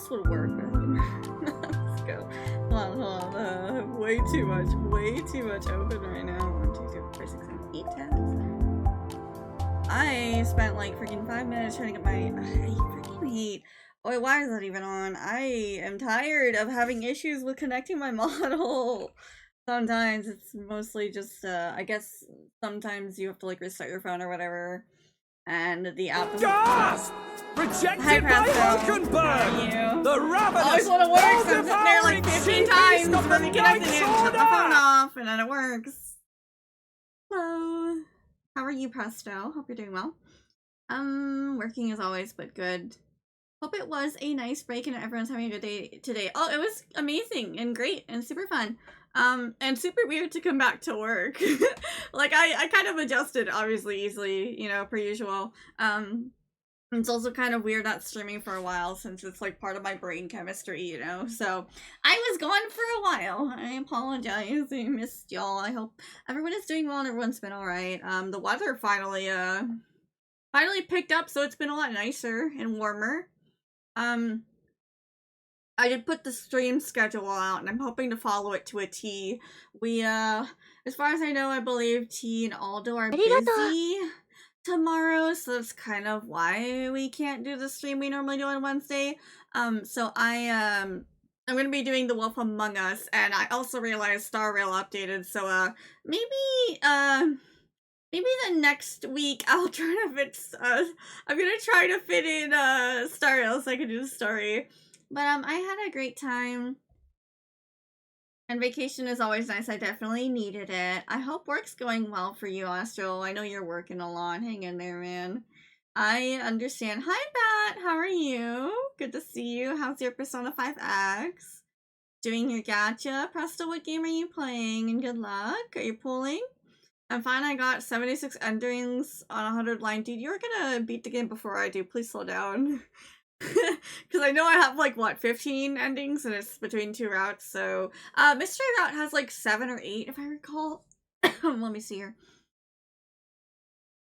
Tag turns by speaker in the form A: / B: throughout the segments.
A: this would work. Let's go. Hold on. Way too much open right now. 1, 2, 3, 4, 5, 6, 7, 8 tabs. I spent like freaking 5 minutes trying to get my. I freaking hate. Oh wait, why is that even on? I am tired of having issues with connecting my model. Sometimes it's mostly just, I guess sometimes you have to like restart your phone or whatever. And the app is
B: Gasp! Rejected by Hulkenberg! The ravenous,
A: I always want to work, so I'm sitting there like 15 times
B: of
A: for
B: the
A: me connecting it, shut my phone
B: order!
A: off, and then it works. Hello. How are you, Presto? Hope you're doing well. Working as always, but good. Hope it was a nice break and everyone's having a good day today. Oh, it was amazing and great and super fun. And super weird to come back to work. Like, I kind of adjusted, obviously, easily, you know, per usual. It's also kind of weird not streaming for a while since it's, like, part of my brain chemistry, you know? So, I was gone for a while. I apologize. I missed y'all. I hope everyone is doing well and everyone's been alright. The weather finally picked up, so it's been a lot nicer and warmer. I did put the stream schedule out, and I'm hoping to follow it to a T. We, as far as I know, I believe T and Aldo are busy tomorrow, so that's kind of why we can't do the stream we normally do on Wednesday. So I'm gonna be doing The Wolf Among Us, and I also realized Star Rail updated, so, maybe the next week I'll try to fit, I'm gonna try to fit in, Star Rail so I can do the story. But, I had a great time. And vacation is always nice. I definitely needed it. I hope work's going well for you, Astro. I know you're working a lot. Hang in there, man. I understand. Hi, Bat. How are you? Good to see you. How's your Persona 5X? Doing your gacha? Presto, what game are you playing? And good luck. Are you pulling? I'm fine. I got 76 endings on 100 line. Dude, you're gonna beat the game before I do. Please slow down. Because I know I have, like, what, 15 endings, and it's between 2 routes, so, Mystery Route has, like, 7 or 8, if I recall. Let me see here.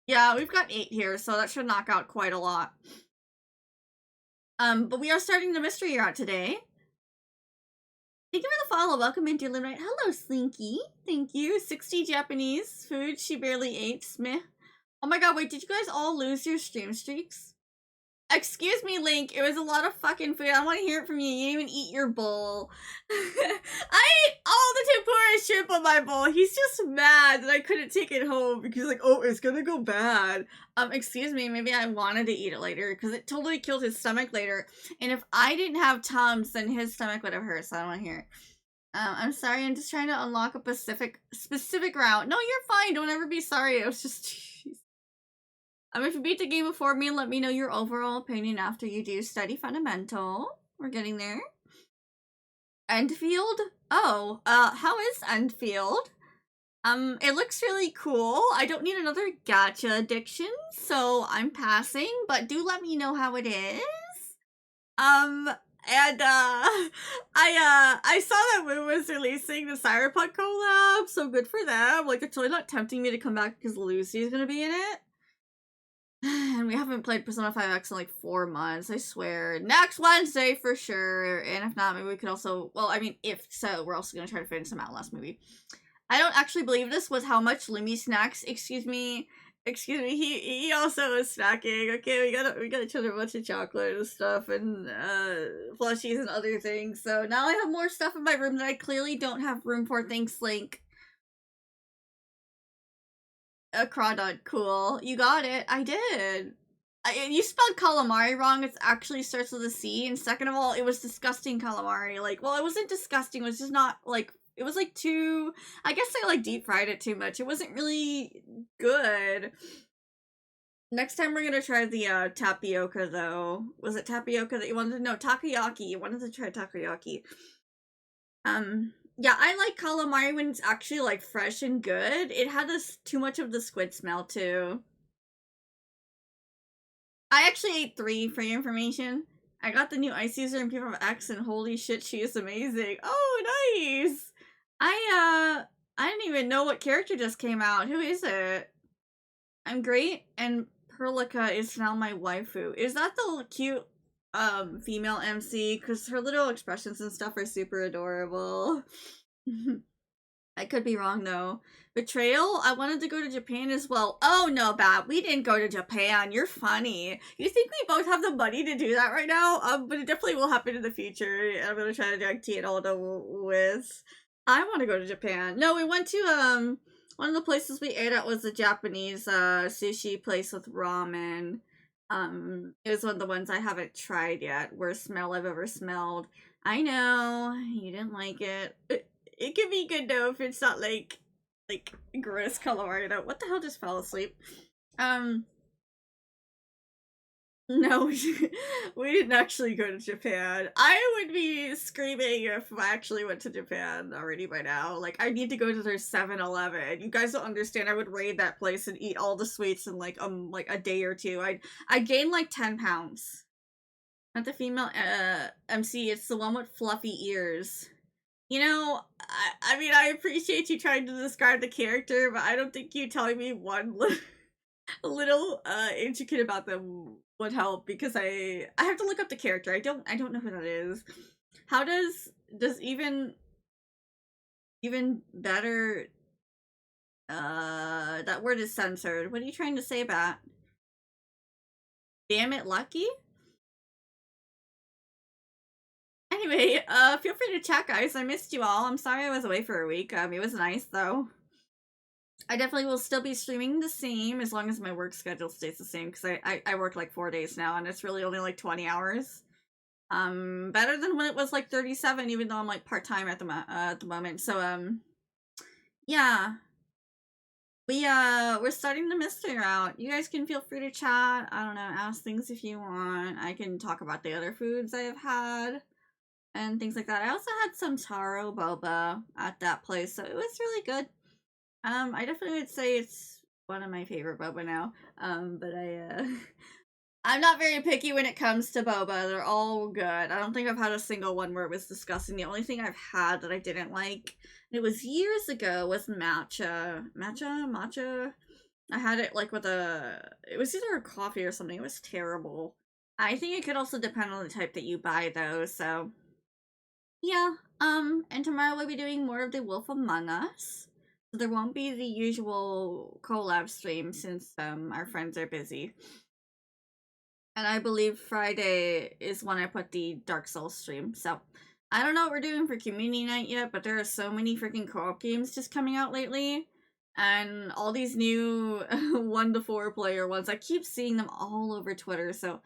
A: Yeah, we've got 8 here, so that should knock out quite a lot. But we are starting the Mystery Route today. Thank you for the follow. Welcome into Limelight. Hello, Slinky. Thank you. 60 Japanese food she barely ate. Smith. Oh my god, wait, did you guys all lose your stream streaks? Excuse me, Link. It was a lot of fucking food. I want to hear it from you. You didn't even eat your bowl. I ate all the tempura shrimp on my bowl. He's just mad that I couldn't take it home because, like, oh, it's gonna go bad. Excuse me. Maybe I wanted to eat it later because it totally killed his stomach later. And if I didn't have Tums, then his stomach would have hurt. So I don't want to hear it. I'm sorry. I'm just trying to unlock a specific route. No, you're fine. Don't ever be sorry. It was just. If you beat the game before me, let me know your overall opinion after you do study fundamental. We're getting there. Enfield? Oh, how is Enfield? It looks really cool. I don't need another gacha addiction, so I'm passing, but do let me know how it is. I saw that Woo was releasing the Cyberpunk collab, so good for them. Like, it's really not tempting me to come back because Lucy's gonna be in it. And we haven't played Persona 5X in like 4 months, I swear. Next Wednesday for sure. And if not, maybe we could also, well, I mean, if so, we're also gonna try to fit in some Outlast movie. I don't actually believe this was how much Lumi snacks. Excuse me, he also is snacking. Okay, we got each other a bunch of chocolate and stuff and plushies and other things. So now I have more stuff in my room that I clearly don't have room for. Thanks, Link. A crawdad, cool. You got it. I did. You spelled calamari wrong. It actually starts with a C. And second of all, it was disgusting calamari. Like, well, it wasn't disgusting. It was just not, like, it was, like, too... I guess I, like, deep fried it too much. It wasn't really good. Next time we're gonna try the, tapioca, though. Was it tapioca that you wanted to know? Takoyaki. You wanted to try takoyaki. Yeah, I like calamari when it's actually, like, fresh and good. It had too much of the squid smell, too. I actually ate 3, for your information. I got the new ice user in P5X, and holy shit, she is amazing. Oh, nice! I didn't even know what character just came out. Who is it? I'm great, and Perlica is now my waifu. Is that the cute, female MC because her little expressions and stuff are super adorable. I could be wrong though. Betrayal? I wanted to go to Japan as well. Oh no, Bat, we didn't go to Japan. You're funny. You think we both have the money to do that right now? But it definitely will happen in the future. I'm gonna try to drag T and Aldo with. I want to go to Japan. No, we went to one of the places we ate at was a Japanese sushi place with ramen. It was one of the ones I haven't tried yet. Worst smell I've ever smelled. I know you didn't like it. It can be good though if it's not like gross colorado. What the hell just fell asleep? No, we didn't actually go to Japan. I would be screaming if I actually went to Japan already by now. Like, I need to go to their 7-Eleven. You guys don't understand. I would raid that place and eat all the sweets in like a day or two. I'd gain like 10 pounds. Not the female MC, it's the one with fluffy ears. You know, I mean, I appreciate you trying to describe the character, but I don't think you telling me one little intricate about them would help because I have to look up the character. I don't know who that is. How does even better that word is censored. What are you trying to say about? Damn it, Lucky? Anyway, feel free to chat, guys. I missed you all. I'm sorry I was away for a week. It was nice, though. I definitely will still be streaming the same as long as my work schedule stays the same, because I work like 4 days now, and it's really only like 20 hours. Better than when it was like 37, even though I'm like part-time at the moment. So, yeah. We're starting the mystery route. You guys can feel free to chat. I don't know, ask things if you want. I can talk about the other foods I have had and things like that. I also had some taro boba at that place, so it was really good. I definitely would say it's one of my favorite boba now. But I'm not very picky when it comes to boba. They're all good. I don't think I've had a single one where it was disgusting. The only thing I've had that I didn't like, and it was years ago, was matcha. I had it like with it was either a coffee or something. It was terrible. I think it could also depend on the type that you buy though, so yeah. And tomorrow we'll be doing more of the Wolf Among Us. So there won't be the usual collab stream since our friends are busy. And I believe Friday is when I put the Dark Souls stream. So I don't know what we're doing for community night yet, but there are so many freaking co-op games just coming out lately. And all these new 1 to 4 player ones. I keep seeing them all over Twitter, so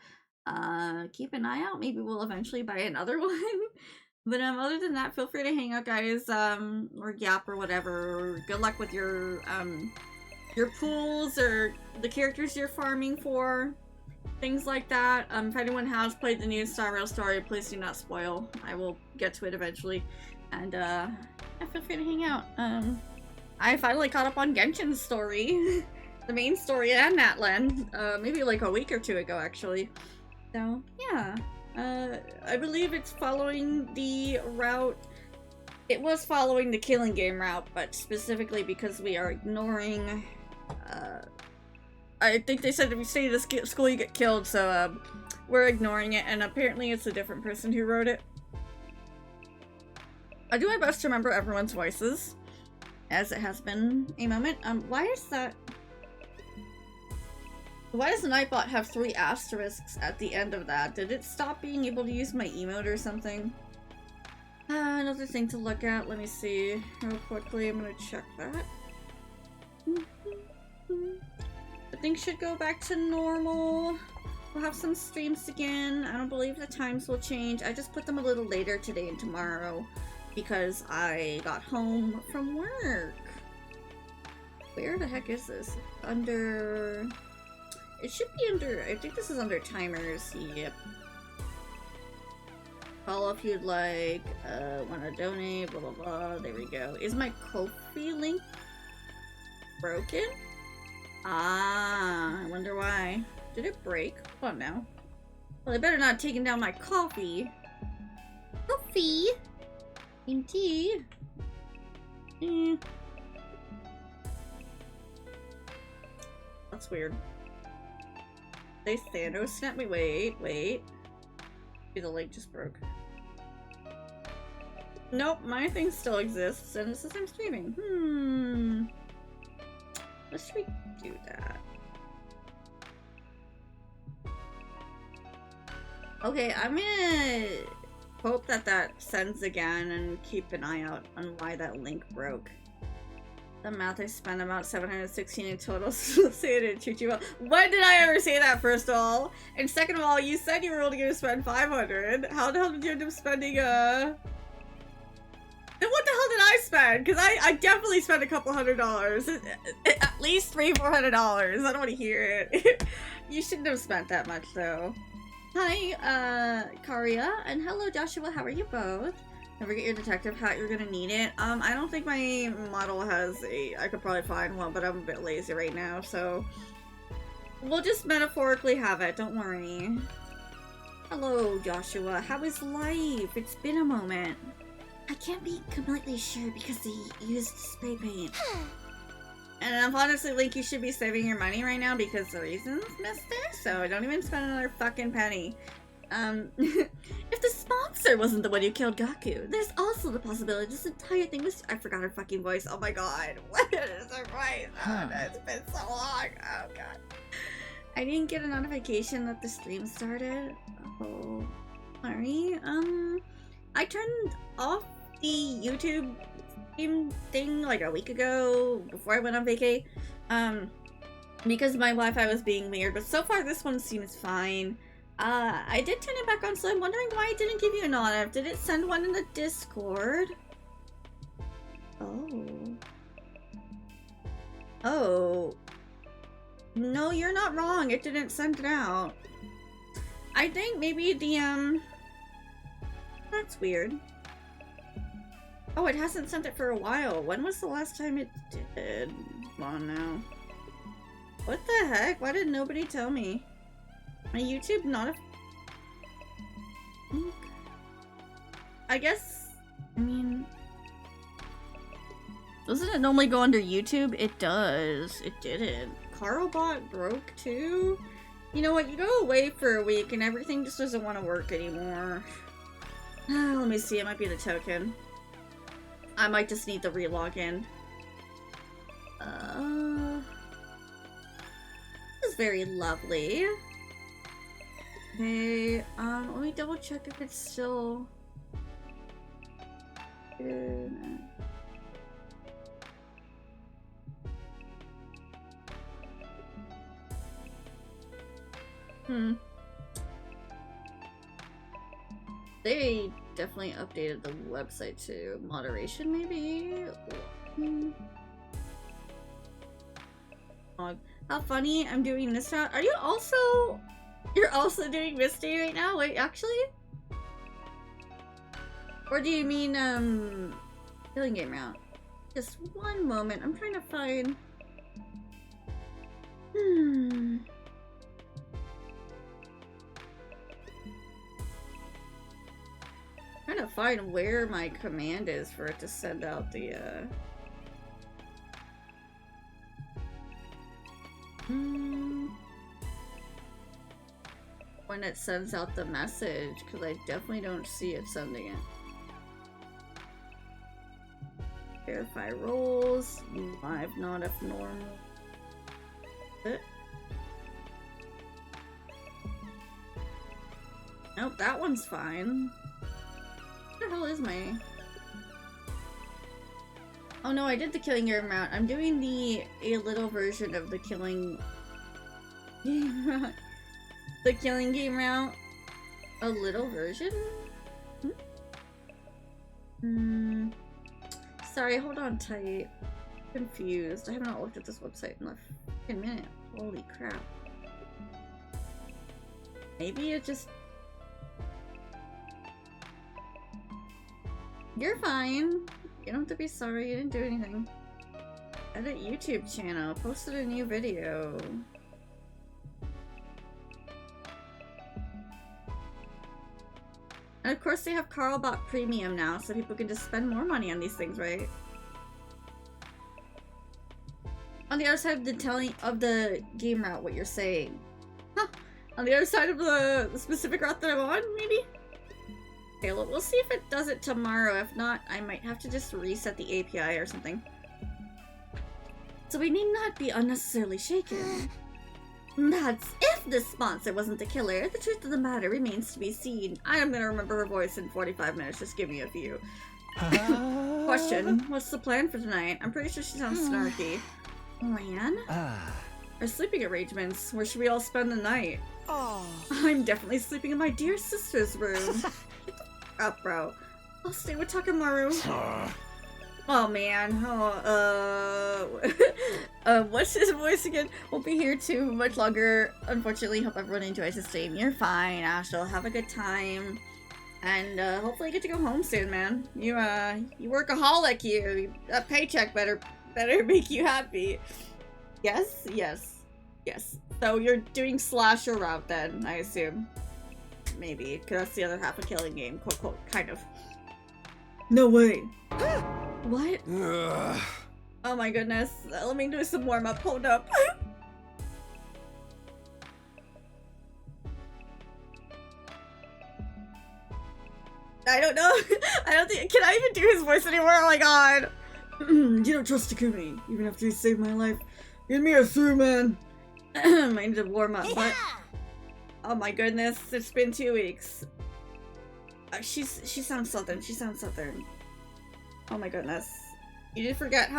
A: keep an eye out. Maybe we'll eventually buy another one. But other than that, feel free to hang out, guys, or yap or whatever. Good luck with your pools or the characters you're farming for. Things like that. If anyone has played the new Star Rail story, please do not spoil. I will get to it eventually. And feel free to hang out. I finally caught up on Genshin's story. The main story and Natlan. Maybe like a week or 2 ago, actually. So, yeah. I believe it's following the route. It was following the killing game route, but specifically because we are ignoring, I think they said if you stay at the school you get killed, so we're ignoring it, and apparently it's a different person who wrote it. I do my best to remember everyone's voices, as it has been a moment. Why does Nightbot have 3 asterisks at the end of that? Did it stop being able to use my emote or something? Another thing to look at. Let me see real quickly. I'm gonna check that. Things should go back to normal. We'll have some streams again. I don't believe the times will change. I just put them a little later today and tomorrow because I got home from work. Where the heck is this? Under... It should be under... I think this is under timers. Yep. Follow if you'd like. Wanna donate, blah blah blah. There we go. Is my Ko-fi link broken? Ah, I wonder why. Did it break? What now? Well, they better not have taken down my coffee. Coffee? Green tea? That's weird. They Thanos snapped me. Wait. Maybe the link just broke. Nope, my thing still exists, and it says I'm streaming. Let's should we do that? Okay, I'm gonna hope that that sends again and keep an eye out on why that link broke. The math I spent about 716 in total, so say it didn't treat you well. When did I ever say that, first of all? And second of all, you said you were only gonna spend 500. How the hell did you end up spending, Then what the hell did I spend? Because I definitely spent a couple $100s. At least $300-400. I don't want to hear it. You shouldn't have spent that much, though. Hi, Karia, and hello, Joshua. How are you both? Never get your detective hat, you're gonna need it. I don't think my model has a... I could probably find one, but I'm a bit lazy right now, so... We'll just metaphorically have it, don't worry. Hello, Joshua. How is life? It's been a moment. I can't be completely sure because they used spray paint. And honestly, Link, you should be saving your money right now because the reasons, mister, so don't even spend another fucking penny. If the sponsor wasn't the one who killed Gaku, there's also the possibility this entire thing was- I forgot her fucking voice, oh my god. What is her voice? It's been so long, oh god. I didn't get a notification that the stream started. Oh, sorry. I turned off the YouTube stream thing like a week ago before I went on vacay. Because my Wi-Fi was being weird, but so far this one seems fine. I did turn it back on, so I'm wondering why it didn't give you a notif. Did it send one in the Discord? Oh. Oh. No, you're not wrong. It didn't send it out. I think maybe the, that's weird. Oh, it hasn't sent it for a while. When was the last time it did? Come on now. What the heck? Why did nobody tell me? My YouTube not a... I guess... I mean... Doesn't it normally go under YouTube? It does. It didn't. Carlbot broke too? You know what? You go away for a week and everything just doesn't want to work anymore. Let me see. It might be the token. I might just need to re-log in. This is very lovely. Okay, let me double check if it's still... They definitely updated the website to moderation, maybe? How funny, I'm doing this route. Are you also... You're also doing Misty right now? Wait, actually? Or do you mean, Killing Game route? Just one moment, I'm trying to find... Trying to find where my command is for it to send out the, when it sends out the message, because I definitely don't see it sending it. Verify roles, live not if normal. Nope, that one's fine. What the hell is my... Oh no, I did the Killing Game route. I'm doing a little version of the Killing Game route. The Killing Game route. A little version? Sorry, hold on tight. I'm confused. I have not looked at this website in a fucking minute. Holy crap. Maybe it just... You're fine. You don't have to be sorry, you didn't do anything. Edit YouTube channel. Posted a new video. And of course they have Carlbot Premium now, so people can just spend more money on these things, right? On the other side of the telling of the game route, what you're saying. Huh. On the other side of the specific route that I'm on, maybe? Okay, well, we'll see if it does it tomorrow. If not, I might have to just reset the API or something. So we need not be unnecessarily shaken. That's if this sponsor wasn't the killer. The truth of the matter remains to be seen. I am gonna remember her voice in 45 minutes. Just give me a few. Question. What's the plan for tonight? I'm pretty sure she sounds snarky. Lan? Our sleeping arrangements. Where should we all spend the night? I'm definitely sleeping in my dear sister's room. Up, bro. I'll stay with Takamaru. Oh man. What's his voice again? Won't be here too much longer. Unfortunately, hope everyone enjoys the stream. You're fine, Ashel. Have a good time. And hopefully get to go home soon, man. You workaholic, you. That paycheck better make you happy. Yes, yes, yes. So you're doing slasher route then, I assume. Maybe, because that's the other half of Killing Game, quote, quote, kind of. No way. What? Oh my goodness. Let me do some warm up. Hold up. I don't know. I don't think. Can I even do his voice anymore? Oh my god. You don't trust Takumi, even after he saved my life. Get me a through, man. I need to warm up, but. Oh my goodness. It's been 2 weeks. She sounds southern. She sounds southern. Oh my goodness. You keep forgetting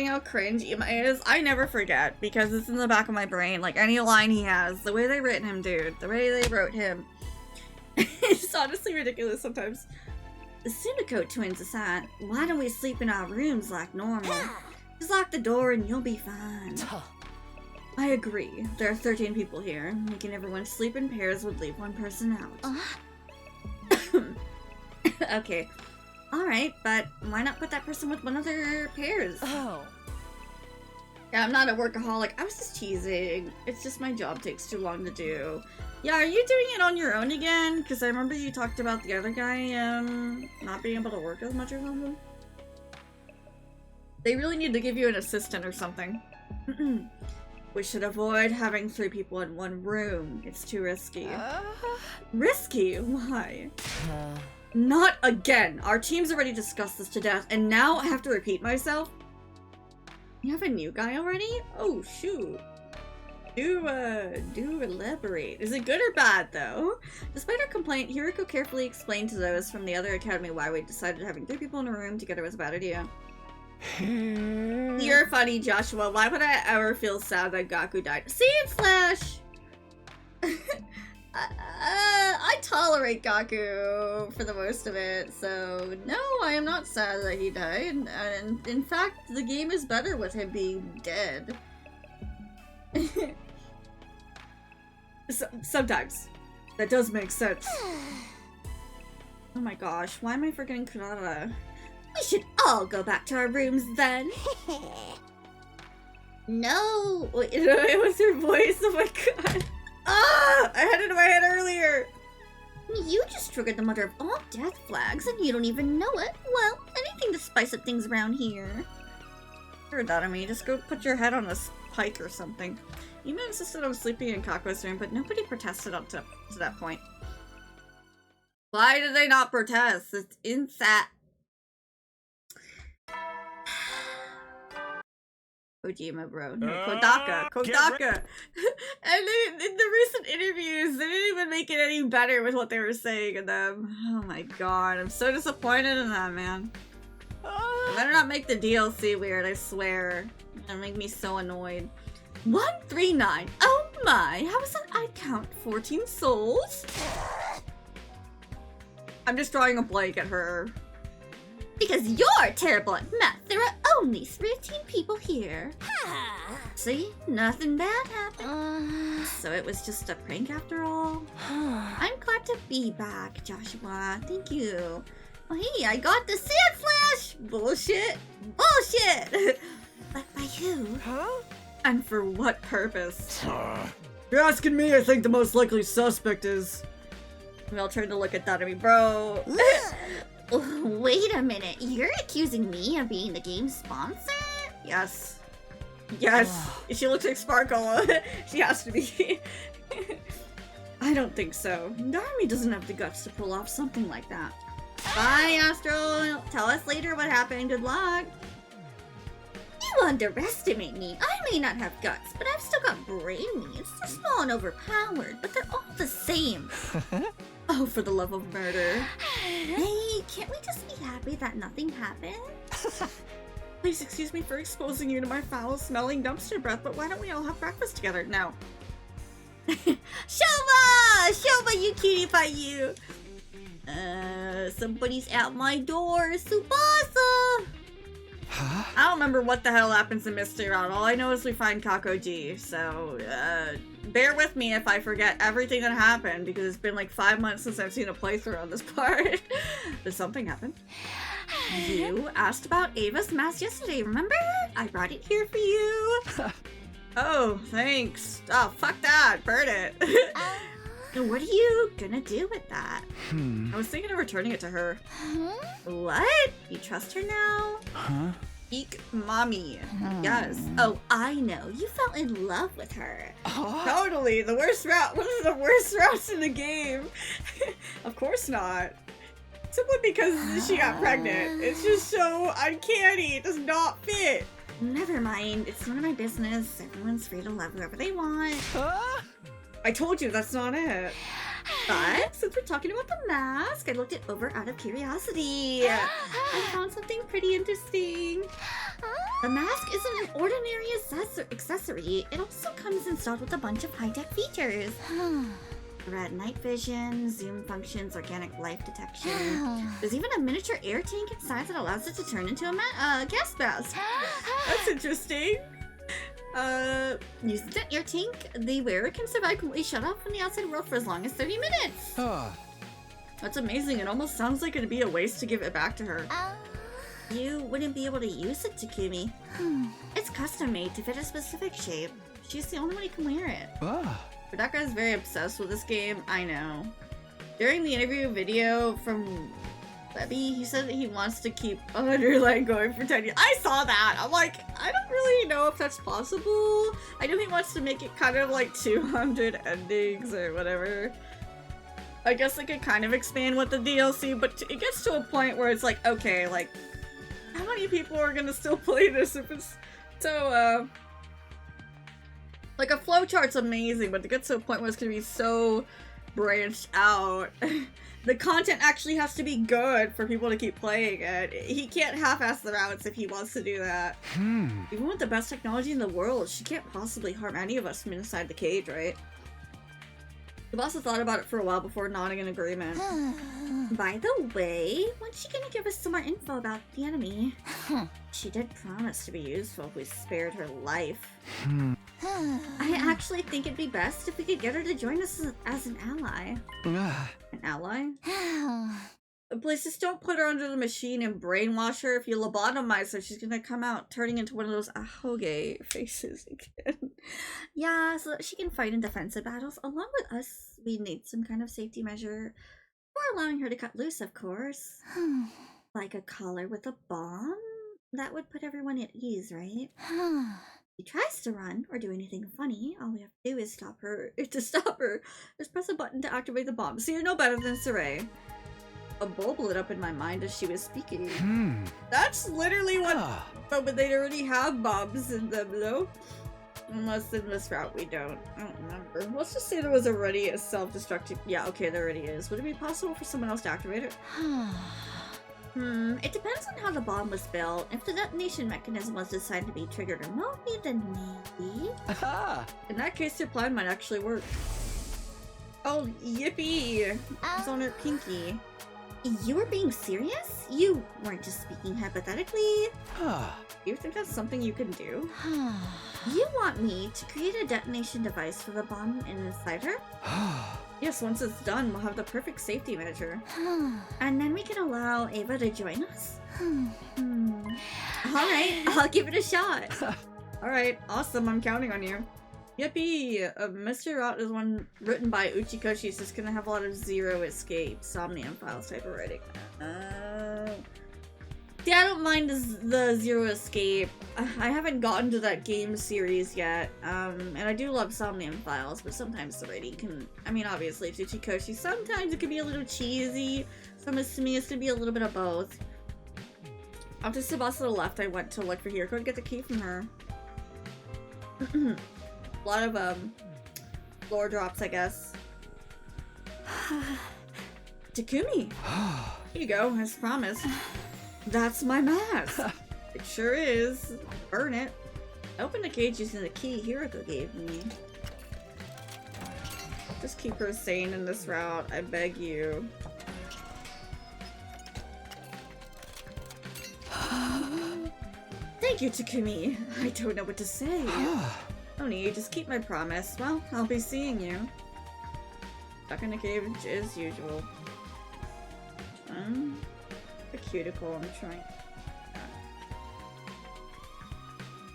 A: how cringe Ima is? I never forget, because it's in the back of my brain. Like, any line he has, the way they written him, dude. The way they wrote him. It's honestly ridiculous sometimes. The Sumiko twins aside, why don't we sleep in our rooms like normal? Just lock the door and you'll be fine. I agree. There are 13 people here. Making everyone sleep in pairs would leave one person out. Okay. Alright, but why not put that person with one of their pairs? Oh. Yeah, I'm not a workaholic. I was just teasing. It's just my job takes too long to do. Yeah, are you doing it on your own again? Because I remember you talked about the other guy, not being able to work as much or something. They really need to give you an assistant or something. We should avoid having 3 people in one room. It's too risky. Risky? Why? Not again! Our team's already discussed this to death, and now I have to repeat myself? You have a new guy already? Oh, shoot. Do elaborate. Is it good or bad, though? Despite our complaint, Hiriko carefully explained to those from the other academy why we decided having 3 people in a room together was a bad idea. You're funny, Joshua. Why would I ever feel sad that Gaku died? See it, Slash! I tolerate Gaku for the most of it, so no, I am not sad that he died. And in fact, the game is better with him being dead. Sometimes. That does make sense. Oh my gosh, why am I forgetting Kurara? We should all go back to our rooms then. No! Wait, it was her voice, oh my god. Ah! I had it in my head earlier! You just triggered the mother of all death flags and you don't even know it. Well, anything to spice up things around here. Sure, Dadami, just go put your head on a pike or something. Yuma insisted on sleeping in Kakua's room, but nobody protested up to that point. Why did they not protest? It's insat. Kojima, bro. No, Kodaka. And in the recent interviews, they didn't even make it any better with what they were saying in them. Oh my god, I'm so disappointed in that, man. They better not make the DLC weird, I swear. That'll make me so annoyed. 139. Oh my, how is that I count 14 souls? I'm just drawing a blank at her. Because you're terrible at math, there are only 13 people here. See? Nothing bad happened. So it was just a prank after all? I'm glad to be back, Joshua. Thank you. Oh hey, I got the sand flash! Bullshit! Bullshit! But by who? Huh? And for what purpose? You're asking me, I think the most likely suspect is... We all turned to look at Dadami, bro. Wait a minute, you're accusing me of being the game's sponsor? Yes. Yes. She looks like Sparkle. She has to be. I don't think so. The army doesn't have the guts to pull off something like that. Bye, Astro. Tell us later what happened. Good luck. You underestimate me. I may not have guts, but I've still got brain needs. They're small and overpowered, but they're all the same. Oh, for the love of murder. Hey, can't we just be happy that nothing happened? Please excuse me for exposing you to my foul-smelling dumpster breath, but why don't we all have breakfast together? No. Shouma! Shouma, you cutie pie, you! Somebody's at my door. Tsubasa!
C: Huh?
A: I don't remember what the hell happens in Mystery Route. All I know is we find Kakoji, so, bear with me if I forget everything that happened, because it's been like 5 months since I've seen a playthrough on this part. Did something happen? You asked about Ava's mask yesterday, remember? I brought it here for you. Oh, thanks. Oh, fuck that. Burn it. What are you gonna do with that? I was thinking of returning it to her. What? You trust her now?
C: Huh?
A: Eek, mommy. Yes. Oh, I know. You fell in love with her. Totally. The worst route. One of the worst routes in the game. Of course not. Simply because she got pregnant. It's just so uncanny. It does not fit. Never mind. It's none of my business. Everyone's free to love whoever they want. I told you that's not it. But since we're talking about the mask, I looked it over out of curiosity. I found something pretty interesting. The mask isn't an ordinary accessory. It also comes installed with a bunch of high-tech features. Red night vision, zoom functions, organic life detection. There's even a miniature air tank inside that allows it to turn into a gas mask. That's interesting. Using the air tank, the wearer can survive completely shut off from the outside world for as long as 30 minutes. That's amazing. It almost sounds like it'd be a waste to give it back to her. You wouldn't be able to use it, Takumi. It's custom made to fit a specific shape. She's the only one who can wear it. Rebecca is very obsessed with this game. I know. During the interview video from Webby, he said that he wants to keep Underline going for 10 years. I saw that! I'm like, I don't really know if that's possible. I know he wants to make it kind of like 200 endings or whatever. I guess they could kind of expand with the DLC, but it gets to a point where it's like, okay, like, how many people are gonna still play this if it's so, like, a flowchart's amazing, but to get to a point where it's gonna be so branched out, the content actually has to be good for people to keep playing it. He can't half-ass the routes if he wants to do that. Even with the best technology in the world, she can't possibly harm any of us from inside the cage, right? The boss thought about it for a while before nodding in agreement. By the way, when's she gonna give us some more info about the enemy? She did promise to be useful if we spared her life. I actually think it'd be best if we could get her to join us as an ally. An ally? Please just don't put her under the machine and brainwash her. If you lobotomize her, she's gonna come out turning into one of those ahoge faces again. Yeah, so that she can fight in defensive battles. Along with us, we need some kind of safety measure. Or allowing her to cut loose, of course. Like a collar with a bomb? That would put everyone at ease, right? If she tries to run or do anything funny, all we have to do is stop her. Just press a button to activate the bomb. So you're no better than Saray. A bulb lit up in my mind as she was speaking. That's literally what. But they already have bombs in them, though. Unless in this route we don't. I don't remember. Let's just say there was already a self-destructive. Yeah, okay, there already is. Would it be possible for someone else to activate it? It depends on how the bomb was built. If the detonation mechanism was designed to be triggered remotely, then maybe. In that case, your plan might actually work. Oh, yippee! It's on her pinky. You were being serious? You weren't just speaking hypothetically. You think that's something you can do? You want me to create a detonation device for the bomb inside her? Yes, once it's done, we'll have the perfect safety measure. And then we can allow Ava to join us? Alright, I'll give it a shot. Alright, awesome, I'm counting on you. Yippee! Mr. Rot is one written by Uchiko. She's just gonna have a lot of zero escape, Somnium files type of writing. Yeah, I don't mind the Zero Escape. I haven't gotten to that game series yet, and I do love Somnium Files, but sometimes the writing can, I mean, obviously, Tsuchikoshi, sometimes it can be a little cheesy, so I'm assuming it's gonna be a little bit of both. After Tsubasa left, I went to look for Hiriko to get the key from her. A lot of, floor drops, I guess. Takumi! Here you go, as promised. That's my mask! It sure is. Burn it. Open the cage using the key Hiriko gave me. Just keep her sane in this route, I beg you. Thank you, Takumi. I don't know what to say. No need, just keep my promise. Well, I'll be seeing you. Stuck in the cage as usual. The cuticle, I'm trying.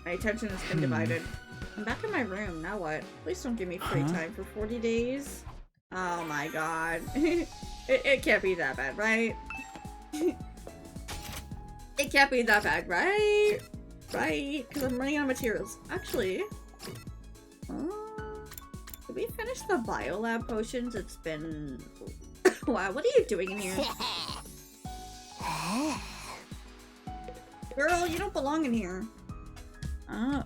A: My attention has been divided. I'm back in my room, now what? Please don't give me free time for 40 days. Oh my god. it can't be that bad, right? It can't be that bad, right? Right? Because I'm running out of materials. Actually, did we finish the biolab potions? It's been... Wow, what are you doing in here? Girl, you don't belong in here. Oh,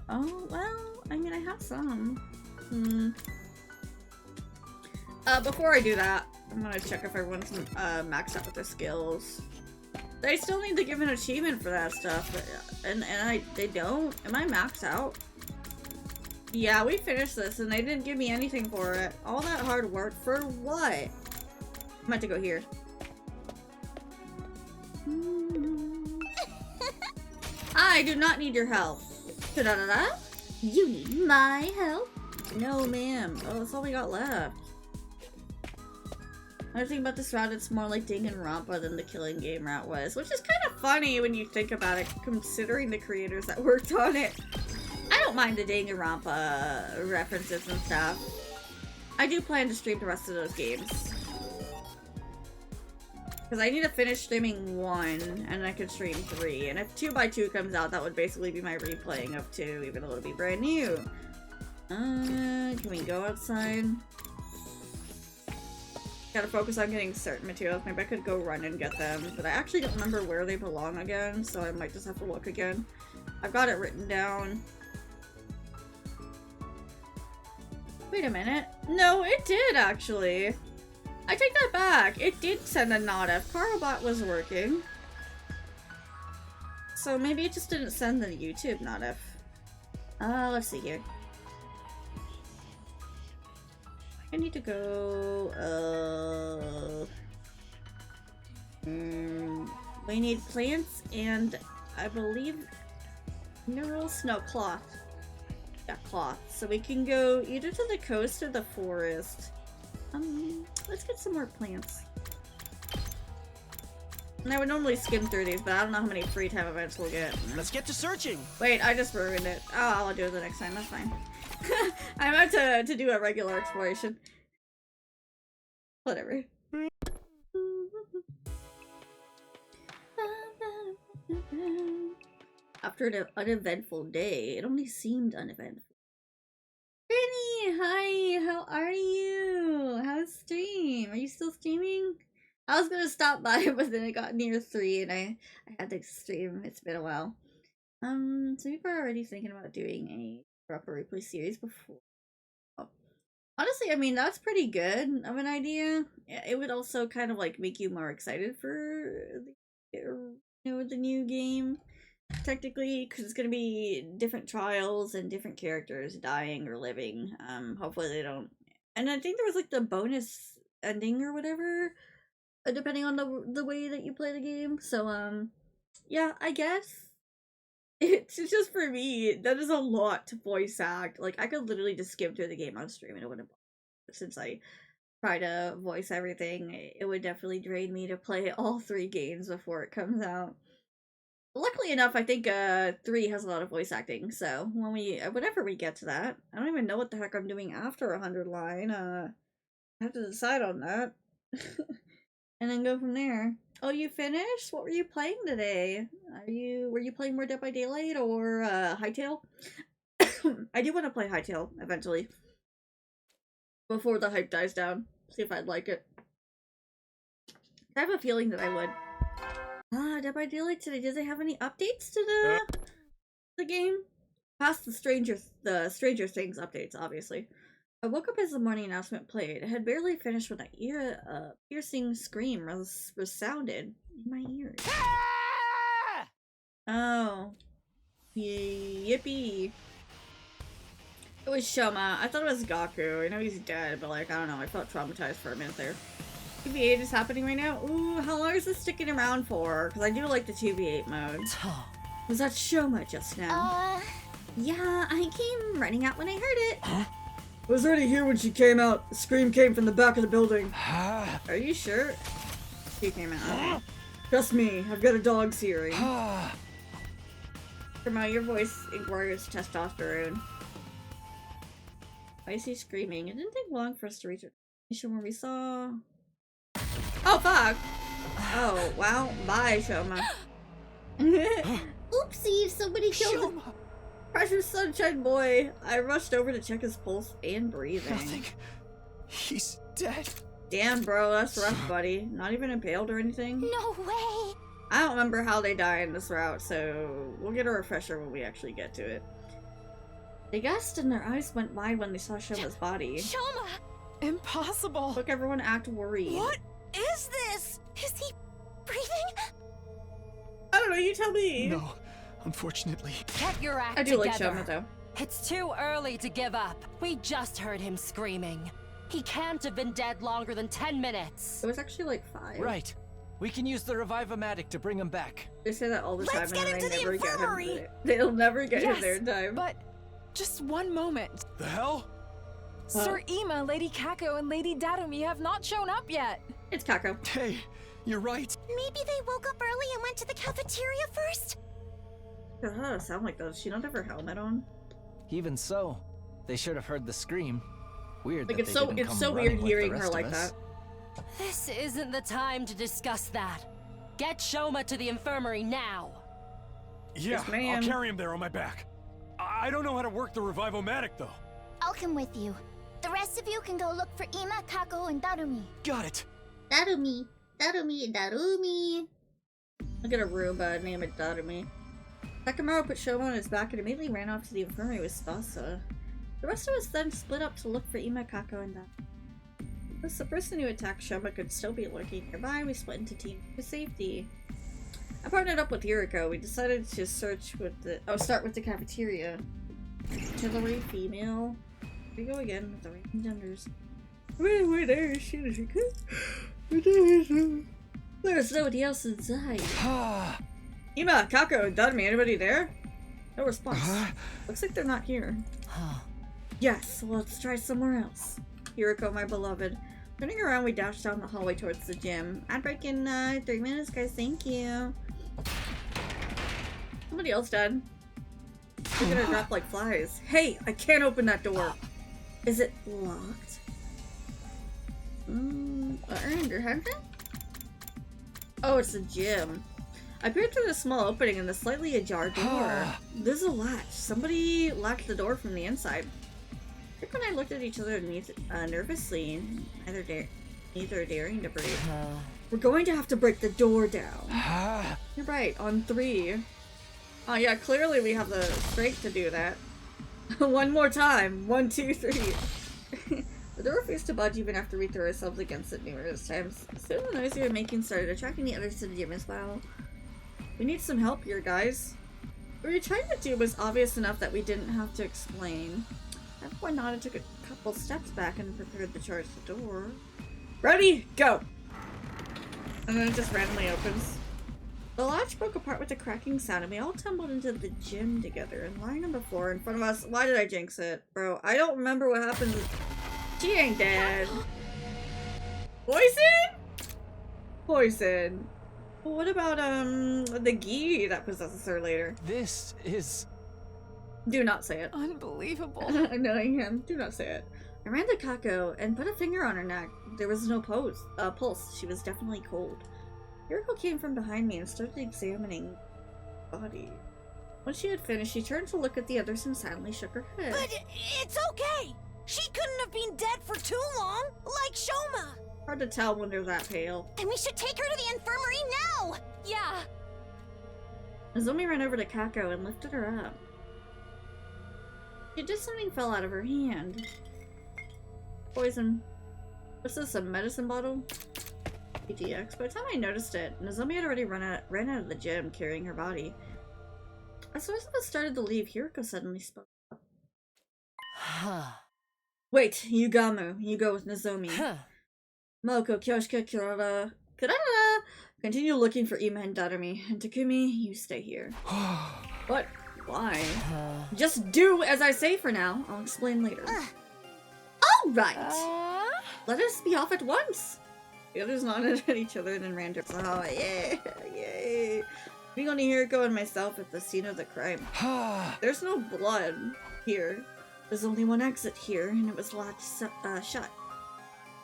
A: well, I mean, I have some. Before I do that, I'm gonna check if everyone's maxed out with their skills. They still need to give an achievement for that stuff, and they don't. Am I maxed out? Yeah, we finished this, and they didn't give me anything for it. All that hard work for what? I meant to go here. I do not need your help. Da-da-da-da? You need my help? No, ma'am. Oh, that's all we got left. I think about this route, it's more like Danganronpa than the Killing Game route was, which is kind of funny when you think about it, considering the creators that worked on it. I don't mind the Danganronpa references and stuff. I do plan to stream the rest of those games. Because I need to finish streaming 1, and I can stream 3. And if 2x2 comes out, that would basically be my replaying of 2, even though it'll be brand new. Can we go outside? Gotta focus on getting certain materials. Maybe I could go run and get them, but I actually don't remember where they belong again, so I might just have to look again. I've got it written down. Wait a minute. No, it did actually. I take that back. It did send a not if. Carlbot was working. So maybe it just didn't send the YouTube not if. Let's see here. I need to go, we need plants and I believe minerals? No, cloth. Yeah, cloth. So we can go either to the coast or the forest. Let's get some more plants. And I would normally skim through these, but I don't know how many free time events we'll get.
B: Let's get to searching.
A: Wait, I just ruined it. Oh, I'll do it the next time. That's fine. I'm about to do a regular exploration. Whatever. After an uneventful day, it only seemed uneventful. Granny, hi, how are you? How's stream? Are you still streaming? I was gonna stop by, but then it got near 3 and I had to stream. It's been a while. So we were already thinking about doing a proper replay series before. Honestly, I mean, that's pretty good of an idea. It would also kind of like make you more excited for the new game, technically, because it's gonna be different trials and different characters dying or living. Hopefully they don't. And I think there was like the bonus ending or whatever, depending on the way that you play the game. So yeah, I guess it's just for me. That is a lot to voice act. Like I could literally just skim through the game on stream and it wouldn't. Since I try to voice everything, it would definitely drain me to play all 3 games before it comes out. Luckily enough, I think 3 has a lot of voice acting, so whenever we get to that, I don't even know what the heck I'm doing after 100 line. I have to decide on that. and then go from there. Oh, you finished? What were you playing today? Were you playing more Dead by Daylight or Hytale? I do want to play Hytale eventually. Before the hype dies down. See if I'd like it. I have a feeling that I would. Dead by Daylight today. Does it have any updates to the game? Past the Stranger Things updates, obviously. I woke up as the morning announcement played. I had barely finished when a piercing scream resounded in my ears. Oh. Yippee. It was Shouma. I thought it was Gaku. I know he's dead, but like, I don't know. I felt traumatized for a minute there. 2v8 is happening right now? Ooh, how long is this sticking around for? Because I do like the 2v8 mode. Was that Shouma just now? Yeah, I came running out when I heard it.
C: Huh?
A: I was already here when she came out. The scream came from the back of the building. Are you sure? She came out. Okay. Trust me, I've got a dog's hearing. From your voice inquires testosterone. Why is he screaming? It didn't take long for us to reach a destination where we saw... Oh, fuck! Oh, wow. Bye, Shouma. Oopsie, somebody killed the precious sunshine boy. I rushed over to check his pulse and breathing.
C: Nothing. He's dead.
A: Damn, bro, that's rough, buddy. Not even impaled or anything?
D: No way!
A: I don't remember how they die in this route, so we'll get a refresher when we actually get to it. They gasped and their eyes went wide when they saw Shouma's body.
D: Shouma!
E: Impossible!
A: Look, everyone act worried.
E: What is this?
D: Is he breathing?
A: I don't know, you tell me.
C: No, unfortunately.
D: Get your act
A: I do
D: together.
A: like Shouma, though.
D: It's too early to give up. We just heard him screaming. He can't have been dead longer than 10 minutes.
A: It was actually like 5.
B: Right. We can use the Revive-O-Matic to bring him back.
A: They say that all the time,
E: Let's get
A: and
E: him
A: then
E: to
A: they
E: the
A: never get
E: infirmary.
A: him. They'll never get him
E: Yes,
A: there in time.
E: But just one moment.
C: The hell?
E: Sir Ima, Lady Kako, and Lady Darumi have not shown up yet.
A: It's Kako.
C: Hey, you're right.
D: Maybe they woke up early and went to the cafeteria first?
A: That doesn't sound like that. Does she not have her helmet on?
B: Even so, they should have heard the scream. Weird
A: Like,
B: that
A: it's
B: they
A: so
B: didn't come
A: weird
B: running like the
A: hearing her
B: rest of
A: like
B: us.
A: that.
D: This isn't the time to discuss that. Get Shouma to the infirmary now.
C: Yeah,
A: Yes, ma'am.
C: I'll carry him there on my back. I don't know how to work the Revive-O-Matic, though.
F: I'll come with you. The rest of you can go look for Ima, Kako, and Darumi.
C: Got it.
F: Darumi. Darumi.
A: Look at a Roomba, name it Darumi. Takamaru put Shouma on his back and immediately ran off to the infirmary with Stasa. The rest of us then split up to look for Ima, Kako, and Darumi. Because the person who attacked Shouma could still be lurking nearby, we split into teams for safety. I partnered up with Yuriko. We decided to start with the cafeteria. Artillery, female. Here we go again with the random genders. We're there as soon as we could. There's nobody else inside. Ima, Kako, and Darumi, anybody there? No response. Looks like they're not here. Yes, let's try somewhere else. Yuriko, my beloved. Turning around, we dashed down the hallway towards the gym. Ad break in 3 minutes, guys. Thank you. Somebody else dead. We're gonna drop like flies. Hey, I can't open that door. Is it locked? Oh, it's a gym. I peered through the small opening in the slightly ajar door. There's a latch. Somebody locked the door from the inside. Rick and I looked at each other nervously, neither daring to breathe. We're going to have to break the door down. You're right, on 3. Oh yeah, clearly we have the strength to do that. One more time. 1, 2, 3. The door refused to budge even after we threw ourselves against it numerous times. Soon the noise we were making started attracting the others to the gym as well. We need some help here, guys. What we were trying to do was obvious enough that we didn't have to explain. Everyone nodded, took a couple steps back, and prepared to charge the door. Ready? Go! And then it just randomly opens. The latch broke apart with a cracking sound, and we all tumbled into the gym together. And lying on the floor in front of us. Why did I jinx it? Bro, I don't remember what happened. She ain't dead. Poison? Poison. Well, what about, the ghee that possesses her later?
B: This is...
A: Do not say it.
E: Unbelievable.
A: Knowing him, do not say it. I ran to Kako and put a finger on her neck. There was no pulse. She was definitely cold. Hiriko came from behind me and started examining the body. When she had finished, she turned to look at the others and silently shook her head.
G: But it's okay! She couldn't have been dead for too long, like Shouma!
A: Hard to tell when they're that pale.
F: Then we should take her to the infirmary now!
E: Yeah.
A: Nozomi ran over to Kako and lifted her up. She did something fell out of her hand. Poison. What's this, a medicine bottle? PTX. By the time I noticed it, Nozomi had already ran out of the gym carrying her body. As soon as I started to leave, Hiriko suddenly spoke up. Wait, Yugamu, you go with Nozomi. Moko, Kyoshika, Kurara. Continue looking for Ima and Darumi. And Takumi, you stay here. What? Why? Just do as I say for now. I'll explain later. Alright! Let us be off at once! The others nodded at each other and then ran to oh, yay! Yay! Being only Hiriko and myself at the scene of the crime. There's no blood here. There's only one exit here, and it was locked shut.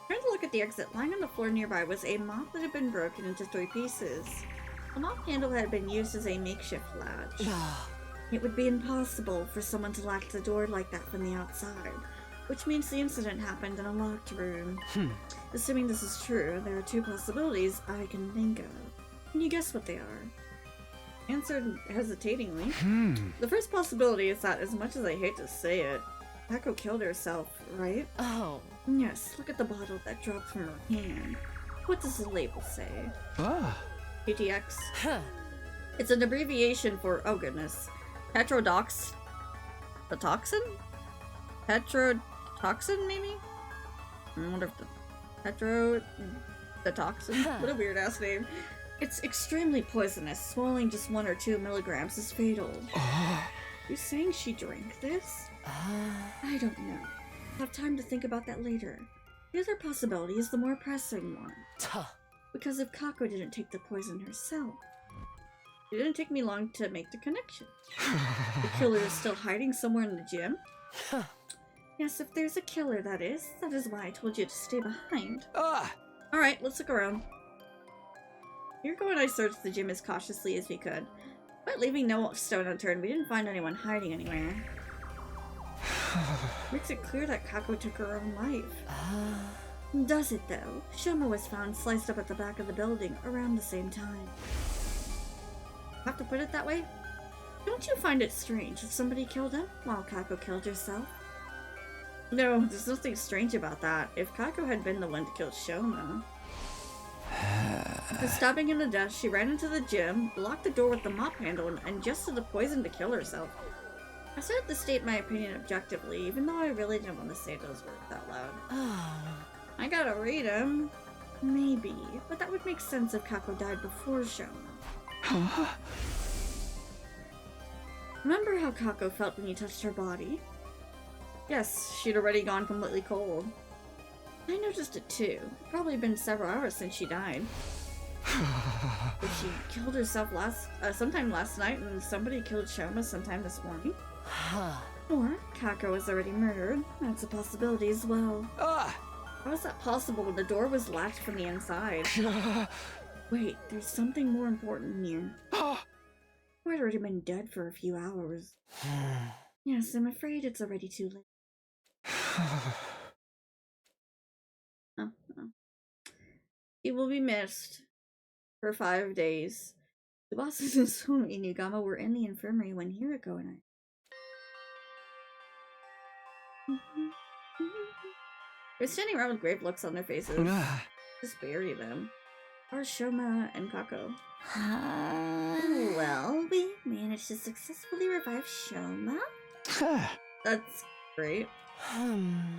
A: Trying to look at the exit, lying on the floor nearby was a mop that had been broken into 3 pieces. The mop handle had been used as a makeshift latch. It would be impossible for someone to lock the door like that from the outside, which means the incident happened in a locked room. Assuming this is true, there are 2 possibilities I can think of. Can you guess what they are? Answered hesitatingly. The first possibility is that, as much as I hate to say it, Kako killed herself, right?
D: Oh.
A: Yes, look at the bottle that dropped from her hand. What does the label say? PTX. It's an abbreviation for, oh goodness, Petrodox... the toxin? Petrotoxin, maybe? I wonder if the toxin? What a weird ass name. It's extremely poisonous. Swallowing just 1 or 2 milligrams is fatal. You saying she drank this? I don't know. I'll have time to think about that later. The other possibility is the more pressing one. Because if Kako didn't take the poison herself, it didn't take me long to make the connection. The killer is still hiding somewhere in the gym? Yes, if there's a killer, that is. That is why I told you to stay behind. Alright, let's look around. Hiriko and I searched the gym as cautiously as we could. But leaving no stone unturned, we didn't find anyone hiding anywhere. Makes it clear that Kako took her own life. Does it though? Shouma was found sliced up at the back of the building around the same time. Have to put it that way? Don't you find it strange if somebody killed him while Kako killed herself? No, there's nothing strange about that. If Kako had been the one to kill Shouma. After stabbing him to death, she ran into the gym, locked the door with the mop handle, and ingested the poison to kill herself. I started to state my opinion objectively, even though I really didn't want to say those words out loud. I gotta read them. Maybe, but that would make sense if Kako died before Shouma. Remember how Kako felt when you touched her body? Yes, she'd already gone completely cold. I noticed it too. Probably been several hours since she died. But she killed herself sometime last night, and somebody killed Shouma sometime this morning. Or Kako was already murdered. That's a possibility as well. How is that possible when the door was latched from the inside? Wait, there's something more important here. I'd already been dead for a few hours. Yes, I'm afraid it's already too late. He will be missed for 5 days. The bosses and Sumi and Yugama were in the infirmary when Hiriko and I. They're standing around with grave looks on their faces. Just bury them. Or Shouma and Kako. Well, we managed to successfully revive Shouma. That's great.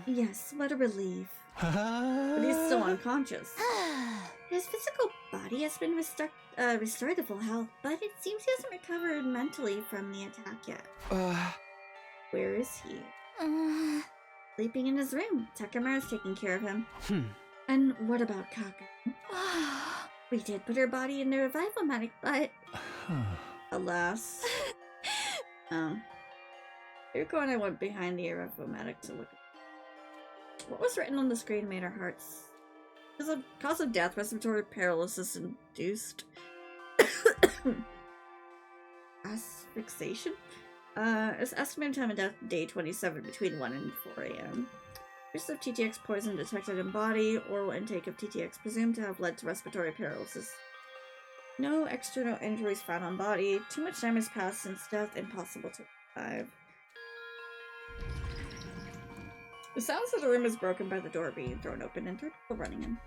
A: Yes, what a relief. But he's still unconscious. His physical body has been restored to full health, but it seems he hasn't recovered mentally from the attack yet. Where is he? Sleeping in his room. Takemura is taking care of him. And what about Kako? We did put her body in the revival medic, but... alas. Hiriko and I went behind the revival medic to look. What was written on the screen made our hearts. Cause of death, respiratory paralysis induced. Asphyxiation? It's estimated time of death day 27 between 1 and 4 a.m. Use of TTX poison detected in body. Oral intake of TTX presumed to have led to respiratory paralysis. No external injuries found on body. Too much time has passed since death. Impossible to revive. The sounds of the room is broken by the door being thrown open and 3 people running in.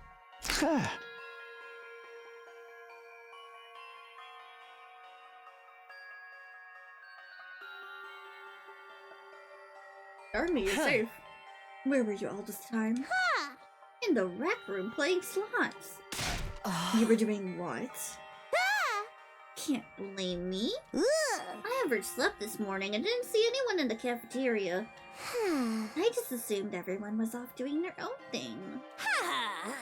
A: Darn me, you're safe. Where were you all this time?
F: Ha!
A: In the rec room playing slots. You were doing what?
F: Ha!
A: Can't blame me.
F: Ugh.
A: I overslept this morning and didn't see anyone in the cafeteria. I just assumed everyone was off doing their own thing.
F: Ha!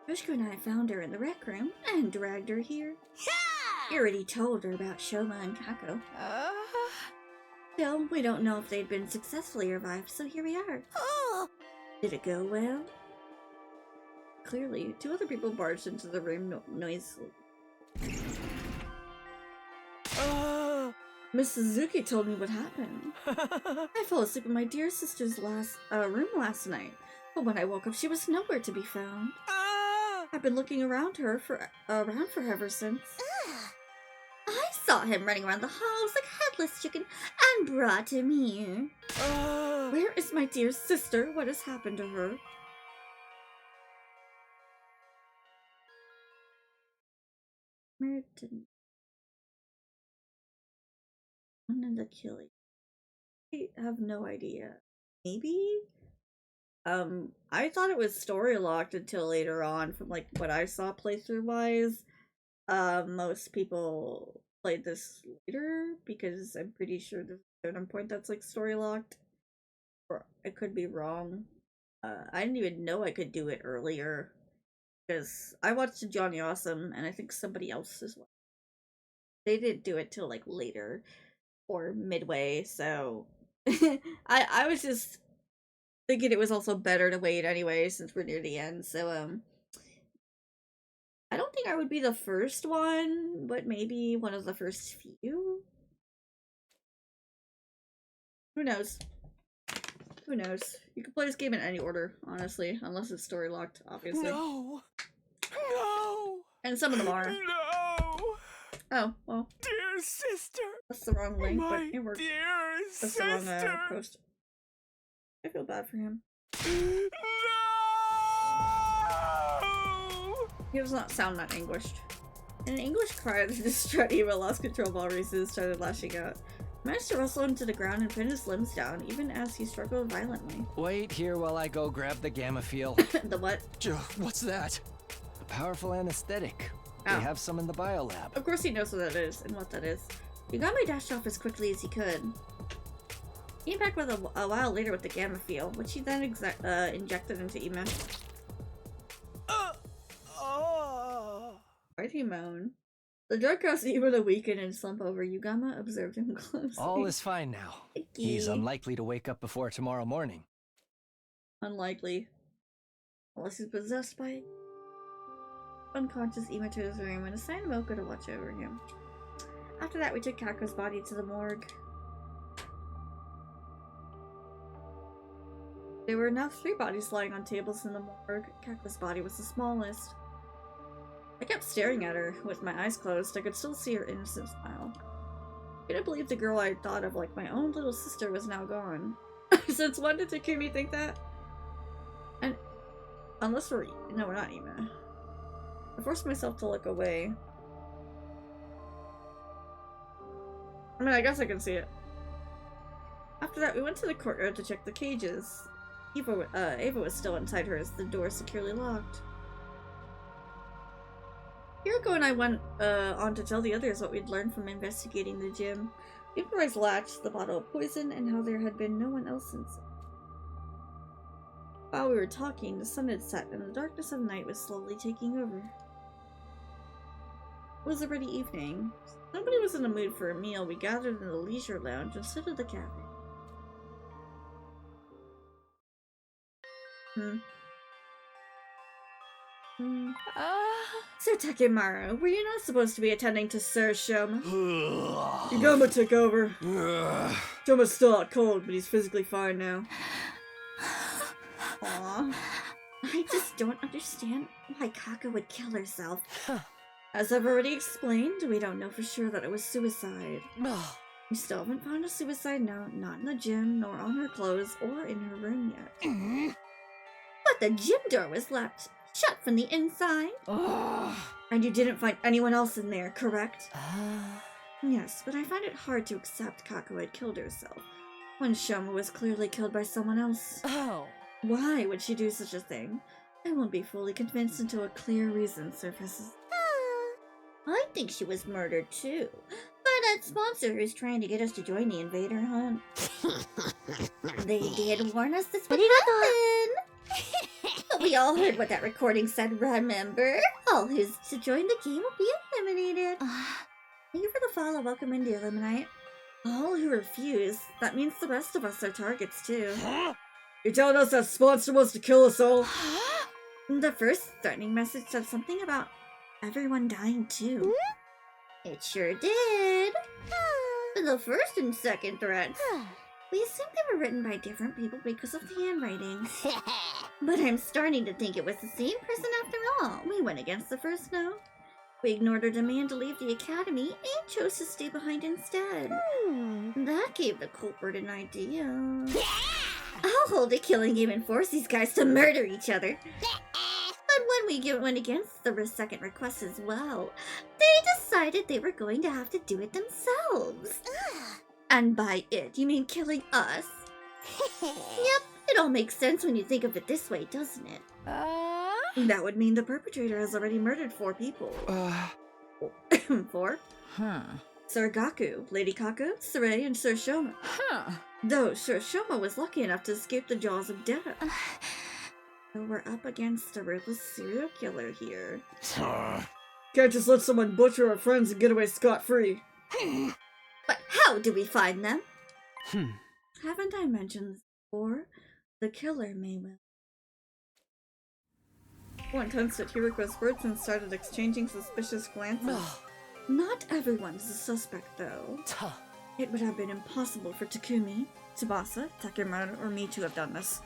A: Yoshiko and I found her in the rec room and dragged her here.
F: Ha!
A: You already told her about Shouma and Kako. Still, we don't know if they'd been successfully revived, so here we are.
F: Oh!
A: Did it go well? Clearly, 2 other people barged into the room noisily. Miss Suzuki told me what happened. I fell asleep in my dear sister's room last night, but when I woke up, she was nowhere to be found. I've been looking around for her ever since. I saw him running around the halls like a headless chicken and brought him here. Where is my dear sister? What has happened to her? Merton. And the killing. I have no idea. Maybe? I thought it was story locked until later on from like what I saw playthrough wise. Most people played this later because I'm pretty sure there's a certain point that's like story locked. Or I could be wrong. I didn't even know I could do it earlier because I watched Johnny Awesome and I think somebody else as well. They didn't do it till like later or midway, so I was just thinking it was also better to wait anyway since we're near the end. So I don't think I would be the first one, but maybe one of the first few. Who knows? Who knows? You can play this game in any order, honestly, unless it's story locked, obviously.
C: No! No!
A: And some of them are.
C: No!
A: Oh, well.
C: Dear sister!
A: That's the wrong link,
C: My
A: but it worked.
C: dear
A: That's
C: sister!
A: the wrong post. I feel bad for him.
C: No!
A: He does not sound that anguished. In an anguished cry, the distraught Eva lost control of all races, started lashing out. He managed to wrestle him to the ground and pin his limbs down, even as he struggled violently.
B: Wait here while I go grab the gamma field.
A: The what?
C: What's that?
B: A powerful anesthetic.
A: Oh.
B: They have some in the biolab.
A: Of course he knows what that is and what that is. Yagami dashed off as quickly as he could. He came back with a while later with the gamma field, which he then injected into Ima. Why'd he moan? The drug caused Ima to weaken and slump over. Yugama observed him closely.
B: All is fine now. He's unlikely to wake up before tomorrow morning.
A: Unlikely. Unless he's possessed by unconscious Ima to his room and assigned Mocha to watch over him. After that, we took Kako's body to the morgue. There were now 3 bodies lying on tables in the morgue. Kako's body was the smallest. I kept staring at her. With my eyes closed, I could still see her innocent smile. I couldn't believe the girl I had thought of like my own little sister was now gone. Since when did Takumi think that? And unless we're not Ima. I forced myself to look away. I mean, I guess I can see it. After that, we went to the courtyard to check the cages. Ava was still inside hers, the door securely locked. Hiroko and I went on to tell the others what we'd learned from investigating the gym. The improvised latch, the bottle of poison, and how there had been no one else inside. While we were talking, the sun had set and the darkness of night was slowly taking over. It was already evening. Nobody was in the mood for a meal. We gathered in the leisure lounge instead of the cafe. So Takemaru, were you not supposed to be attending to Sir Shouma? Yagama took over. Shoma's still out cold, but he's physically fine now. Aww. I just don't understand why Kako would kill herself. As I've already explained, we don't know for sure that it was suicide. We still haven't found a suicide note, not in the gym, nor on her clothes, or in her room yet. But the gym door was left shut from the inside. And you didn't find anyone else in there, correct? Yes, but I find it hard to accept Kako had killed herself, when Shouma was clearly killed by someone else. Why would she do such a thing? I won't be fully convinced until a clear reason surfaces. I think she was murdered too, by that sponsor who's trying to get us to join the invader hunt. They did warn us this would happen. But we all heard what that recording said, remember? All who's to join the game will be eliminated. Thank you for the follow. Welcome in, dear Eliminate. All who refuse, that means the rest of us are targets too. You're telling us that sponsor wants to kill us all? The first threatening message said something about everyone dying too. It sure did. The first and second threats, we assumed they were written by different people because of the handwriting. But I'm starting to think it was the same person after all. We went against the first note. We ignored her demand to leave the academy and chose to stay behind instead. That gave the culprit an idea. I'll hold a killing game and force these guys to murder each other. But when we went against the second request as well, they decided they were going to have to do it themselves. And by it, you mean killing us? Yep, it all makes sense when you think of it this way, doesn't it? That would mean the perpetrator has already murdered 4 people. 4? Sir Gaku, Lady Kako, Sarai, and Sir Shouma. Though Sir Shouma was lucky enough to escape the jaws of death. So we're up against a ruthless serial killer here.
H: Can't just let someone butcher our friends and get away scot-free.
A: But how do we find them? Haven't I mentioned this before? The killer may well. One tensed Hiriko's words and started exchanging suspicious glances. Not everyone is a suspect, though. It would have been impossible for Takumi, Tsubasa, Takemaru, or me to have done this.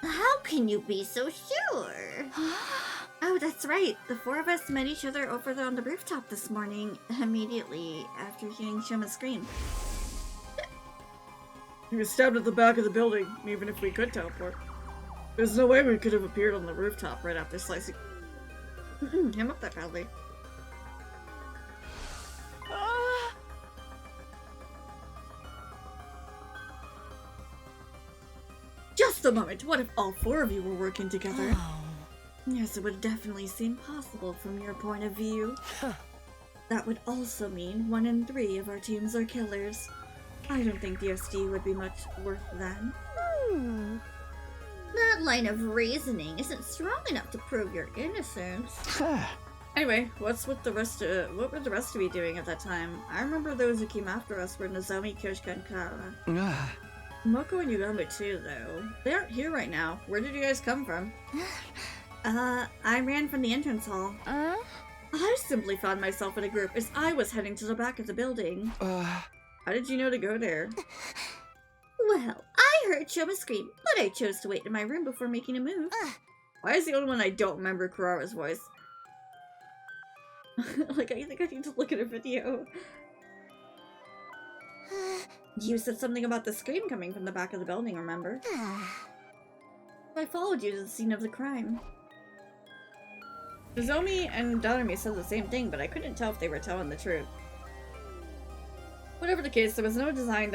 A: How can you be so sure? Oh, that's right. The 4 of us met each other over there on the rooftop this morning, immediately after hearing Shouma scream.
H: He was stabbed at the back of the building, even if we could teleport. There's no way we could have appeared on the rooftop right after slicing him up that badly. Just a moment, what if all 4 of you were working together? Yes, it would definitely seem possible from your point of view. That would also mean 1 in 3 of our teams are killers. I don't think the SD would be much worth then. That line of reasoning isn't strong enough to prove your innocence. Anyway, what were the rest of you doing at that time? I remember those who came after us were Nozomi, Kyoshika, and Kara. Moko and Yugamba too, though. They aren't here right now. Where did you guys come from? I ran from the entrance hall. I simply found myself in a group as I was heading to the back of the building. How did you know to go there? Well, I heard Shouma scream, but I chose to wait in my room before making a move. Why is the only one I don't remember Kurara's voice? Like, I think I need to look at a video. You said something about the scream coming from the back of the building, remember? I followed you to the scene of the crime. Nozomi and Darumi said the same thing, but I couldn't tell if they were telling the truth. Whatever the case, there was no denying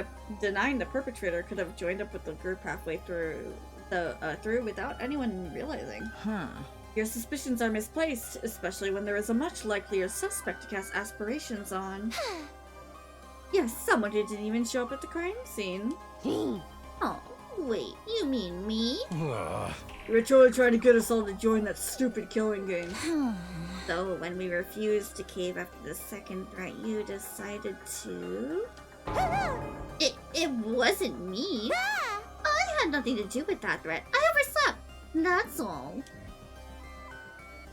H: the perpetrator could have joined up with the group halfway through without anyone realizing. Your suspicions are misplaced, especially when there is a much likelier suspect to cast aspirations on. Yes, someone who didn't even show up at the crime scene. Oh, wait, you mean me? You were totally trying to get us all to join that stupid killing game.
A: So when we refused to cave after the second threat, you decided to? It wasn't me. I had nothing to do with that threat. I overslept.
H: That's all.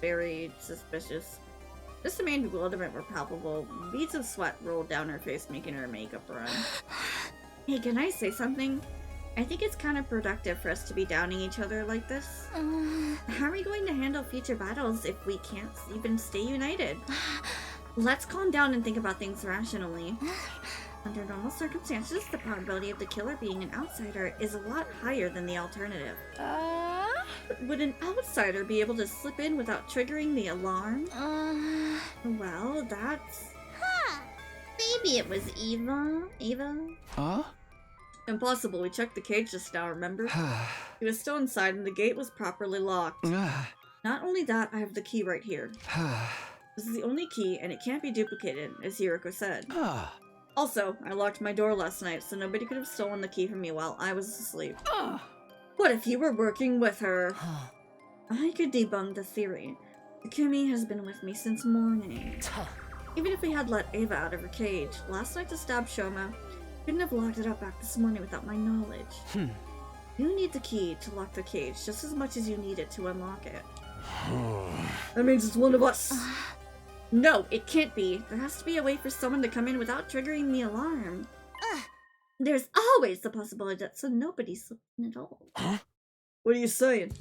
H: Very suspicious. Just the main bewilderment were palpable. Beads of sweat rolled down her face, making her makeup run. Hey, can I say something? I think it's kind of productive for us to be downing each other like this. How are we going to handle future battles if we can't even stay united? Let's calm down and think about things rationally. Under normal circumstances, the probability of the killer being an outsider is a lot higher than the alternative. But would an outsider be able to slip in without triggering the alarm? Well, that's... Maybe it was Eva?
B: Huh?
H: Impossible, we checked the cage just now, remember? He was still inside and the gate was properly locked. Not only that, I have the key right here. This is the only key and it can't be duplicated, as Hiroko said. Also, I locked my door last night so nobody could have stolen the key from me while I was asleep. What if you were working with her? I could debunk the theory. Takumi has been with me since morning. Even if we had let Ava out of her cage, last night to stab Shouma, couldn't have locked it up back this morning without my knowledge. You need the key to lock the cage just as much as you need it to unlock it. That means it's one of us. No, it can't be. There has to be a way for someone to come in without triggering the alarm. There's always the possibility that nobody slipped in at all. What are you saying?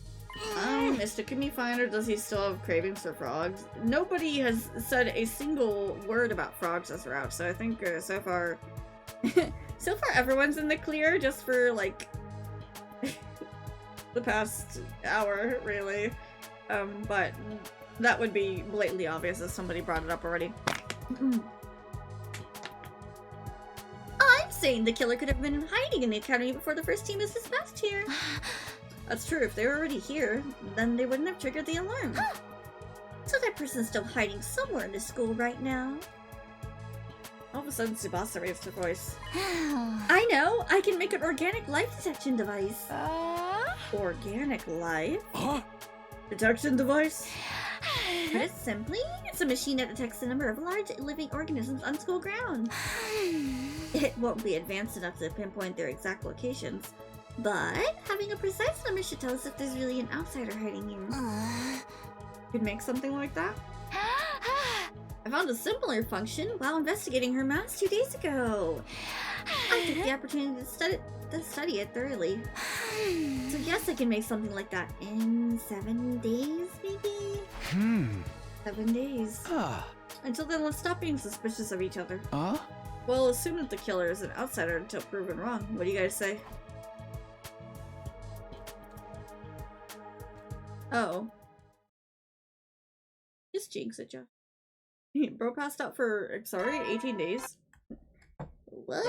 H: Is Takumi fine or does he still have cravings for frogs? Nobody has said a single word about frogs as route, so I think so far everyone's in the clear just for like the past hour, really. But that would be blatantly obvious if somebody brought it up already. I'm saying the killer could have been hiding in the academy before the first team is dispatched here. That's true. If they were already here, then they wouldn't have triggered the alarm. So that person's still hiding somewhere in the school right now. All of a sudden, Tsubasa raised her voice. I know! I can make an organic life detection device. Organic life? Detection device? Put it simply, it's a machine that detects the number of large living organisms on school ground. It won't be advanced enough to pinpoint their exact locations, but having a precise number should tell us if there's really an outsider hiding here. Could make something like that? I found a similar function while investigating her mass 2 days ago. I took the opportunity to study it thoroughly. So yes, I can make something like that in 7 days, maybe? 7 days. Until then, let's stop being suspicious of each other. Well, assume that the killer is an outsider until proven wrong. What do you guys say? Oh. Just jinx it, Jeff. Bro passed out for, sorry, 18 days. What?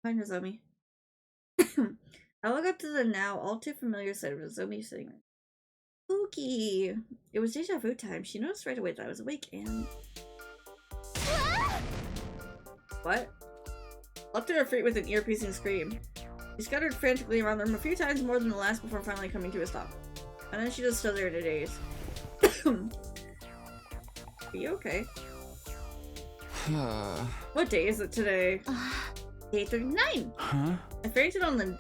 H: Find Nozomi. I look up to the now all too familiar sight of Nozomi sitting there. Spooky! It was deja vu time. She noticed right away that I was awake and... What? Leapt to her feet with an ear-piercing scream. She scuttered frantically around the room a few times more than the last before finally coming to a stop. And then she just stood there in a daze. Are you okay? What day is it today? Day 39! I fainted on the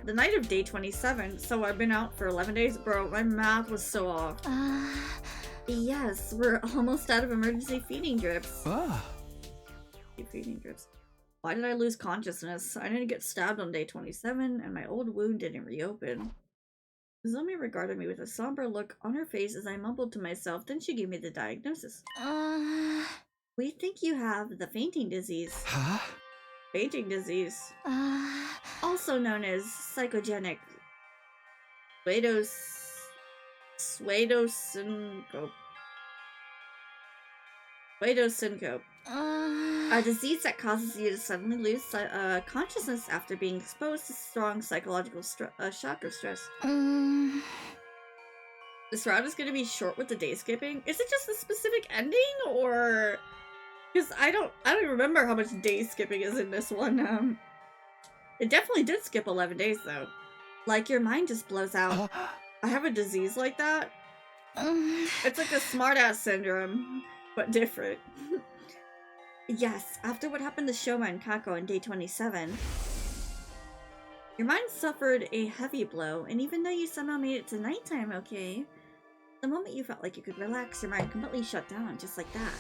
H: night of day 27, so I've been out for 11 days. Bro, my math was so off. Yes, we're almost out of emergency feeding drips. Feeding drips. Why did I lose consciousness? I didn't get stabbed on day 27, and my old wound didn't reopen. Nozomi regarded me with a somber look on her face as I mumbled to myself, then she gave me the diagnosis. We think you have the fainting disease. Fainting disease. Also known as psychogenic pseudosyncope. A disease that causes you to suddenly lose consciousness after being exposed to strong psychological shock or stress. This route is going to be short with the day skipping. Is it just a specific ending, or because I don't even remember how much day skipping is in this one. It definitely did skip 11 days though. Like your mind just blows out. I have a disease like that. It's like a smartass syndrome, but different. Yes, after what happened to Shouma and Kako on day 27. Your mind suffered a heavy blow, and even though you somehow made it to nighttime okay, the moment you felt like you could relax, your mind completely shut down, just like that.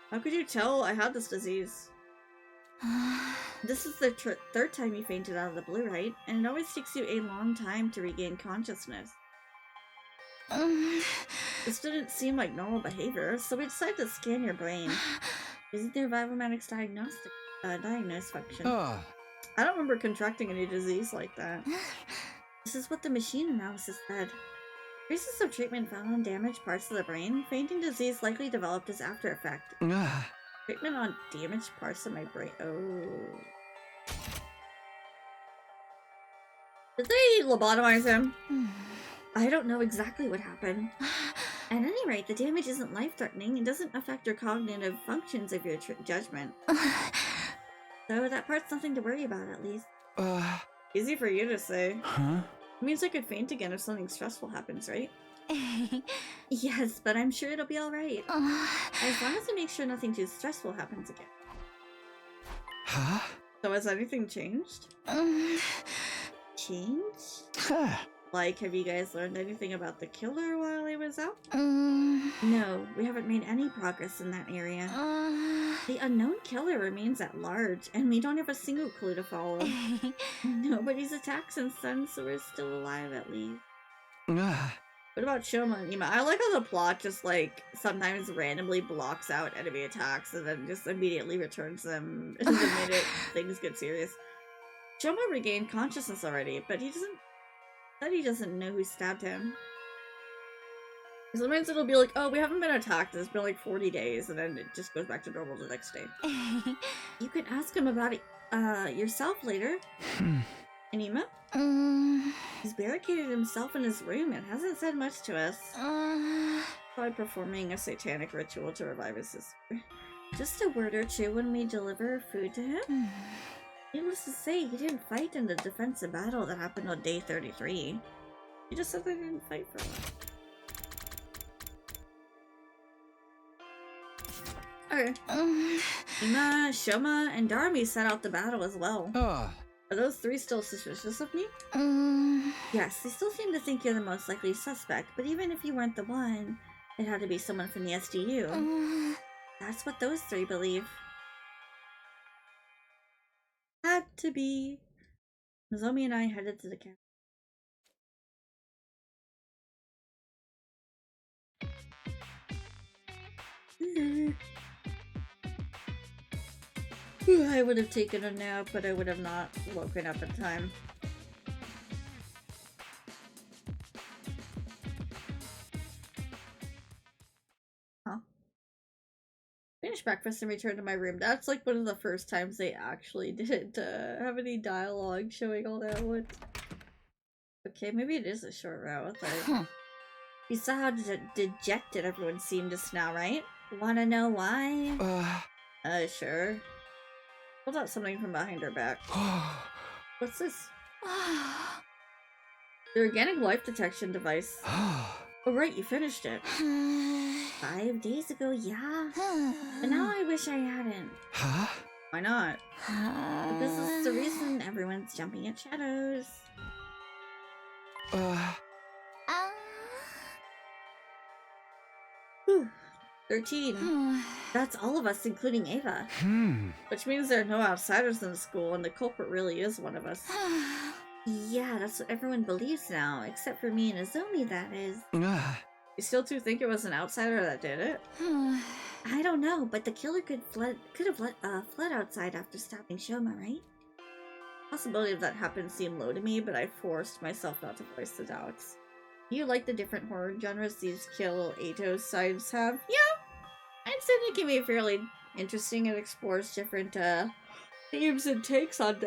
H: How could you tell I had this disease? This is the third time you fainted out of the blue, right? And it always takes you a long time to regain consciousness. This didn't seem like normal behavior, so we decided to scan your brain. Isn't the Revivomatics diagnose function? I don't remember contracting any disease like that. This is what the machine analysis said. Traces of treatment found on damaged parts of the brain. Fainting disease likely developed as after effect. Treatment on damaged parts of my brain. Oh. Did they lobotomize him? I don't know exactly what happened. At any rate, the damage isn't life-threatening and doesn't affect your cognitive functions of your judgment. So that part's nothing to worry about, at least. Easy for you to say.
B: Huh?
H: It means I could faint again if something stressful happens, right? Yes, but I'm sure it'll be alright. As long as we make sure nothing too stressful happens again.
B: Huh?
H: So has anything changed? Changed?
B: Huh.
H: Like, have you guys learned anything about the killer while he was out? No, we haven't made any progress in that area. The unknown killer remains at large, and we don't have a single clue to follow. Nobody's attacked since then, so we're still alive at least. What about Shouma and Ima? I like how the plot just, like, sometimes randomly blocks out enemy attacks and then just immediately returns them the minute things get serious. Shouma regained consciousness already, but he doesn't know who stabbed him. Sometimes it'll be like, oh, we haven't been attacked, it's been like 40 days, and then it just goes back to normal the next day. You can ask him about it yourself later. Anima? He's barricaded himself in his room and hasn't said much to us. Probably performing a satanic ritual to revive his sister. Just a word or two when we deliver food to him. Needless to say, he didn't fight in the defensive battle that happened on day 33. He just said they didn't fight for a while. Okay. Ima, Shouma, and Darumi set out the battle as well. Are those three still suspicious of me? Yes, they still seem to think you're the most likely suspect, but even if you weren't the one, it had to be someone from the SDU. That's what those three believe. Had to be. Nozomi and I headed to the camp. I would have taken a nap, but I would have not woken up in time. Huh. Finished breakfast and returned to my room. That's like one of the first times they actually didn't have any dialogue showing all that wood. Okay, maybe it is a short route. You saw how dejected everyone seemed just now, right? Wanna know why? Sure. Pulled out something from behind her back. What's this? The organic life detection device. Oh right, you finished it. 5 days ago, yeah. But now I wish I hadn't.
B: Huh?
H: Why not? Because this is the reason everyone's jumping at shadows. 13. That's all of us, including Ava. Which means there are no outsiders in the school, and the culprit really is one of us. Yeah, that's what everyone believes now, except for me and Nozomi, that is. You still two think it was an outsider that did it? I don't know, but the killer could have fled outside after stabbing Shouma, right? The possibility of that happened seemed low to me, but I forced myself not to voice the doubts. Do you like the different horror genres these Kill Atos sites have? Yeah! I'd say they can be fairly interesting and explores different themes and takes on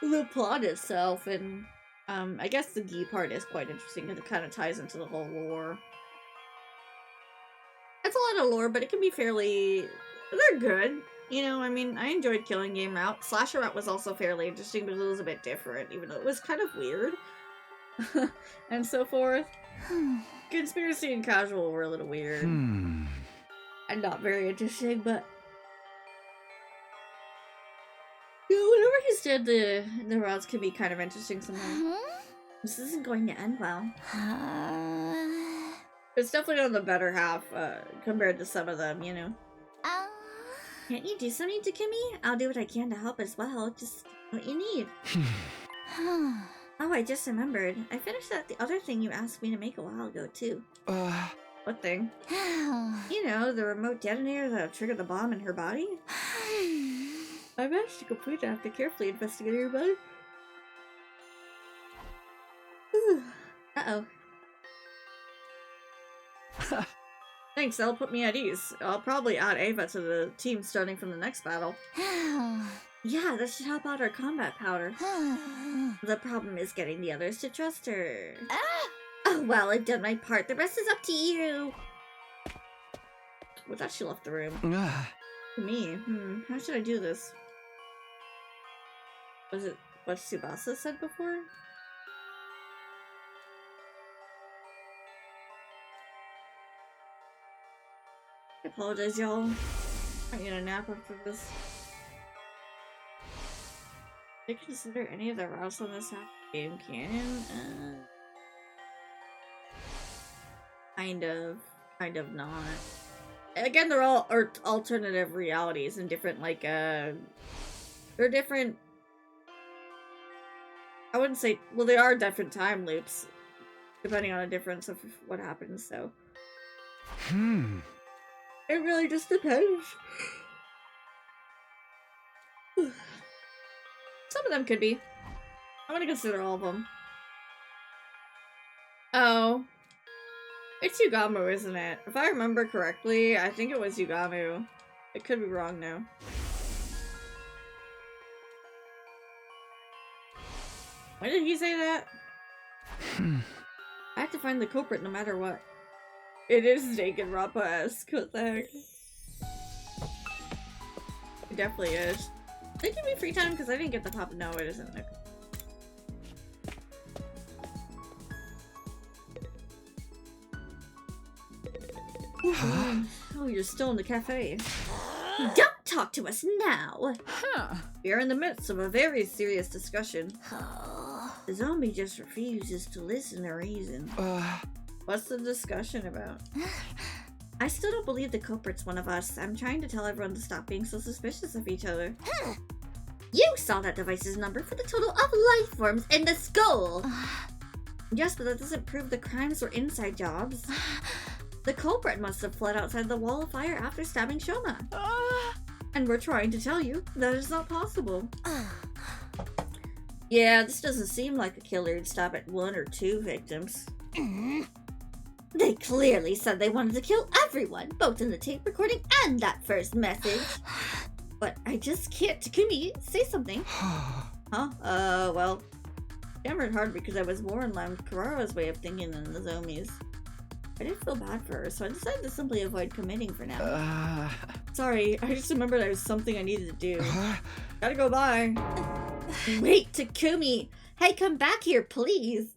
H: the plot itself, and I guess the Gi part is quite interesting because it kind of ties into the whole lore. It's a lot of lore, but it can be fairly... they're good. You know, I mean, I enjoyed Killing Game Route. Slasher Route was also fairly interesting, but it was a bit different, even though it was kind of weird. And so forth. Conspiracy and Casual were a little weird. And not very interesting, but... yeah, understood the routes could be kind of interesting sometimes. This isn't going to end well. It's definitely on the better half compared to some of them, you know. Can't you do something to Kimmy? I'll do what I can to help as well. Just what you need. Oh, I just remembered. I finished the other thing you asked me to make a while ago, too. What thing? You know, the remote detonator that triggered the bomb in her body? I managed to complete it after carefully investigating her body. Uh-oh. Thanks, that'll put me at ease. I'll probably add Ava to the team starting from the next battle. Yeah, that should help out our combat powder. The problem is getting the others to trust her. Oh, well, I've done my part. The rest is up to you. Well, that she left the room. Me? How should I do this? Was it what Tsubasa said before? I apologize, y'all. I need a nap after this. Did I consider any of the routes on this game canon? Kind of not. Again, they're all alternative realities and different, like, they're different. I wouldn't say, well, they are different time loops, depending on a difference of what happens, so. It really just depends. Some of them could be. I'm gonna consider all of them. Oh. It's Yugamu, isn't it? If I remember correctly, I think it was Yugamu. I could be wrong now. Why did he say that? I have to find the culprit no matter what. It is Naked Rappa-esque. What the heck? It definitely is. Did it give me free time? Because I didn't get the pop. No, it isn't. Okay. Oh, you're still in the cafe. Don't talk to us now! We are in the midst of a very serious discussion. The zombie just refuses to listen or reason. What's the discussion about? I still don't believe the culprit's one of us. I'm trying to tell everyone to stop being so suspicious of each other. You saw that device's number for the total of life forms in the skull! Yes, but that doesn't prove the crimes were inside jobs. The culprit must have fled outside the wall of fire after stabbing Shouma. And we're trying to tell you that is not possible. Yeah, this doesn't seem like a killer who'd stop at 1 or 2 victims. They clearly said they wanted to kill everyone, both in the tape recording and that first message. But I just can't. Takumi, say something. Huh? Well, I hammered hard because I was more in line with Kurara's way of thinking than the Zomi's. I didn't feel bad for her, so I decided to simply avoid committing for now. Sorry, I just remembered there was something I needed to do. Gotta go, bye. Wait, Takumi! Hey, come back here, please!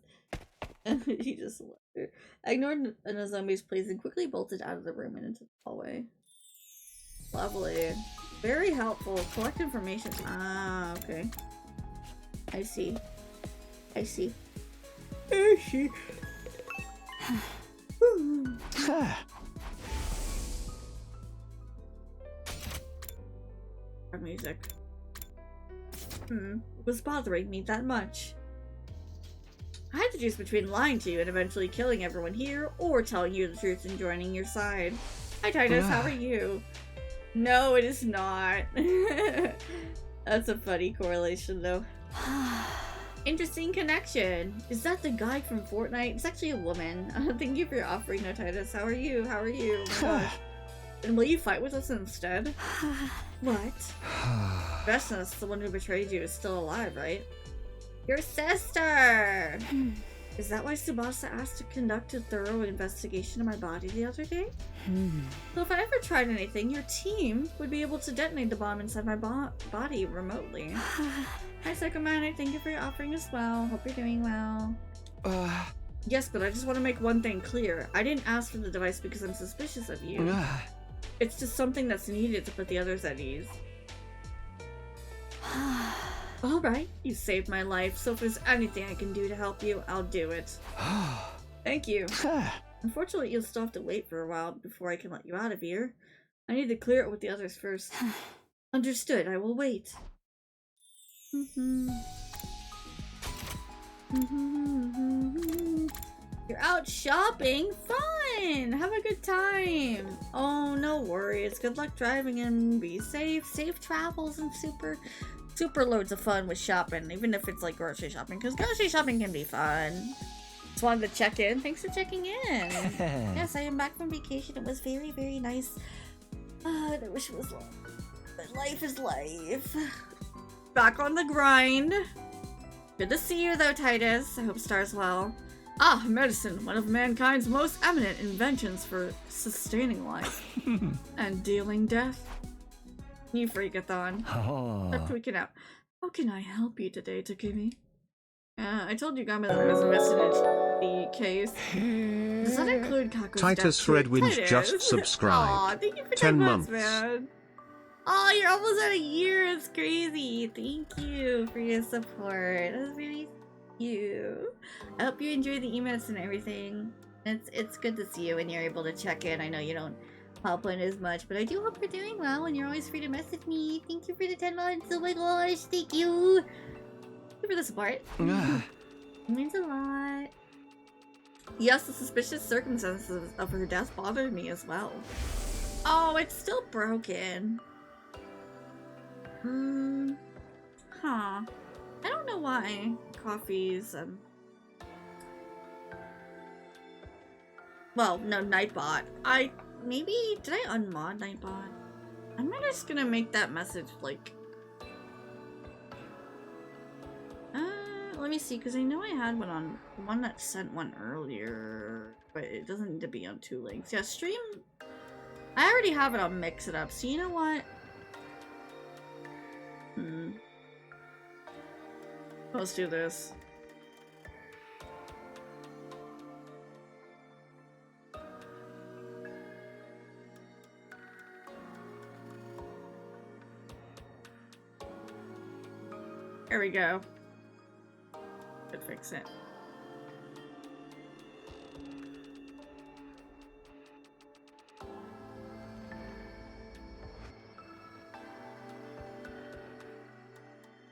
H: He just left her. I ignored Nozomi's pleas and quickly bolted out of the room and into the hallway. Lovely. Very helpful. Collect information. Ah, okay. I see. I see. I see. Our music. It was bothering me that much. I had to choose between lying to you and eventually killing everyone here, or telling you the truth and joining your side. Hi Titus, how are you? No, it is not. That's a funny correlation though. Interesting connection. Is that the guy from Fortnite? It's actually a woman. Thank you for your offering, no Titus. How are you? How are you? Oh my gosh. And will you fight with us instead? What? Vesnas, the one who betrayed you, is still alive, right? Your sister! Is that why Tsubasa asked to conduct a thorough investigation of my body the other day? So if I ever tried anything, your team would be able to detonate the bomb inside my body remotely. Hi Psychomanic, thank you for your offering as well. Hope you're doing well. Yes, but I just want to make one thing clear. I didn't ask for the device because I'm suspicious of you. It's just something that's needed to put the others at ease. Alright, you saved my life, so if there's anything I can do to help you, I'll do it. Thank you. Unfortunately, you'll still have to wait for a while before I can let you out of here. I need to clear it with the others first. Understood, I will wait. You're out shopping? Fun! Have a good time! Oh, no worries. Good luck driving and be safe. Safe travels and super loads of fun with shopping, even if it's like grocery shopping, because grocery shopping can be fun. Just wanted to check in. Thanks for checking in. Yes, I am back from vacation. It was very, very nice. I wish it was long. But life is life. Back on the grind. Good to see you though, Titus. I hope Star's well. Ah, medicine, one of mankind's most eminent inventions for sustaining life and dealing death. You freakathon. Stop tweaking out. How can I help you today, Takumi? I told you Gama that I was invested in the case. Does that include Kako's
I: Titus
H: death?
I: Redwind
H: Titus?
I: just subscribed.
H: Aw, thank you for
I: 10
H: months,
I: months.
H: man. Oh, you're almost at a year. It's crazy. Thank you for your support. That's very you. I hope you enjoy the emails and everything. It's good to see you when you're able to check in. I know you don't pop in as much, but I do hope you're doing well and you're always free to message me. Thank you for the 10 months. Oh my gosh, thank you. Thank you for the support. It means a lot. Yes, the suspicious circumstances of her death bothered me as well. Oh, it's still broken. Huh. I don't know why coffee's, well, no, Nightbot. Maybe, did I unmod Nightbot? I'm just gonna make that message, like, let me see, because I know I had one that sent one earlier, but it doesn't need to be on 2 links. Yeah, stream, I already have it on Mix It Up, so you know what? Let's do this. There we go. Could fix it.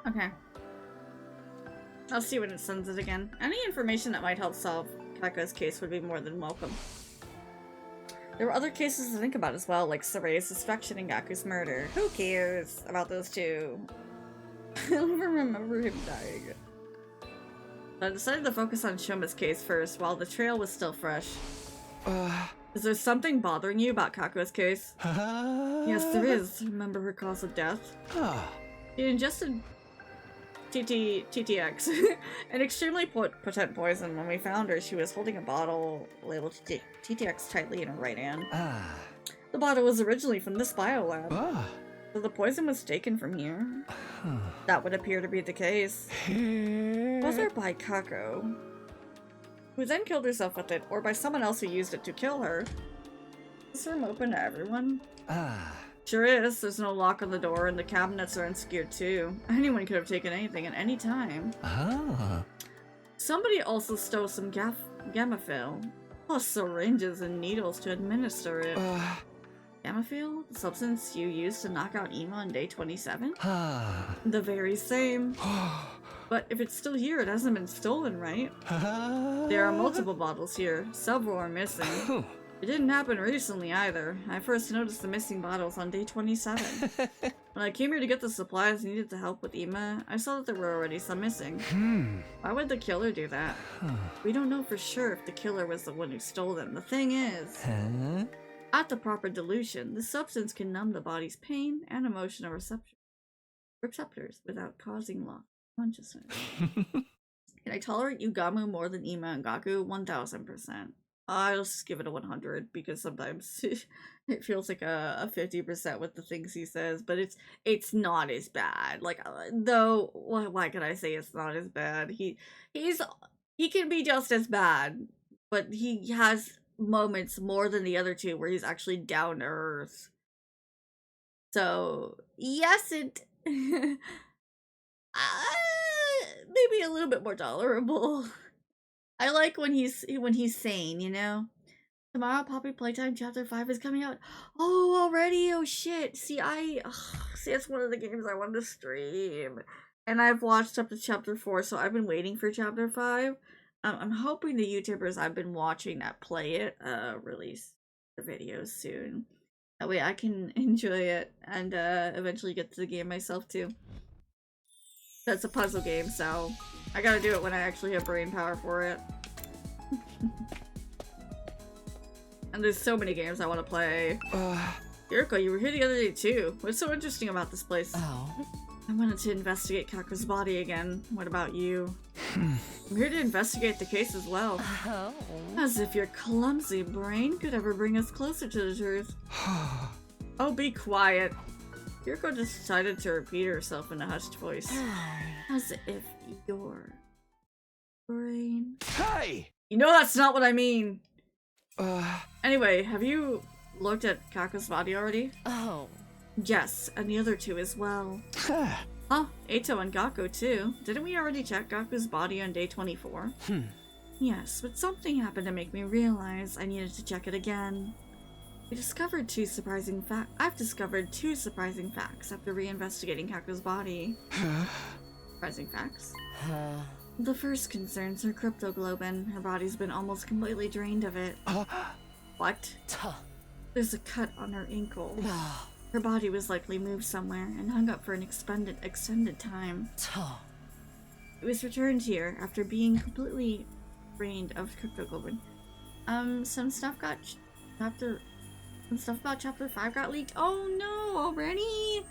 H: Okay. I'll see when it sends it again. Any information that might help solve Kaka's case would be more than welcome. There were other cases to think about as well, like Saray's suspicion in Gaku's murder. Who cares about those two? I don't even remember him dying. I decided to focus on Shouma's case first, while the trail was still fresh. Is there something bothering you about Kako's case? Yes, there is. Remember her cause of death? She ingested TTX, an extremely potent poison. When we found her, she was holding a bottle labeled TTX tightly in her right hand. The bottle was originally from this biolab, so the poison was taken from here. That would appear to be the case. Whether by Kako, who then killed herself with it, or by someone else who used it to kill her. Is this room open to everyone? Sure is. There's no lock on the door, and the cabinets are unsecured too. Anyone could have taken anything at any time. Somebody also stole some Gammaphil, plus syringes and needles to administer it. Gammaphil? The substance you used to knock out Ima on day 27? The very same. But if it's still here, it hasn't been stolen, right? There are multiple bottles here. Several are missing. It didn't happen recently either. I first noticed the missing bottles on day 27. When I came here to get the supplies needed to help with Ima, I saw that there were already some missing. Why would the killer do that? We don't know for sure if the killer was the one who stole them. The thing is, at the proper dilution, the substance can numb the body's pain and emotional receptors without causing loss of consciousness. Can I tolerate Yugamu more than Ima and Gaku? 1000%. I'll just give it a 100 because sometimes it feels like a 50% with the things he says, but it's not as bad. Like, though, why can I say it's not as bad? He can be just as bad, but he has moments more than the other two where he's actually down to earth. So yes, maybe a little bit more tolerable. I like when he's sane, you know? Tomorrow, Poppy Playtime Chapter 5 is coming out. Oh, already? Oh, shit. See, see, it's one of the games I wanted to stream. And I've watched up to Chapter 4, so I've been waiting for Chapter 5. I'm hoping the YouTubers I've been watching that play it, release the videos soon. That way I can enjoy it and, eventually get to the game myself, too. That's a puzzle game, so I gotta do it when I actually have brain power for it. And there's so many games I want to play. Yuriko, you were here the other day too. What's so interesting about this place?
D: Oh.
H: I wanted to investigate Kaku's body again. What about you? I'm here to investigate the case as well.
D: Oh.
H: As if your clumsy brain could ever bring us closer to the truth. Oh, be quiet. Yuriko decided to repeat herself in a hushed voice. As if your brain...
B: Hey!
H: You know that's not what I mean! Anyway, have you looked at Kaku's body already?
D: Oh.
H: Yes, and the other two as well. Oh, Eito and Gaku too. Didn't we already check Gaku's body on day 24? Yes, but something happened to make me realize I needed to check it again. I've discovered two surprising facts after reinvestigating Kaku's body. Surprising facts? The first concerns her cryptoglobin. Her body's been almost completely drained of it. What? There's a cut on her ankle. Her body was likely moved somewhere and hung up for an extended time. It was returned here after being completely drained of cryptoglobin. Some stuff about Chapter 5 got leaked. Oh no, already?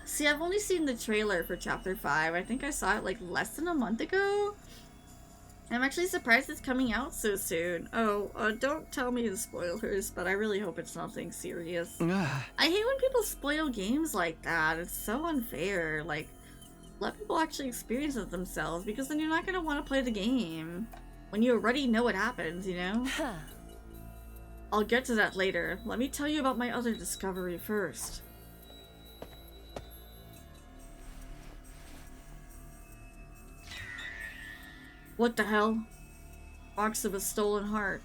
H: See, I've only seen the trailer for Chapter 5. I think I saw it like less than a month ago. I'm actually surprised it's coming out so soon. Oh, don't tell me the spoilers, but I really hope it's nothing serious. I hate when people spoil games like that. It's so unfair. Like, let people actually experience it themselves, because then you're not going to want to play the game when you already know what happens, you know? I'll get to that later. Let me tell you about my other discovery first. What the hell? Box of a stolen heart.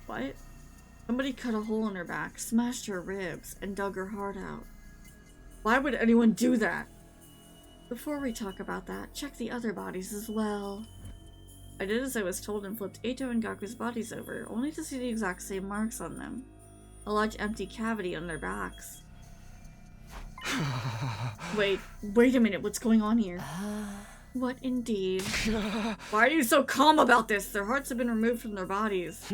H: What? Somebody cut a hole in her back, smashed her ribs, and dug her heart out. Why would anyone do that? Before we talk about that, check the other bodies as well. I did as I was told and flipped Eito and Gaku's bodies over, only to see the exact same marks on them. A large empty cavity on their backs. Wait a minute, what's going on here? What indeed? Why are you so calm about this? Their hearts have been removed from their bodies.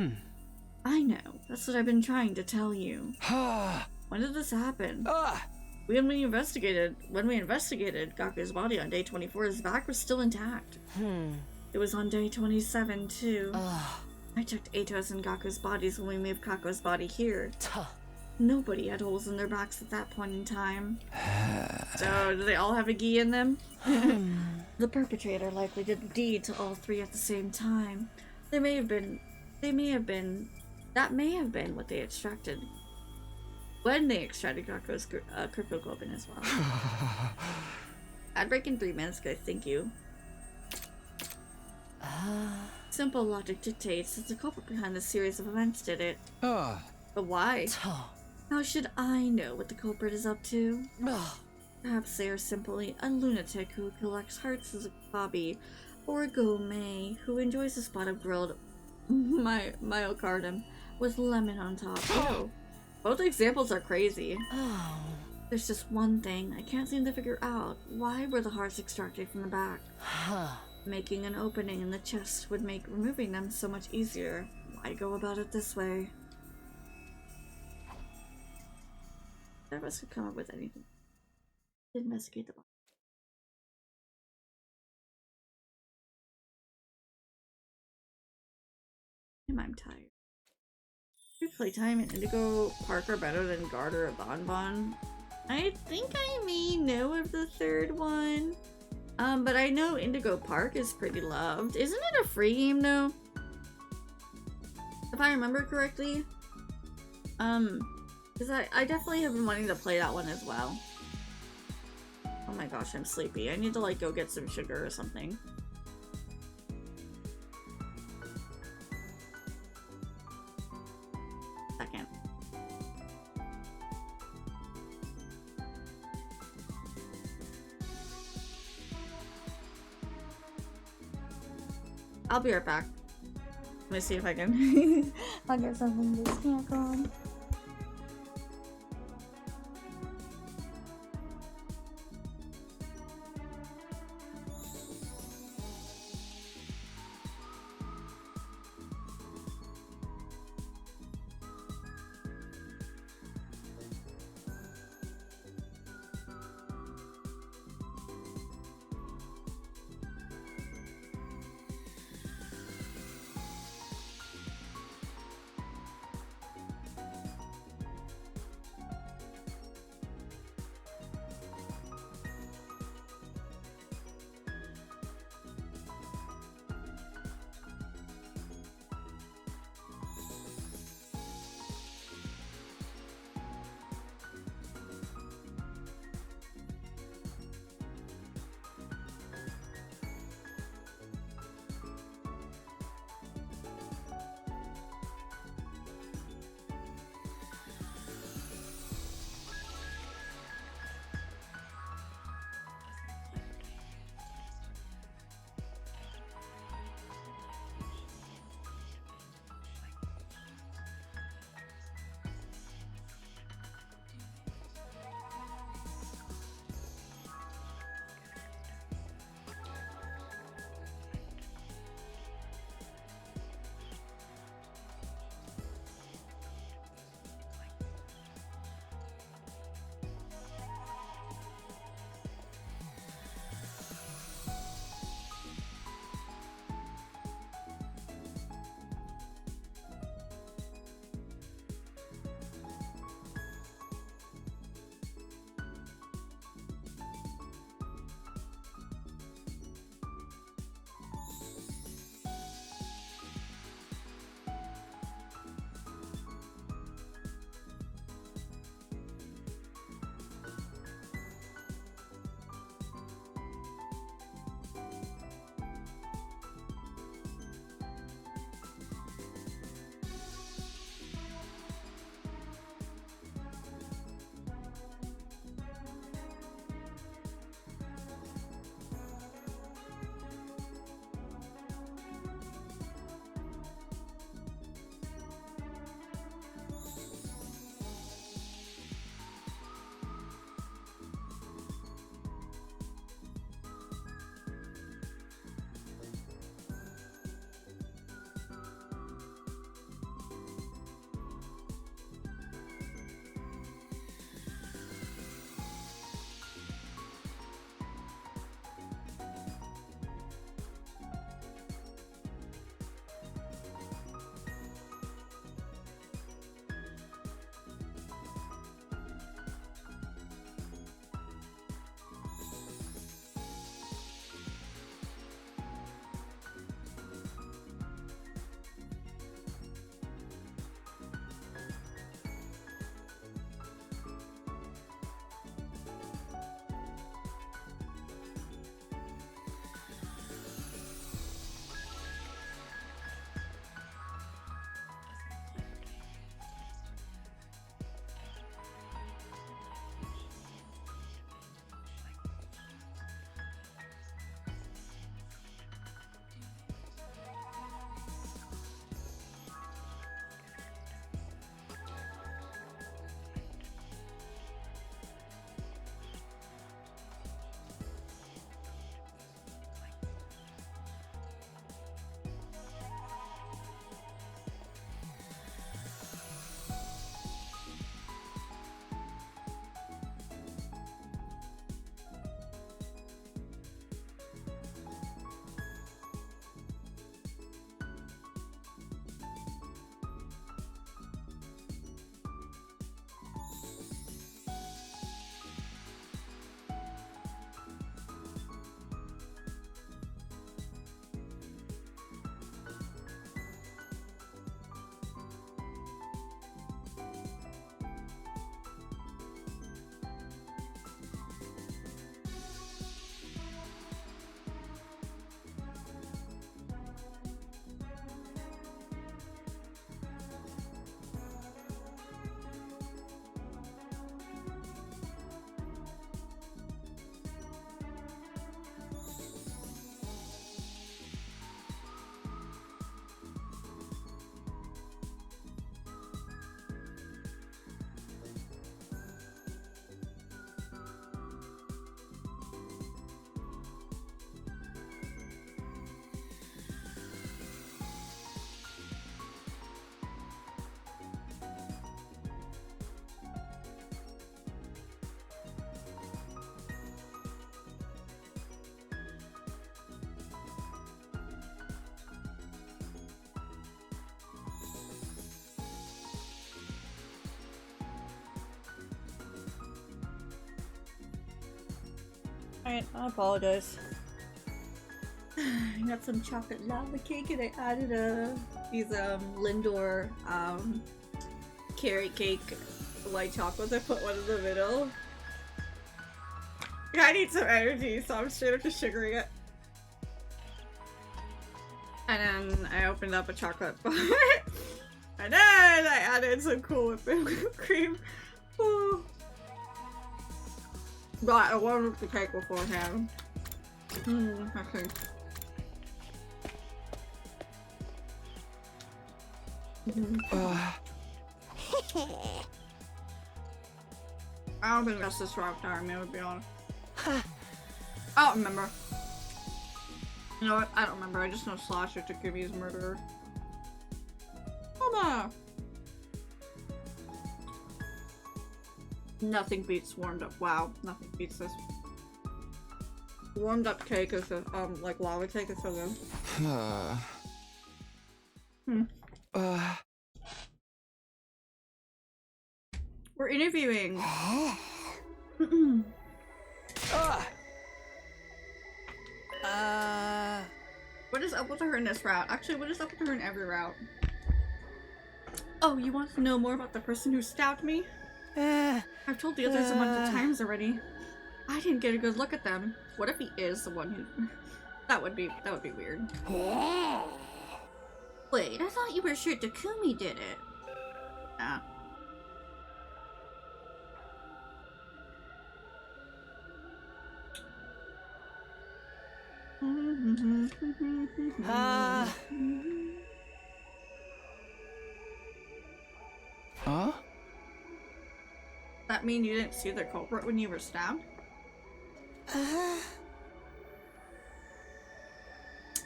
H: I know. That's what I've been trying to tell you. When did this happen? When we investigated Gaku's body on day 24, his back was still intact. It was on day 27 too. I checked Eito's and Gaku's bodies when we moved Kaku's body here. Nobody had holes in their backs at that point in time. So, do they all have a gi in them? The perpetrator likely did the deed to all three at the same time. That may have been what they extracted. When they extracted Gaku's cryptoglobin as well. Ad break in 3 minutes, guys. Thank you. Simple logic dictates that the culprit behind this series of events did it. But why? How should I know what the culprit is up to? Perhaps they are simply a lunatic who collects hearts as a hobby, or a gourmet who enjoys a spot of grilled myocardium with lemon on top. Ew. Both examples are crazy. There's just one thing I can't seem to figure out. Why were the hearts extracted from the back? Making an opening in the chest would make removing them so much easier. Why go about it this way? None of us could come up with anything. Investigate the body. I'm tired. Playtime and Indigo Park are better than Garter or Bonbon. I think I may know of the third one. But I know Indigo Park is pretty loved. Isn't it a free game though? If I remember correctly. Because I definitely have been wanting to play that one as well.
A: my gosh, I'm sleepy. I need to like go get some sugar or something. Second. I'll be right back. Let me see if I can. I'll get something to snack on. Alright, I apologize. I got some chocolate lava cake and I added these Lindor carrot cake white chocolates. I put one in the middle. Yeah, I need some energy, so I'm straight up just sugaring it. And then I opened up a chocolate bar. And then I added some Cool whipped cream. Oh. But I warmed up the cake beforehand. Okay. I don't think that's this rock time, to be honest. I don't remember. You know what? I don't remember. I just know Slasher took Kimmy's murderer. Mama! Nothing beats warmed up. Wow, nothing beats this. Warmed up cake is like lava cake is so good. We're interviewing. What is up with her in this route? Actually, what is up with her in every route? Oh, you want to know more about the person who stabbed me? I've told the others a bunch of times already. I didn't get a good look at them. What if he is the one who... That would be weird. Wait, I thought you were sure Takumi did it. Ah.
B: Huh?
A: That mean you didn't see the culprit when you were stabbed?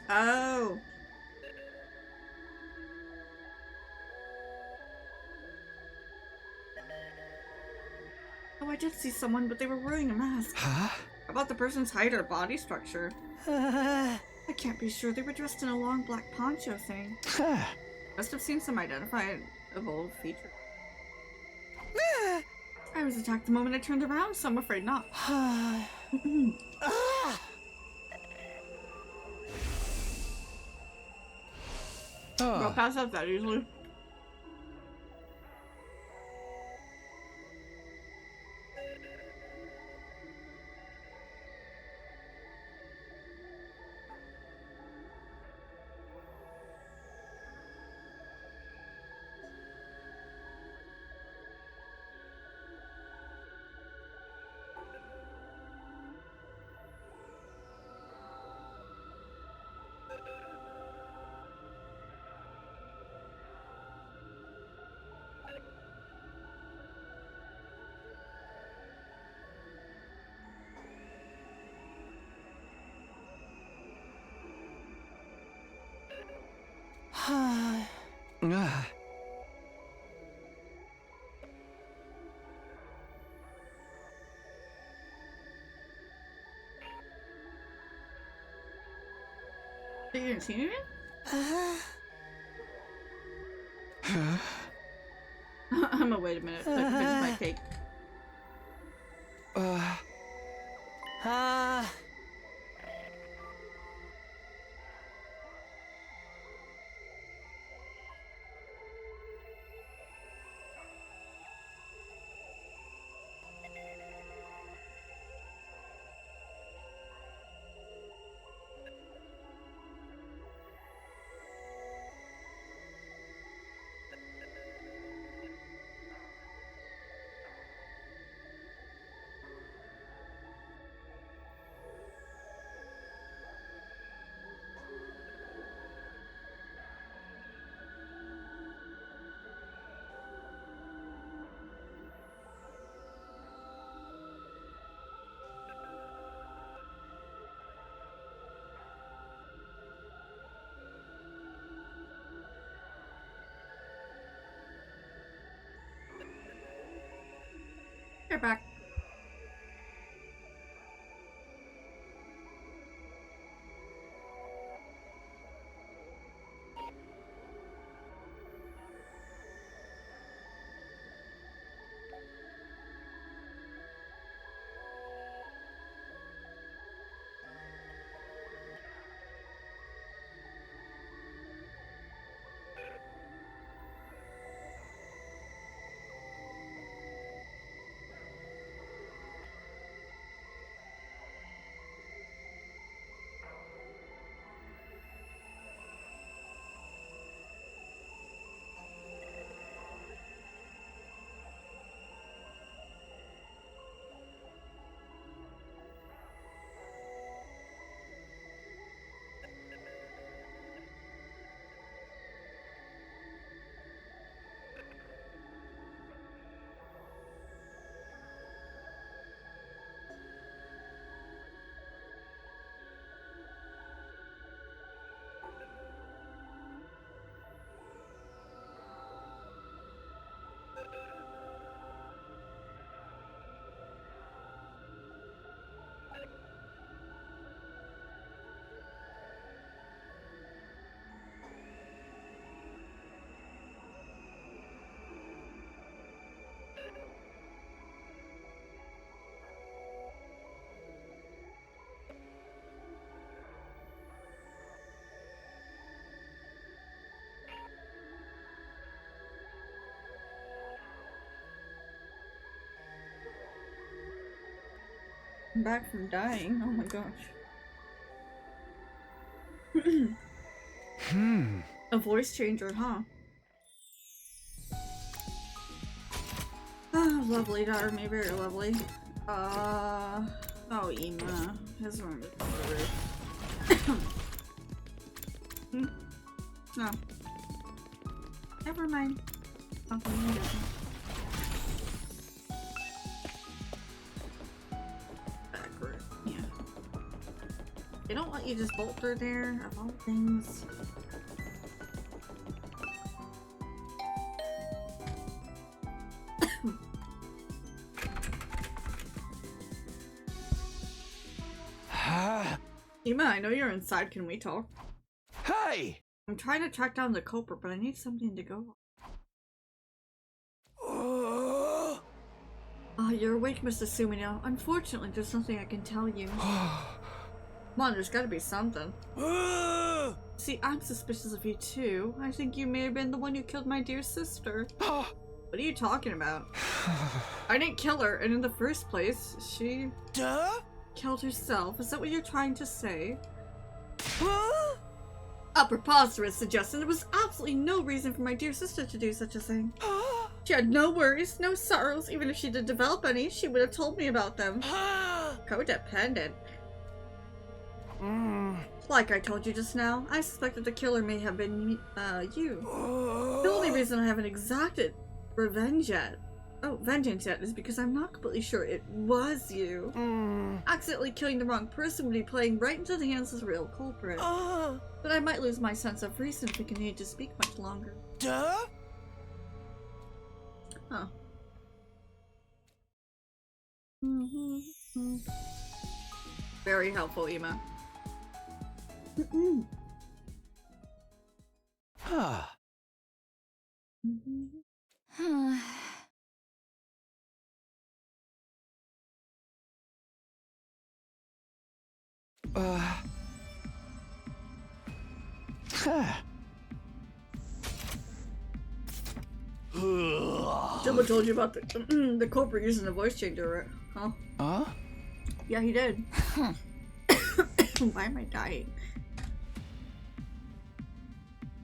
A: Oh. Oh, I did see someone, but they were wearing a mask.
B: Huh?
A: How about the person's height or body structure? I can't be sure. They were dressed in a long black poncho thing. Must have seen some identifiable features. I was attacked the moment I turned around, so I'm afraid not. I'll pass out that easily. You didn't see anything? I'm gonna wait a minute so I can finish my cake. You're back.
H: back from dying. Oh my gosh. A voice changer, huh? Oh, lovely daughter, me, very lovely. Oh, Ima. His room is No. Never mind. Something different. Backward. Yeah. They don't let you just bolt through there, of all things. Ima, I know you're inside. Can we talk?
B: Hey!
H: I'm trying to track down the culprit, but I need something to go on. Oh, you're awake, Mr. Sumino. Unfortunately, there's nothing I can tell you. Come on, there's gotta be something. See, I'm suspicious of you too. I think you may have been the one who killed my dear sister. What are you talking about? I didn't kill her, and in the first place, she... killed herself. Is that what you're trying to say? A preposterous suggestion. There was absolutely no reason for my dear sister to do such a thing. She had no worries, no sorrows. Even if she did develop any, she would have told me about them. Codependent. Like I told you just now, I suspect that the killer may have been, you. The only reason I haven't exacted vengeance yet is because I'm not completely sure it was you. Accidentally killing the wrong person would be playing right into the hands of the real culprit. But I might lose my sense of reason if we continue to speak much longer. Huh. Very helpful, Ima. Someone told you about the culprit using the voice changer, right? Huh? Yeah, he did. Why am I dying?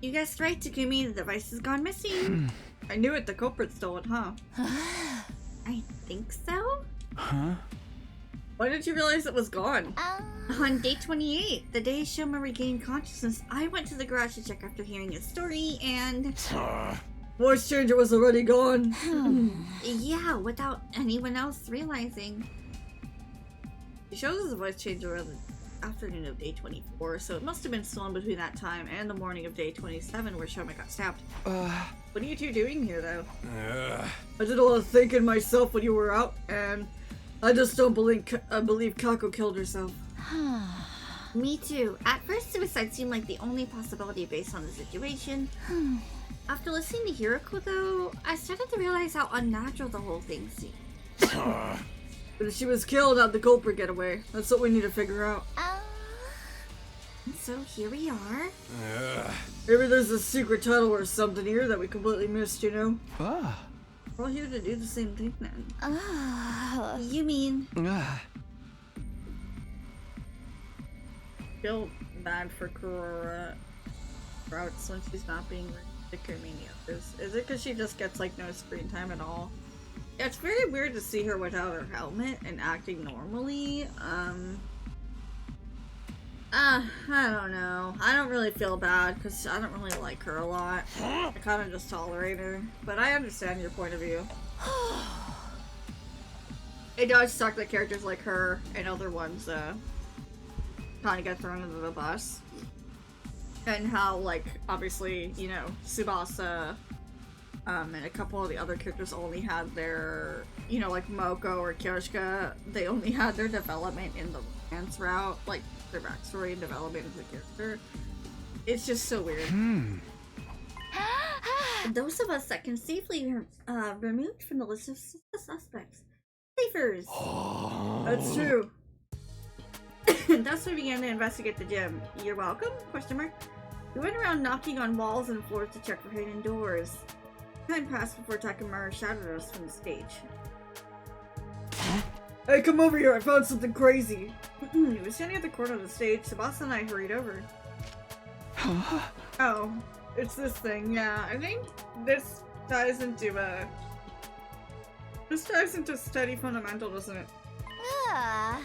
H: You guessed right, Takumi. The device has gone missing. I knew it. The culprit stole it, huh? I think so. Why didn't you realize it was gone? On day 28, the day Shouma regained consciousness, I went to the garage to check after hearing his story, and... voice changer was already gone. Yeah, without anyone else realizing. He shows us a voice changer on the afternoon of day 24, so it must have been stolen between that time and the morning of day 27 where Shouma got stabbed. What are you two doing here, though? I did a lot of thinking myself when you were out, and I just don't believe Kako killed herself. Me too. At first, suicide seemed like the only possibility based on the situation. After listening to Hiroko, though, I started to realize how unnatural the whole thing seemed. But if she was killed, how'd the culprit get away? That's what we need to figure out. So here we are. Maybe there's a secret tunnel or something here that we completely missed, you know? We're all here to do the same thing then. You mean... Feel bad for Kurora Routes when she's not being the Kumini. Is it because she just gets like no screen time at all? Yeah, it's very weird to see her without her helmet and acting normally. I don't know. I don't really feel bad because I don't really like her a lot. I kind of just tolerate her. But I understand your point of view. It does suck that characters like her and other ones kind of get thrown under the bus. And how, like, obviously, you know, Tsubasa and a couple of the other characters only had their, you know, like Moko or Kyoshika, they only had their development in the romance route, like their backstory and development of the character. It's just so weird. Those of us that can safely removed from the list of suspects. Safers! That's true. Thus we began to investigate the gym. You're welcome? Question mark. We went around knocking on walls and floors to check for hidden doors. Time passed before Takemura shouted at us from the stage.
A: Hey, come over here, I found something crazy. He was standing at the corner of the stage, Tsubasa and I hurried over. Oh, it's this thing, yeah. I think this ties into, study fundamental, doesn't it?
F: Ah.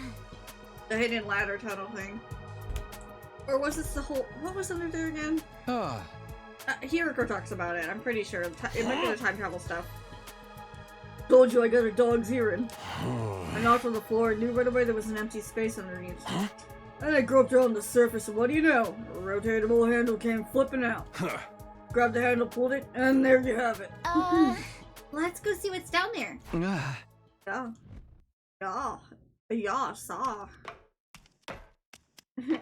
A: The hidden ladder tunnel thing. Or was this the whole- what was under there again? Hiroko talks about it, I'm pretty sure. It might be the time travel stuff. Told you I got a dog's hearing. I knocked on the floor and knew right away there was an empty space underneath. Then I groped around the surface and what do you know? A rotatable handle came flipping out. Grabbed the handle, pulled it, and there you have it.
H: Let's go see what's down there.
A: Yeah. Yeah, saw.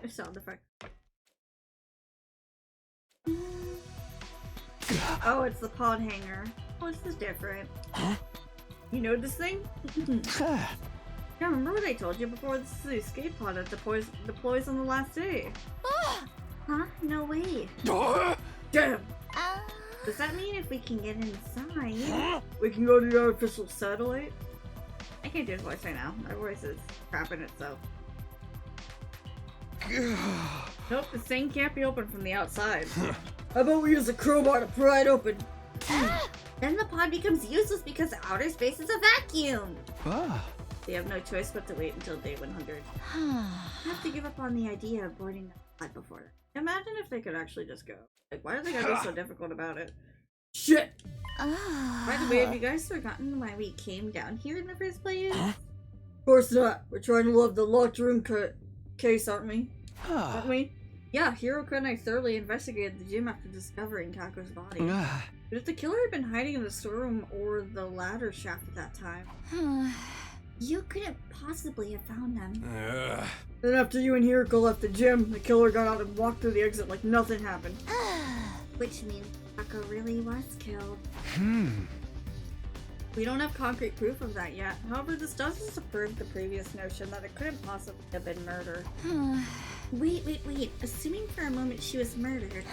A: Sound effect. Oh, it's the pod hanger. Oh, this is different. You know this thing? Yeah, remember what I told you before? This is the escape pod that deploys on the last day.
H: Huh? No way.
A: Damn!
H: Does that mean if we can get inside?
A: We can go to the artificial satellite? I can't do his voice right now. My voice is crapping itself. Nope, this thing can't be opened from the outside. How about we use a crowbar to pry it open?
H: Then the pod becomes useless because outer space is a vacuum.
A: They have no choice but to wait until day 100. Have to give up on the idea of boarding the pod before. Imagine if they could actually just go. Like, why do they gotta be so difficult about it? Shit! By the way, have you guys forgotten why we came down here in the first place? Of course not. We're trying to love the locked room case, aren't we? Aren't we? Yeah, Hiroko and I thoroughly investigated the gym after discovering Kako's body. But if the killer had been hiding in the storeroom or the ladder shaft at that time...
H: You couldn't possibly have found them.
A: Then after you and Hiroko left the gym, the killer got out and walked through the exit like nothing happened.
H: Which means Kako really was killed.
A: We don't have concrete proof of that yet. However, this does disprove the previous notion that it couldn't possibly have been murder.
H: Wait. Assuming for a moment she was murdered,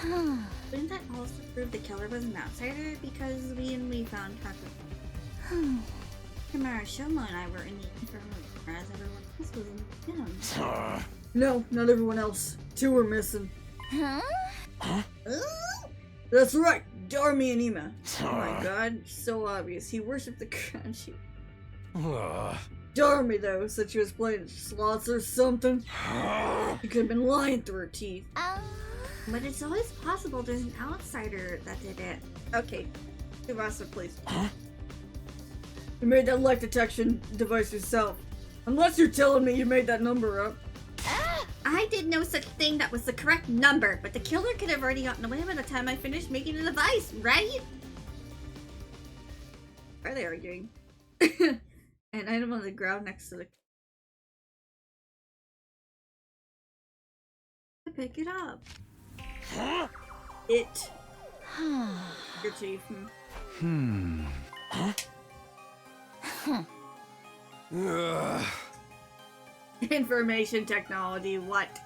H: wouldn't that also prove the killer was an outsider? Because we found Kako. Tomorrow, Shouma and I were in the infirmary, whereas everyone else was in the gym.
A: No, not everyone else. 2 were missing.
H: Huh?
A: That's right, Darmi and Ima. Oh my god, so obvious. He worshipped the crown she... Darmi, though, said she was playing slots or something. She could have been lying through her teeth.
H: But it's always possible there's an outsider that did it.
A: Okay, Tsubasa, please. You made that light detection device yourself. Unless you're telling me you made that number up.
H: I did no such thing that was the correct number, but the killer could have already gotten away by the time I finished making the device, right?
A: Why are they arguing? An item on the ground next to the... Pick it up. It. Your chief. Information technology, what?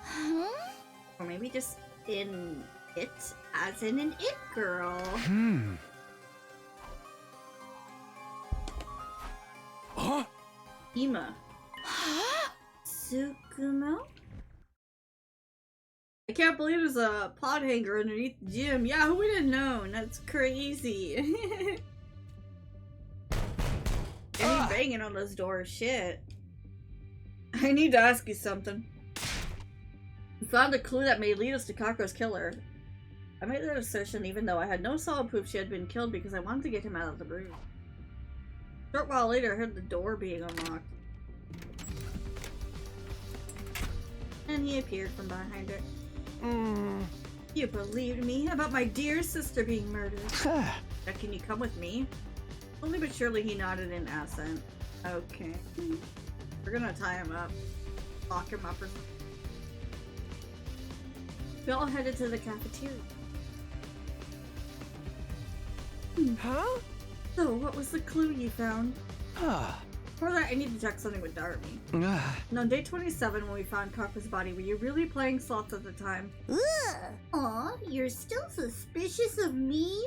A: Or maybe just in it, as in an it girl. Ima. Tsukumo? I can't believe there's a pod hanger underneath the gym. Yeah, who would have known? That's crazy. And he banging on those doors, shit. I need to ask you something. We found a clue that may lead us to Kako's killer. I made that assertion even though I had no solid proof she had been killed because I wanted to get him out of the room. A short while later, I heard the door being unlocked. And he appeared from behind it. You believed me about my dear sister being murdered. Now, can you come with me? Slowly but surely he nodded in assent. Okay. We're gonna tie him up. Lock him up or something. We all headed to the cafeteria.
B: Huh?
A: So, what was the clue you found? Before that, I need to check something with Darmi. And on day 27, when we found Kako's body, were you really playing slots at the time?
H: Aw, you're still suspicious of me?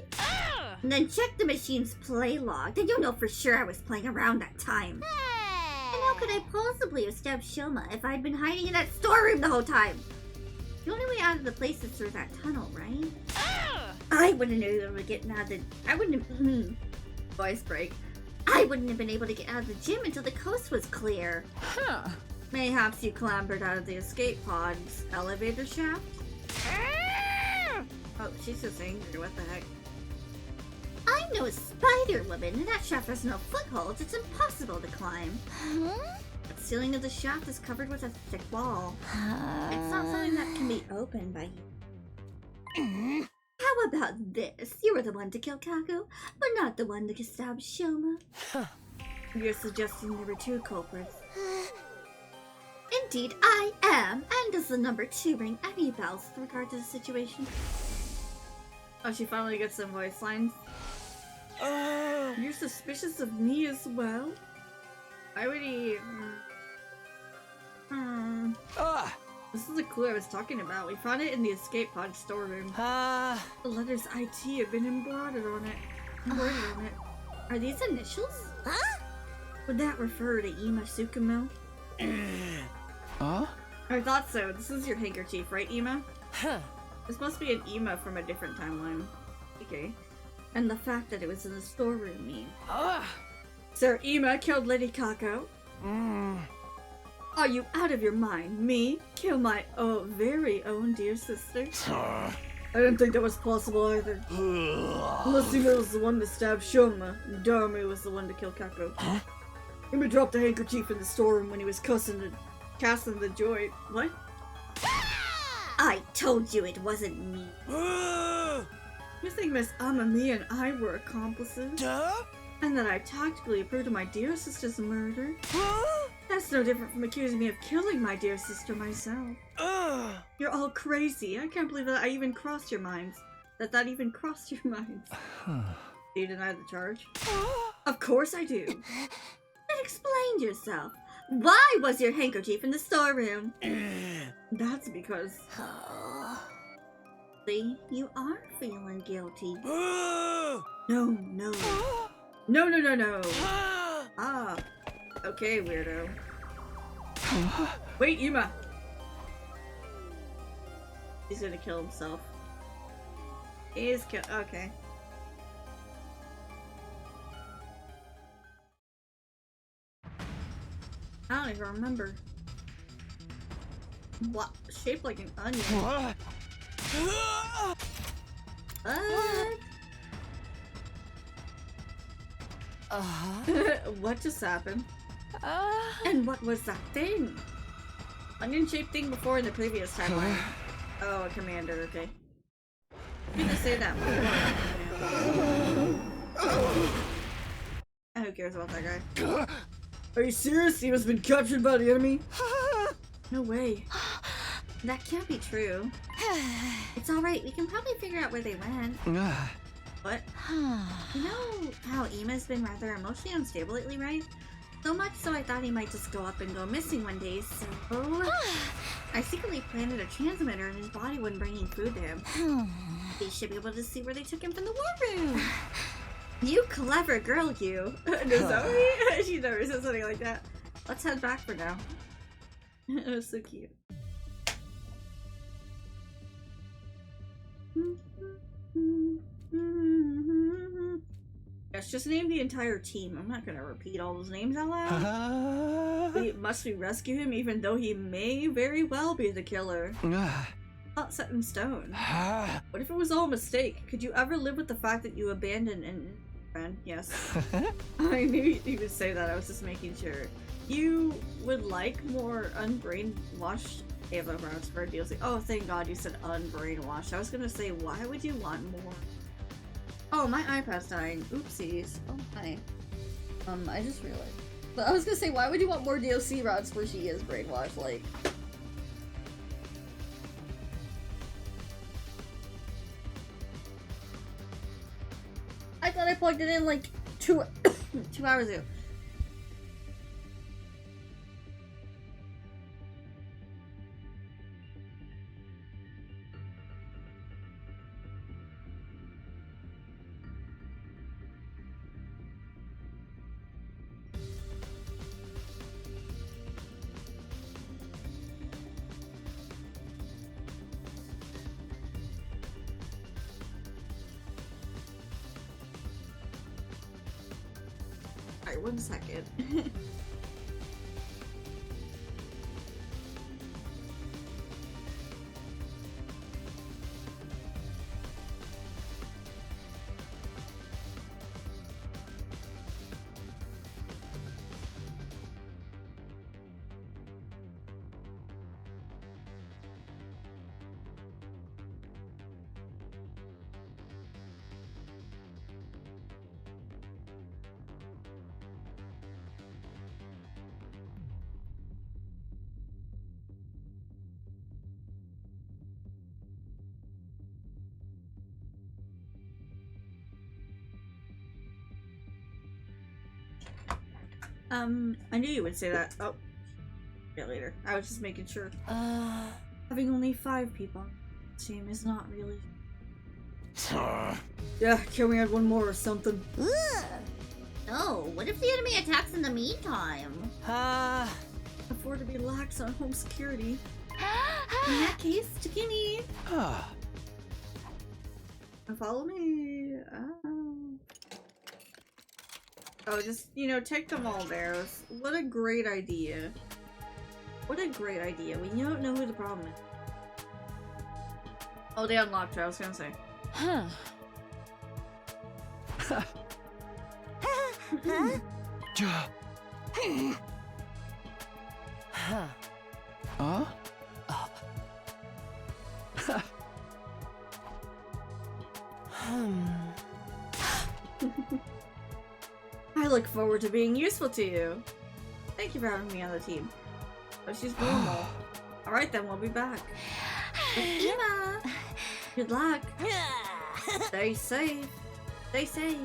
H: And then check the machine's play log, then you'll know for sure I was playing around that time. And now How could I possibly have stabbed Shouma if I'd been hiding in that storeroom the whole time? The only way out of the place is through that tunnel, right? I wouldn't have been able to get out of the... I wouldn't have... Voice break. I wouldn't have been able to get out of the gym until the coast was clear.
E: Huh.
H: Mayhaps you clambered out of the escape pod's elevator shaft? Oh, she's just angry. What the heck? I'm no Spider-Woman, and that shaft has no footholds. It's impossible to climb. The ceiling of the shaft is covered with a thick wall. It's not something that can be opened by you. How about this? You were the one to kill Kaku, but not the one to stab Shouma. You're suggesting there were two culprits. Indeed, I am. And does the number 2 ring any bells with regard to the situation? Oh, she finally gets some voice lines. You're suspicious of me as well? Why would he... This is the clue I was talking about. We found it in the escape pod storeroom. The letters IT have been embroidered on it. Are these initials?
G: Huh?
H: Would that refer to Ima Tsukumo? I thought so. This is your handkerchief, right, Ima?
D: Huh.
H: This must be an Ima from a different timeline. Okay. And the fact that it was in the storeroom means. Sir Ima killed Lady Kako. Are you out of your mind? Me? Kill my very own dear sister? I didn't think that was possible either. Unless Ima was the one to stab Shouma, and Darumi was the one to kill Kako. Ima dropped the handkerchief in the storeroom when he was casting the joy. What? I told you it wasn't me. You think Miss Amami and I were accomplices? And that I tactically approved of my dear sister's murder? That's no different from accusing me of killing my dear sister myself. You're all crazy. I can't believe that I even crossed your minds. That even crossed your minds. Do you deny the charge? Of course I do. Then explain yourself. Why was your handkerchief in the storeroom? That's because... See, you are feeling guilty. No. No. Ah. Okay, weirdo. Wait, Ima! He's gonna kill himself. Okay. I don't even remember. What? Shaped like an onion. What? What just happened? And what was that thing? Onion-shaped thing before in the previous timeline. Oh, a commander, okay. I didn't say that before. Who cares about that guy? Are you serious? He has been captured by the enemy? No way. That can't be true. It's alright, we can probably figure out where they went. What? You know how Ima's been rather emotionally unstable lately, right? So much so I thought he might just go up and go missing one day, so... I secretly planted a transmitter in his body when bringing food to him. He should be able to see where they took him from the war room. You clever girl, you. Nozomi? She never said something like that. Let's head back for now. It was so cute. Let's just name the entire team. I'm not gonna repeat all those names out loud. Must we rescue him even though he may very well be the killer? Not set in stone. What if it was all a mistake? Could you ever live with the fact that you abandoned an friend? Yes. I knew you would say that. I was just making sure. You would like more unbrainwashed Ava routes for a DLC. Oh, thank God you said unbrainwashed. I was gonna say, why would you want more? Oh, my iPad's dying. Oopsies. Oh, hi. I just realized. But I was gonna say, why would you want more DLC routes where she is brainwashed? Like... I thought I plugged it in like 2 hours ago. Sorry, 1 second. I knew you would say that. Oh, yeah, later. I was just making sure. Having only 5 people on the team is not really. Yeah, can we add 1 more or something?
F: Ugh. No, what if the enemy attacks in the meantime?
A: Afford to be lax on home security. In that case, Skinny. Follow me. Oh, just, you know, take them all there. What a great idea. What a great idea. We don't know who the problem is. Oh, they unlocked her, I was gonna say.
E: Huh.
F: Huh?
B: Huh?
A: I look forward to being useful to you. Thank you for having me on the team. But she's normal. Alright then, we'll be back. Ema! Good luck. Stay safe. Stay safe.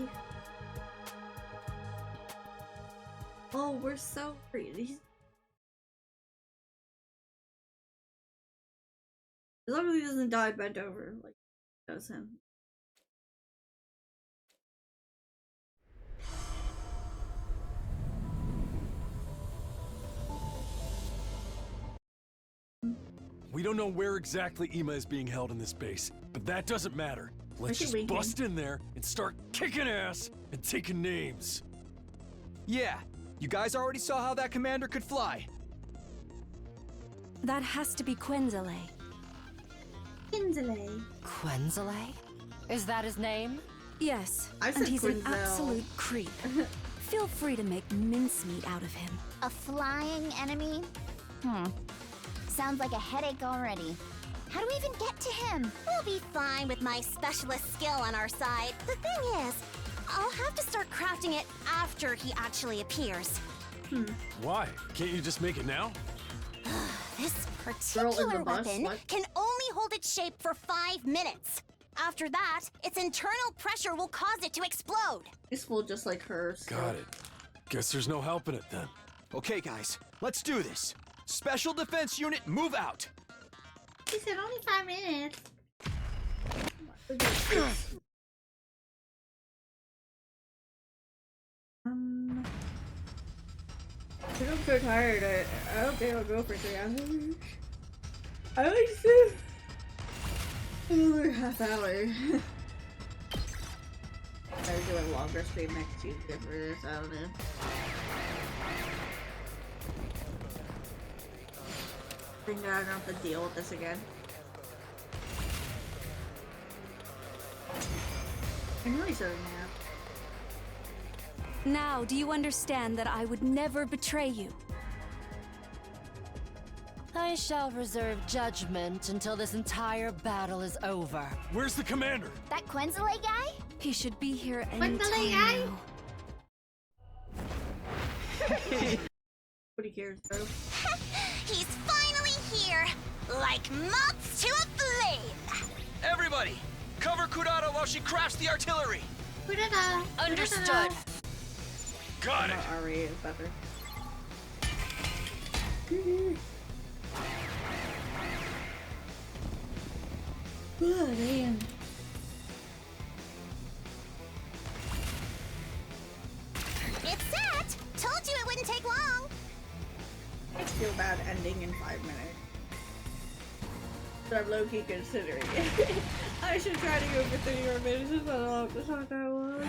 A: Oh, we're so pretty. As long as he doesn't die bent over, like does him.
C: We don't know where exactly Ema is being held in this base, but that doesn't matter. Let's just bust in there and start kicking ass and taking names.
B: Yeah, you guys already saw how that commander could fly.
I: That has to be Quenzele.
H: Quenzele.
D: Quenzele? Is that his name?
I: Yes,
A: I
I: and
A: said
I: he's an
A: Quenzel.
I: absolute creep. Feel free to make mincemeat out of him.
F: A flying enemy? Sounds like a headache already. How do we even get to him? We'll be fine with my specialist skill on our side. The thing is, I'll have to start crafting it after he actually appears.
C: Why? Can't you just make it now?
F: This
A: Girl in the
F: particular
A: bus,
F: weapon
A: what?
F: can only hold its shape for 5 minutes. After that, its internal pressure will cause it to explode.
A: Useful just like her. So.
C: Got it. Guess there's no helping it then.
B: Okay, guys, let's do this. Special Defense Unit, move out.
H: He said only 5 minutes.
A: I'm so tired. I don't think I'll go for 3 hours. I like to another half hour. I'll do a longer stream next Tuesday for this. I don't know. I think I don't have to deal with this again. I know he's a nap.
I: Now, do you understand that I would never betray you?
D: I shall reserve judgment until this entire battle is over.
C: Where's the commander?
F: That Quenzele guy?
I: He should be here
H: Quenzele
I: anytime
H: guy?
I: now.
A: What he cares, bro?
F: He's finally here! Like moths to a flame!
B: Everybody, cover Kurata while she crafts the artillery.
H: Kurata.
D: Understood.
C: Got it!
A: RA is better. Oh, damn.
F: It's set! Told you it wouldn't take long!
A: I feel bad ending in 5 minutes. But I'm low-key considering it. I should try to go for 30 more minutes, just I don't have to talk that long.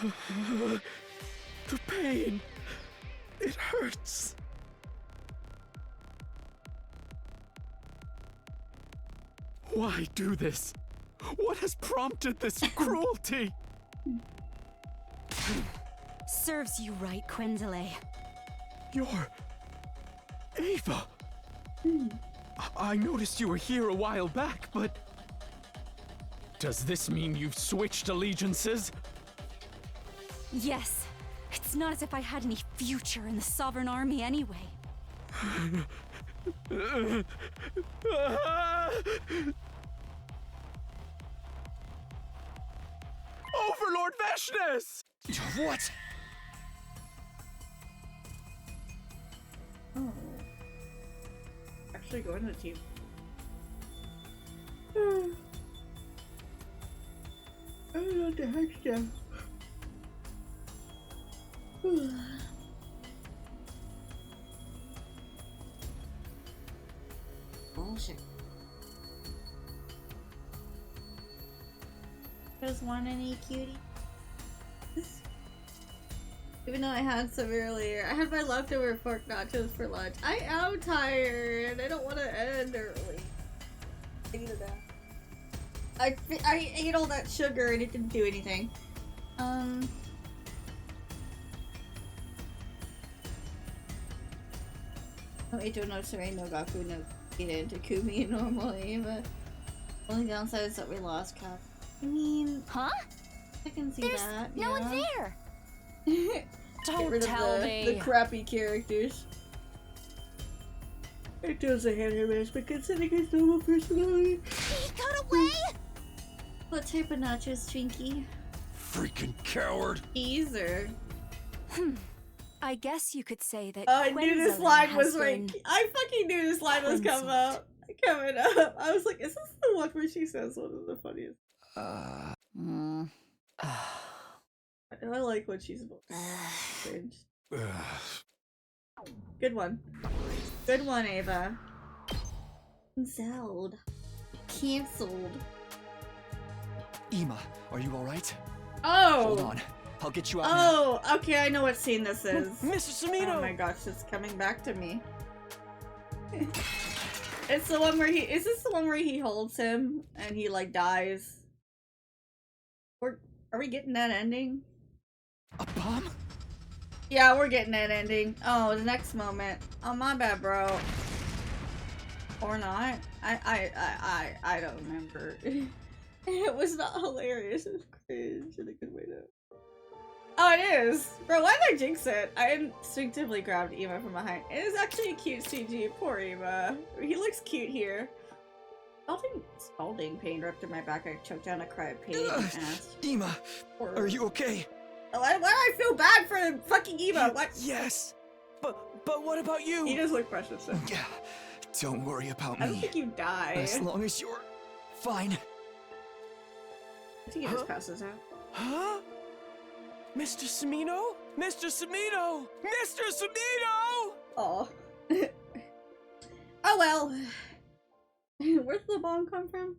C: The pain. It hurts. Why do this? What has prompted this cruelty?
I: Serves you right, Quendele.
C: You're... Ava. I noticed you were here a while back, but... Does this mean you've switched allegiances?
I: Yes. It's not as if I had any future in the Sovereign Army anyway.
C: Overlord Vashnes!
B: What?
H: Oh. Actually going to the team. I don't know what the heck's down. Bullshit. Just want any cutie? Even though I had some earlier, I had my leftover pork nachos for lunch. I am tired. I don't want to end early. I need a bath. I ate all that sugar and it didn't do anything. Oh, Icho no Serene no Gaku no Kira Takumi normally, but only downside is that we lost Cap. I mean,
F: Huh?
H: I can see
F: There's
H: that.
F: no one there.
D: Don't tell me.
H: The crappy characters. It doesn't hit him as but considering his normal personality.
F: He got away?
H: What type of nachos, Twinkie?
C: Freaking coward!
H: Easer.
I: I guess you could say that.
H: Oh, I knew this
I: Quendele
H: line
I: has
H: was like.
I: been
H: I fucking knew this line was coming up. I was like, is this the one where she says one of the funniest? I like when she's cringe. Good one. Good one, Ava. Cancelled. Cancelled.
B: Ima, are you alright?
H: Oh!
B: Hold on. I'll get you out now.
H: Oh, okay, I know what scene this is.
C: Mr. Samino!
H: Oh my gosh, it's coming back to me. It's the one where is this the one where he holds him and he like dies? Or are we getting that ending?
B: A bomb?
H: Yeah, we're getting that ending. Oh, the next moment. Oh, my bad, bro. Or not. I don't remember. It was not hilarious. It was cringe in a good way though. Oh, it is! Bro, why did I jinx it? I instinctively grabbed Ema from behind. It is actually a cute CG. Poor Ema. He looks cute here. Scalding pain ripped through my back. I choked down a cry of pain and asked.
B: Ima, are you okay?
H: Why do I feel bad for fucking Ema? What?
B: Yes. But what about you?
H: He does look precious though.
B: Yeah. Don't worry about me.
H: I don't think you die.
B: As long as you're fine.
H: I think he just passes out.
C: Huh? Mr. Samino? Mr. Samino! Mr. Samino!
H: Oh. Oh well. Where'd the bomb come from?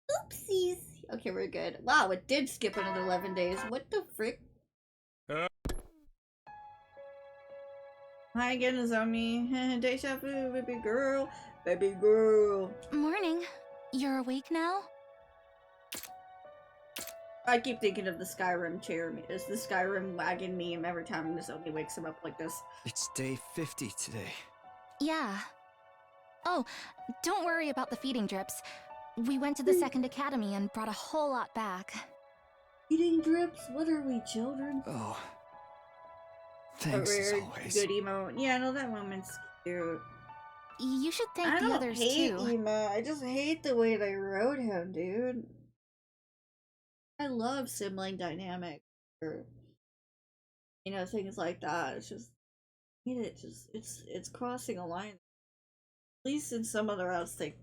H: Oopsies. Okay, we're good. Wow, it did skip another 11 days. What the frick? Hi again, Nozomi. Deja vu, baby girl. Baby girl.
F: Morning. You're awake now?
H: I keep thinking of the Skyrim chair. It's the Skyrim wagon meme every time Nozomi wakes him up like this.
B: It's day 50 today.
F: Yeah. Oh, don't worry about the feeding drips. We went to the second academy and brought a whole lot back.
H: Feeding drips? What are we, children?
B: Oh. Thanks as always.
H: Good emo. Yeah, no, that moment's cute.
F: You should thank
H: I
F: the
H: don't
F: others
H: hate
F: too.
H: Ema. I just hate the way they wrote him, dude. I love sibling dynamic, or you know, things like that. It's just, it's crossing a line. At least in some other else, they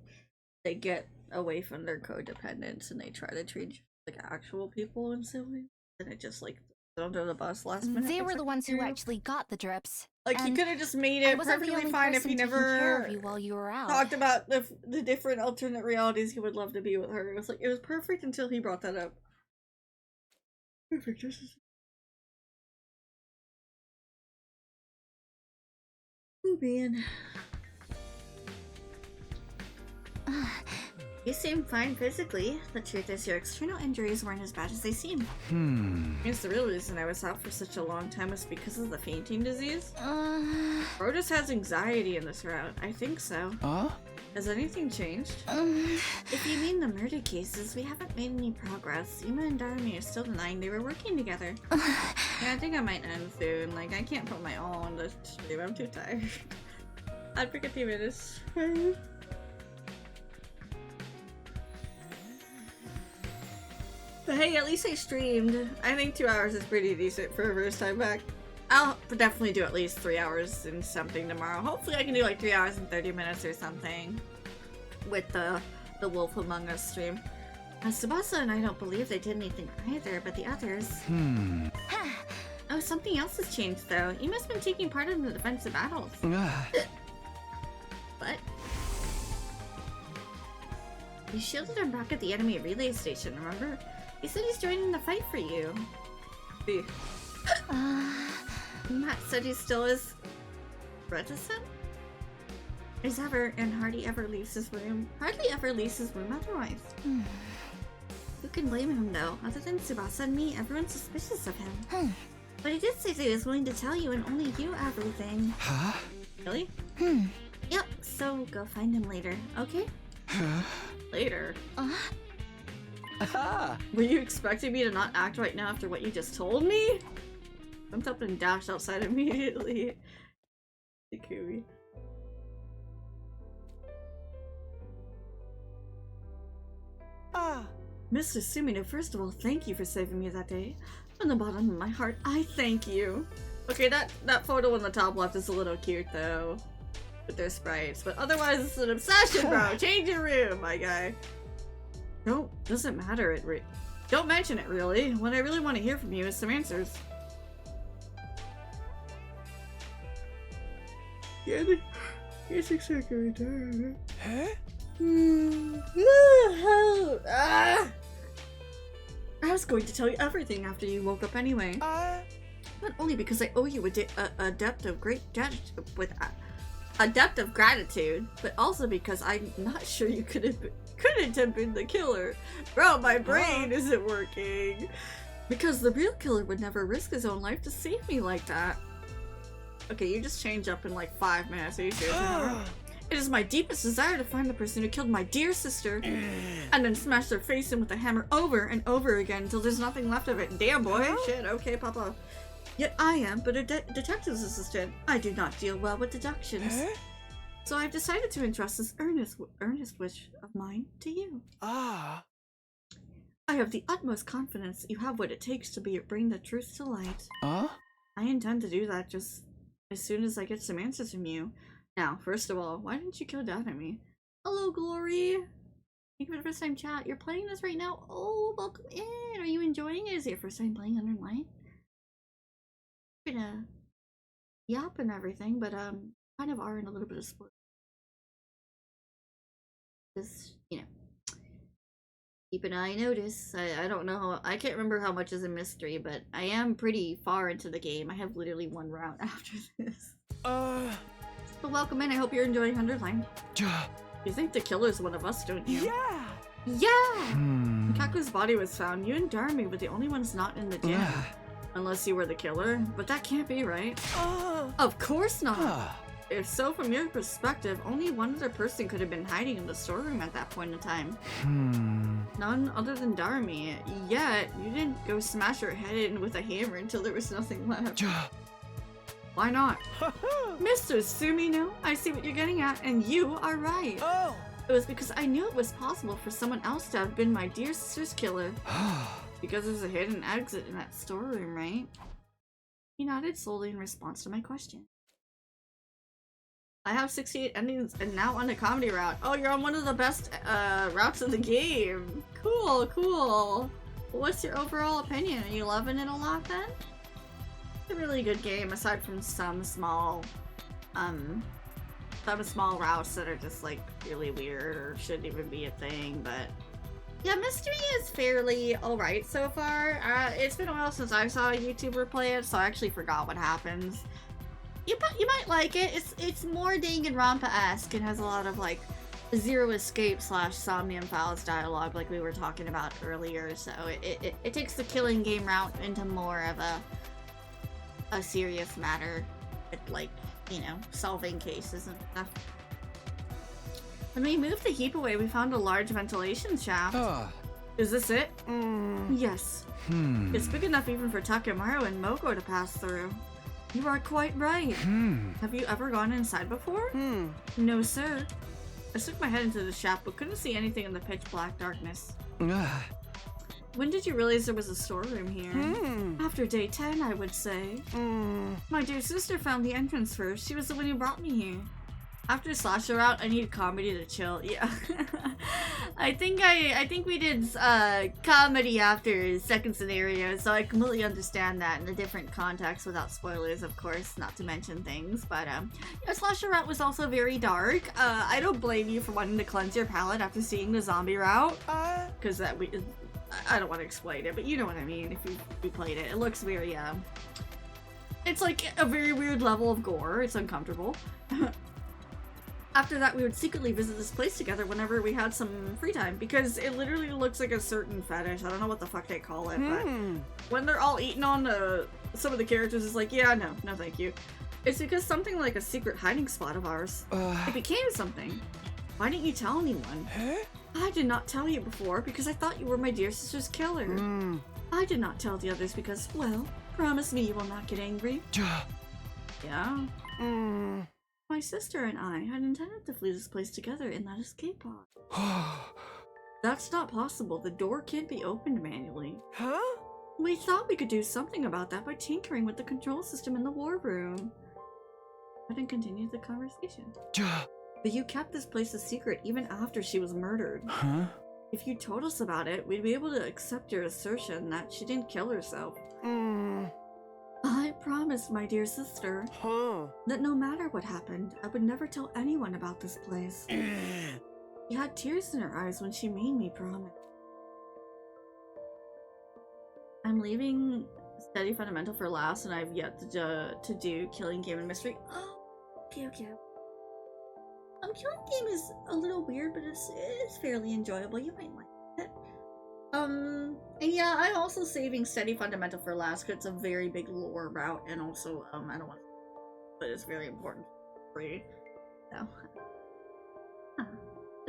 H: get away from their codependence and they try to treat like actual people and siblings, and it just like under the bus last minute.
F: They were
H: It's
F: the
H: like,
F: ones who
H: dude,
F: actually got the drips.
H: like you
F: and
H: could have just made
F: I
H: it
F: wasn't the
H: perfectly
F: only
H: fine if
F: person
H: you
F: taking care of
H: never
F: you while you were out.
H: talked about the different alternate realities he would love to be with her. It was like it was perfect until he brought that up.
A: Perfect. This is. Oh man. You seem fine physically. The truth is, your external injuries weren't as bad as they seem. I guess the real reason I was out for such a long time was because of the fainting disease. Bro just has anxiety in this route. I think so. Has anything changed? If you mean the murder cases, we haven't made any progress. Ima and Darumi are still denying they were working together. Yeah, I think I might end soon. Like, I can't put my all on this stream. I'm too tired. I'd pick a few minutes. But hey, at least I streamed. I think 2 hours is pretty decent for a first time back. I'll definitely do at least 3 hours and something tomorrow. Hopefully I can do like 3 hours and 30 minutes or something with the Wolf Among Us stream. Tsubasa and I don't believe they did anything either, but the others... Oh, something else has changed though. Ima's been taking part in the defensive battles. What? You shielded him back at the enemy relay station, remember? He said he's joining the fight for you. See. Matt said he still is reticent? As ever, and hardly ever leaves his room. Hardly ever leaves his room otherwise. Who can blame him though? Other than Tsubasa and me, everyone's suspicious of him. But he did say that he was willing to tell you and only you everything. Really? Yep, so go find him later, okay? Later? Were you expecting me to not act right now after what you just told me? Jumped up and dashed outside immediately. Ikui. Mr. Sumino, first of all, thank you for saving me that day. From the bottom of my heart, I thank you. Okay, that photo on the top left is a little cute though, with their sprites, but otherwise it's an obsession, bro. Change your room, my guy. No, doesn't matter. Don't mention it, really. What I really want to hear from you is some answers. Yeah, it's exactly right. Huh? I was going to tell you everything after you woke up anyway. Not only because I owe you a depth of gratitude, but also because I'm not sure you couldn't have been the killer. Bro, my brain isn't working. Because the real killer would never risk his own life to save me like that. Okay, you just change up in like 5 minutes. Are you serious? It is my deepest desire to find the person who killed my dear sister and then smash their face in with a hammer over and over again until there's nothing left of it. Damn, boy. Shit, okay, Papa. Yet I am but a detective's assistant. I do not deal well with deductions. So I've decided to entrust this earnest wish of mine to you. I have the utmost confidence you have what it takes to bring the truth to light. I intend to do that just as soon as I get some answers from you. Now, first of all, why didn't you kill Dad and me? Hello, Glory! Thank you for the first time chat. You're playing this right now? Oh, welcome in! Are you enjoying it? Is it your first time playing Under Light? Gonna yap and everything, but kind of are in a little bit of sport. Just, you know, keep an eye notice. I don't know, I can't remember how much is a mystery, but I am pretty far into the game. I have literally one round after this. But welcome in, I hope you're enjoying Underlined. You think the killer's one of us, don't you? Yeah! Yeah! When Kaku's body was found, you and Darumi were the only ones not in the gym. Unless you were the killer, but that can't be right. Of course not! If so, from your perspective, only one other person could have been hiding in the storeroom at that point in time. None other than Darumi. Yet, you didn't go smash her head in with a hammer until there was nothing left. Why not? Mr. Sumino, I see what you're getting at, and you are right. It was because I knew it was possible for someone else to have been my dear sister's killer. Because there's a hidden exit in that storeroom, right? He nodded slowly in response to my question. I have 68 endings and now on the comedy route. Oh, you're on one of the best routes of the game. Cool, cool. What's your overall opinion? Are you loving it a lot then? It's a really good game aside from some small routes that are just like really weird or shouldn't even be a thing, but Yeah, Mystery is fairly alright so far. It's been a while since I saw a YouTuber play it, so I actually forgot what happens. You might like it. It's more Danganronpa-esque and has a lot of like Zero Escape / Somnium Files dialogue like we were talking about earlier, so it takes the killing game route into more of a serious matter, like, you know, solving cases and stuff. When we moved the heap away, we found a large ventilation shaft. Is this it? Yes. It's big enough even for Takemaru and Moko to pass through. You are quite right. Have you ever gone inside before? No, sir. I stuck my head into the shaft but couldn't see anything in the pitch black darkness. When did you realize there was a storeroom here? After day 10, I would say. My dear sister found the entrance first. She was the one who brought me here. After Slasher out, I need comedy to chill. Yeah. I think we did comedy after second scenario, so I completely understand that in a different context without spoilers, of course, not to mention things. But yeah, Slasher route was also very dark. I don't blame you for wanting to cleanse your palate after seeing the zombie route, because I don't want to explain it, but you know what I mean if you played it. It looks very it's like a very weird level of gore. It's uncomfortable. After that, we would secretly visit this place together whenever we had some free time, because it literally looks like a certain fetish. I don't know what the fuck they call it, but when they're all eating on some of the characters, it's like, yeah, no thank you. It's because something like a secret hiding spot of ours. It became something. Why didn't you tell anyone? I did not tell you before because I thought you were my dear sister's killer. I did not tell the others because, well, promise me you will not get angry. Yeah. My sister and I had intended to flee this place together in that escape pod. That's not possible. The door can't be opened manually. We thought we could do something about that by tinkering with the control system in the war room. I didn't continue the conversation. But you kept this place a secret even after she was murdered. If you told us about it, we'd be able to accept your assertion that she didn't kill herself. I promised my dear sister that no matter what happened, I would never tell anyone about this place. She had tears in her eyes when she made me promise. I'm leaving Steady Fundamental for last, and I've yet to do Killing Game and Mystery. Oh, okay. Killing Game is a little weird, but it's fairly enjoyable. You might like it. And yeah, I'm also saving Steady Fundamental for last because it's a very big lore route, and also, I don't want to, but it's very important for you. So,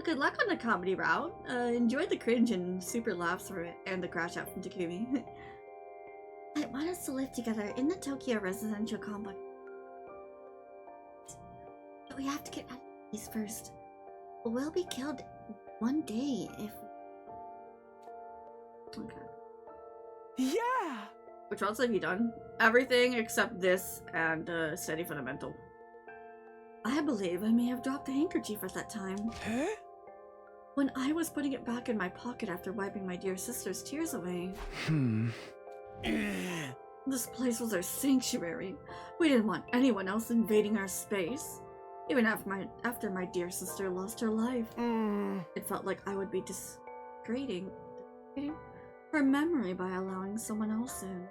A: good luck on the comedy route. Enjoy the cringe and super laughs through it, and the crash out from Takumi. I want us to live together in the Tokyo residential complex. But we have to get out of these first. We'll be killed one day if... Okay.
C: Yeah!
A: Which routes have you done? Everything except this and Steady Fundamental. I believe I may have dropped the handkerchief at that time. When I was putting it back in my pocket after wiping my dear sister's tears away. This place was our sanctuary. We didn't want anyone else invading our space. Even after my dear sister lost her life. It felt like I would be degrading her memory by allowing someone else in.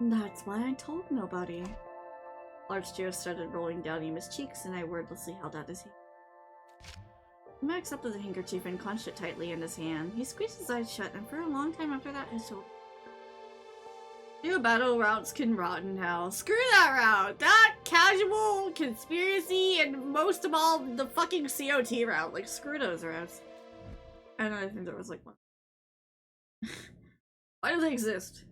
A: That's why I told nobody. Large tears started rolling down Ima's cheeks, and I wordlessly held out his hand. Ima accepted the handkerchief and clenched it tightly in his hand. He squeezed his eyes shut, and for a long time after that, his shoulders. New battle routes can rot in hell. Screw that route! That casual, conspiracy, and most of all, the fucking COT route. Like, screw those routes. And I think there was like one. Why do they exist?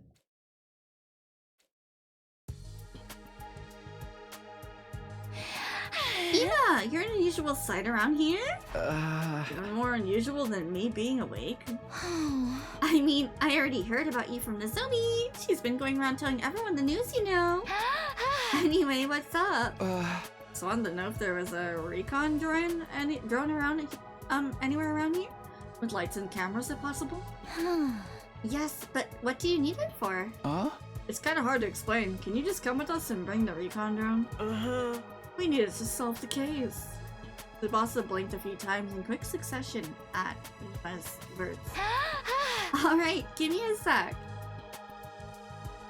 A: Eva, you're an unusual sight around here? You're more unusual than me being awake. I mean, I already heard about you from Nozomi. She's been going around telling everyone the news, you know. Anyway, what's up? So I wanted to know if there was a recon drone around anywhere around here? With lights and cameras if possible? Yes, but what do you need it for? It's kind of hard to explain. Can you just come with us and bring the recon drone? We need it to solve the case. Tsubasa blinked a few times in quick succession at Ima's words. Alright, give me a sec.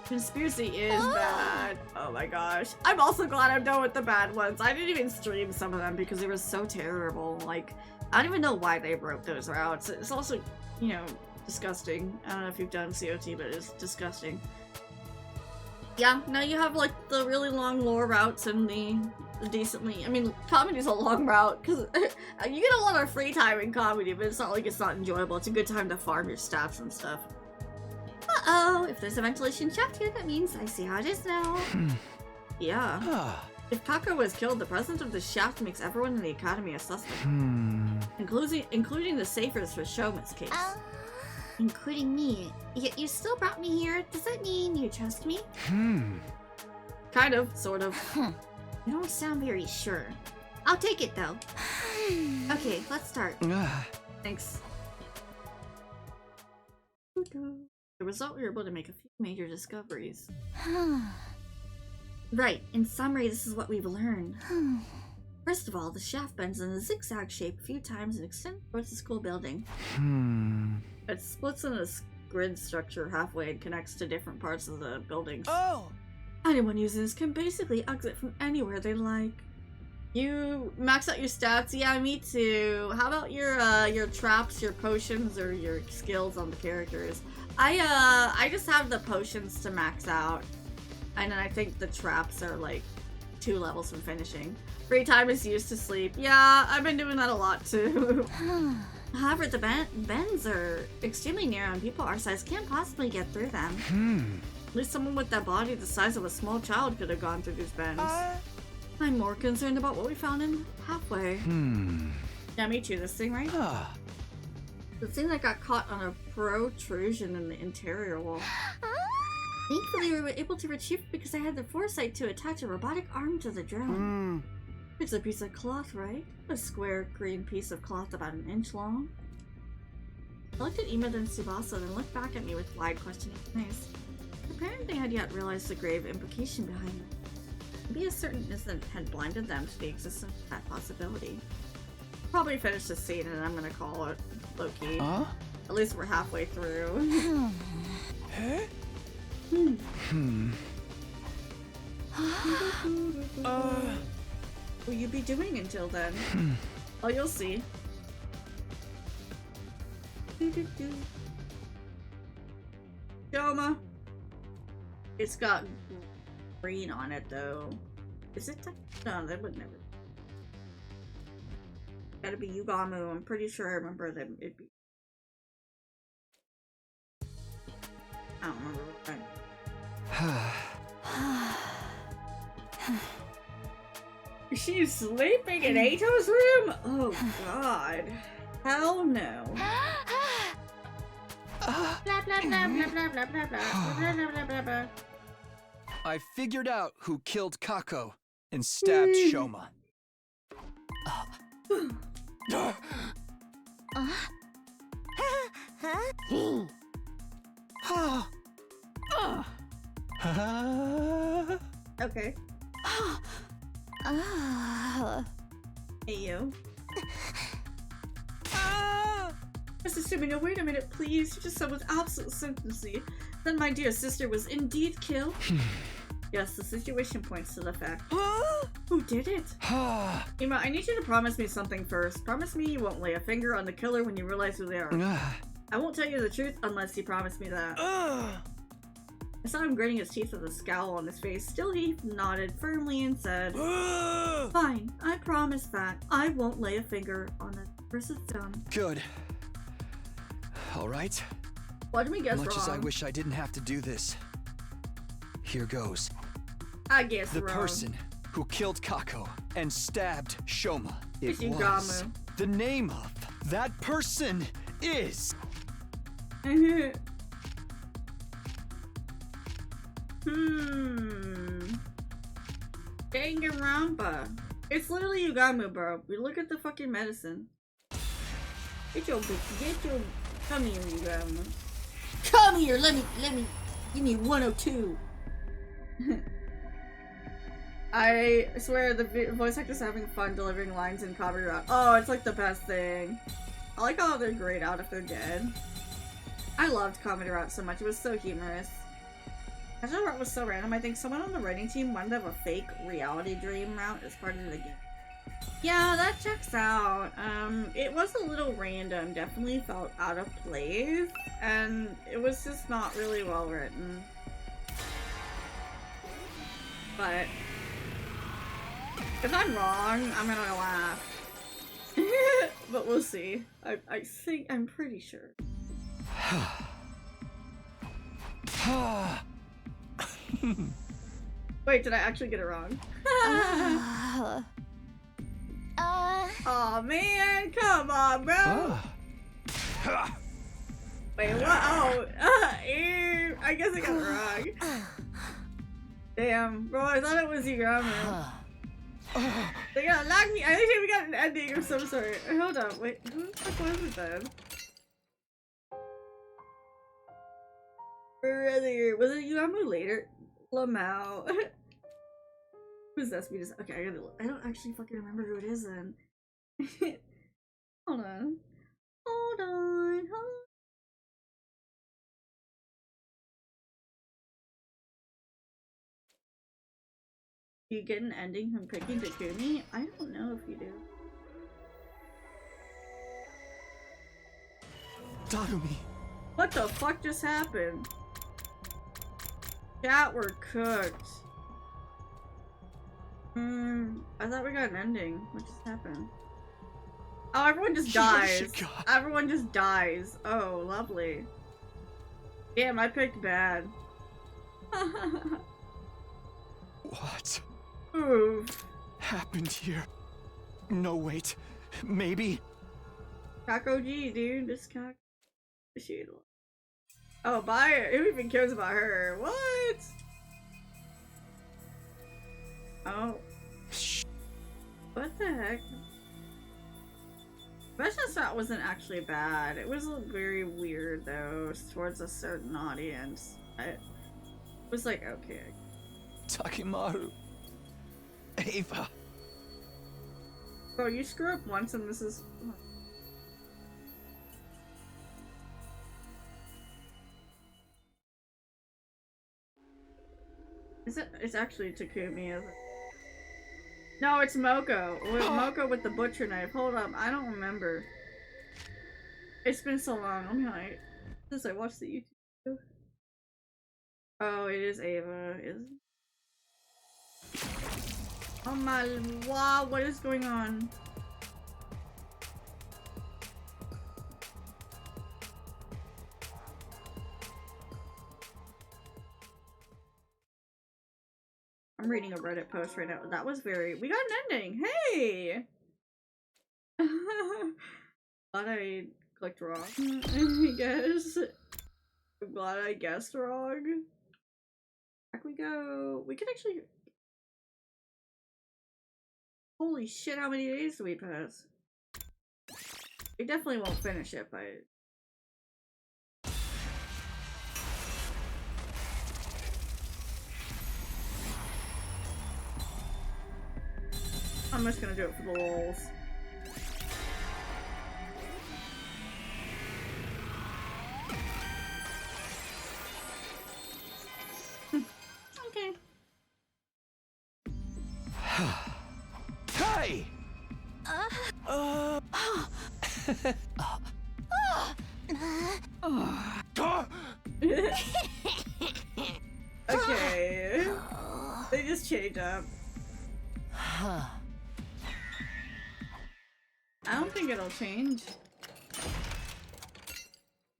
A: Conspiracy is bad. Oh my gosh. I'm also glad I'm done with the bad ones. I didn't even stream some of them because they were so terrible. Like, I don't even know why they broke those routes. It's also, you know, disgusting. I don't know if you've done COT, but it's disgusting. Yeah, now you have like the really long lore routes and the decently, I mean, comedy's a long route because you get a lot of free time in comedy, but it's not like it's not enjoyable. It's a good time to farm your stats and stuff. Uh-oh, if there's a ventilation shaft here, that means I see how it is now. Yeah. If Kako was killed, the presence of the shaft makes everyone in the academy a suspect. Including the safers for Shouma's case. Including me. Yet you still brought me here. Does that mean you trust me? Kind of, sort of. You don't sound very sure. I'll take it though. Okay, let's start. Thanks. The result, we were able to make a few major discoveries. Right, in summary, this is what we've learned. First of all, the shaft bends in a zigzag shape a few times and extends towards the school building. It splits in a grid structure halfway and connects to different parts of the buildings.
B: Oh!
A: Anyone using this can basically exit from anywhere they like. You max out your stats? Yeah, me too. How about your traps, your potions, or your skills on the characters? I just have the potions to max out. And then I think the traps are like 2 levels from finishing. Free time is used to sleep. Yeah, I've been doing that a lot too. However, the bends are extremely narrow and people our size can't possibly get through them. At least someone with that body the size of a small child could have gone through these bends. I'm more concerned about what we found in halfway. Yeah, me too. This thing, right? The thing that got caught on a protrusion in the interior wall. Thankfully, we were able to retrieve it because I had the foresight to attach a robotic arm to the drone. It's a piece of cloth, right? A square green piece of cloth about 1 inch long. I looked at Ima and Tsubasa, then looked back at me with wide questioning eyes. Apparently, they had yet realized the grave implication behind it. Maybe a certain incident had blinded them to the existence of that possibility. Probably finish the scene and I'm gonna call it low-key. At least we're halfway through. Will you be doing until then? Oh, you'll see. Shouma. It's got green on it though. Is it? No, that would never. Gotta be Yugamu. I'm pretty sure I remember that it'd be. I don't remember what time. She's sleeping in Ato's room? Oh god. Hell no. Blah blah blah blah blah blah blah blah blah blah blah blah.
B: I figured out who killed Kako and stabbed Shouma.
A: Okay. Hey you. Mr. Sumino, wait a minute, please. You just said with absolute certainty that my dear sister was indeed killed. Yes, the situation points to the fact. Who did it? Ima, I need you to promise me something first. Promise me you won't lay a finger on the killer when you realize who they are. I won't tell you the truth unless you promise me that. I saw him gritting his teeth with a scowl on his face. Still, he nodded firmly and said, Fine, I promise that. I won't lay a finger on the person's done.
B: Good. Alright.
A: What did we guess
B: Much
A: wrong?
B: as I wish I didn't have to do this. Here goes.
A: I guess
B: the
A: wrong.
B: person who killed Kako and stabbed Shouma. It was.
A: Yugamu.
B: The name of that person is...
A: Danganronpa. It's literally Yugamu, bro. We look at the fucking medicine. Get your come here, Yugamu. Come here, let me give me 102. I swear the voice actor's having fun delivering lines in comedy route. Oh, it's like the best thing. I like how they're grayed out if they're dead. I loved comedy route so much. It was so humorous. Casual route was so random. I think someone on the writing team wanted to have a fake reality dream route as part of the game. Yeah, that checks out. It was a little random. Definitely felt out of place. And it was just not really well written. But if I'm wrong, I'm gonna laugh. But we'll see. I think I'm pretty sure. Wait, did I actually get it wrong? Oh man, come on, bro. Wait, what? Oh, I guess I got it wrong. Damn, bro, I thought it was your grammar. They gotta lock me. I think we got an ending of some sort. Hold up, wait, who the fuck was it then? Earlier, was it Yuamu later? Lamau. Who's this? We just okay. I don't actually fucking remember who it is then. Hold on. Hold on. You get an ending from picking Takumi? I don't know if you do.
C: Darumi.
A: What the fuck just happened? Chat, we're cooked. I thought we got an ending. What just happened? Oh, everyone just dies. Everyone just dies. Oh, lovely. Damn, I picked bad.
C: What
A: Oof.
C: happened here? No, wait. Maybe.
A: Kako G, dude. This cock. Oh, buy her. Who even cares about her? What? Oh. What the heck? Vegeta's route wasn't actually bad. It was very weird though, towards a certain audience. It was like, okay.
C: Takimaru. Ava.
A: Bro, you screw up once and this is... Is it? It's actually Takumi, isn't it? No, it's Moko. Moko with the butcher knife. Hold up, I don't remember. It's been so long. I'm like, since I watched the YouTube. Oh, it is Ava. Oh my, wow, what is going on? I'm reading a Reddit post right now. That was very... We got an ending! Hey! Glad I clicked wrong, I guess. I'm glad I guessed wrong. Back we go. We can actually... Holy shit, how many days do we pass? We definitely won't finish it, but... I'm just gonna do it for the lols. Okay.
C: Hey!
A: Okay. They just changed up. I don't think it'll change.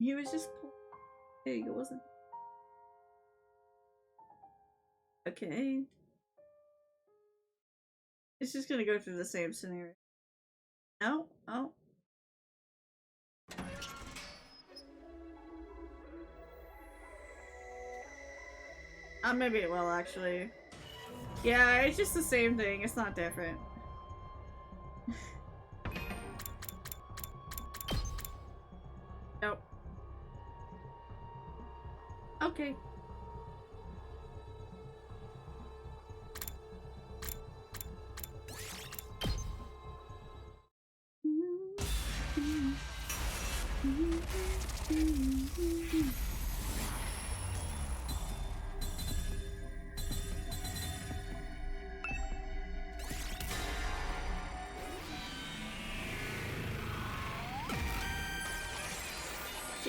A: He was just playing, it wasn't. Okay. It's just gonna go through the same scenario. No? Oh. Maybe it will actually. Yeah, it's just the same thing. It's not different. Nope. Okay.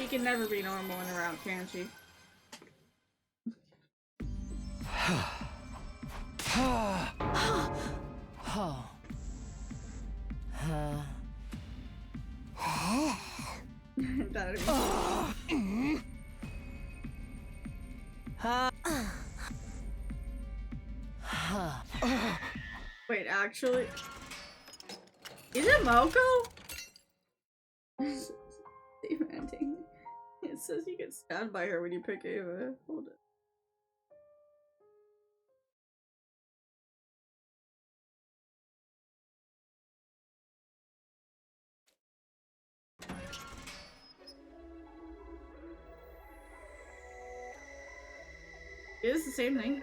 A: can never be normal in a route, can she? Wait, actually? Is it Moko? Demanding. It says you get stabbed by her when you pick Ava. Hold it. It is the same thing.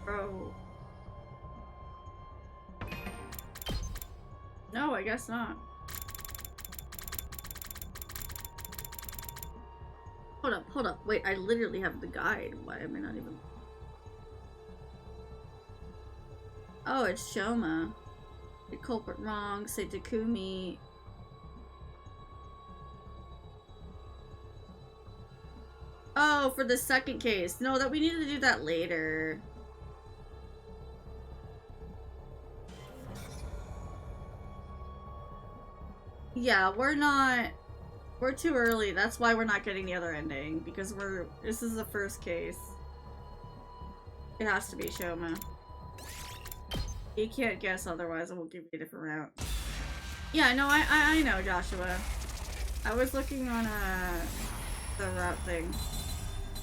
A: Bro. No, I guess not. Hold up. Wait, I literally have the guide. Why am I not even... Oh, it's Shouma. The culprit wrong, say Takumi. Oh, for the second case. No, that we need to do that later. Yeah, we're too early. That's why we're not getting the other ending, because this is the first case. It has to be Shouma. You can't guess otherwise, I will give you a different route. Yeah, no, I know, Joshua. I was looking on the route thing.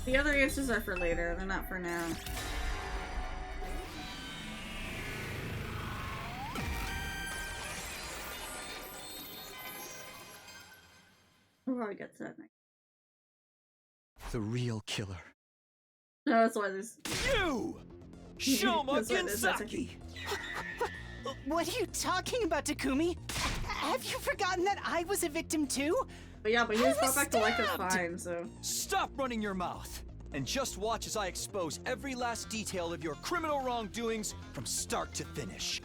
A: The other answers are for later, they're not for now. We'll probably get to that next.
B: The real killer.
A: No, that's why there's...
B: You! Shouma Gensaki!
J: What are you talking about, Takumi? Have you forgotten that I was a victim too?
A: But yeah, but he was brought back to life is fine, so...
B: Stop running your mouth! And just watch as I expose every last detail of your criminal wrongdoings from start to finish.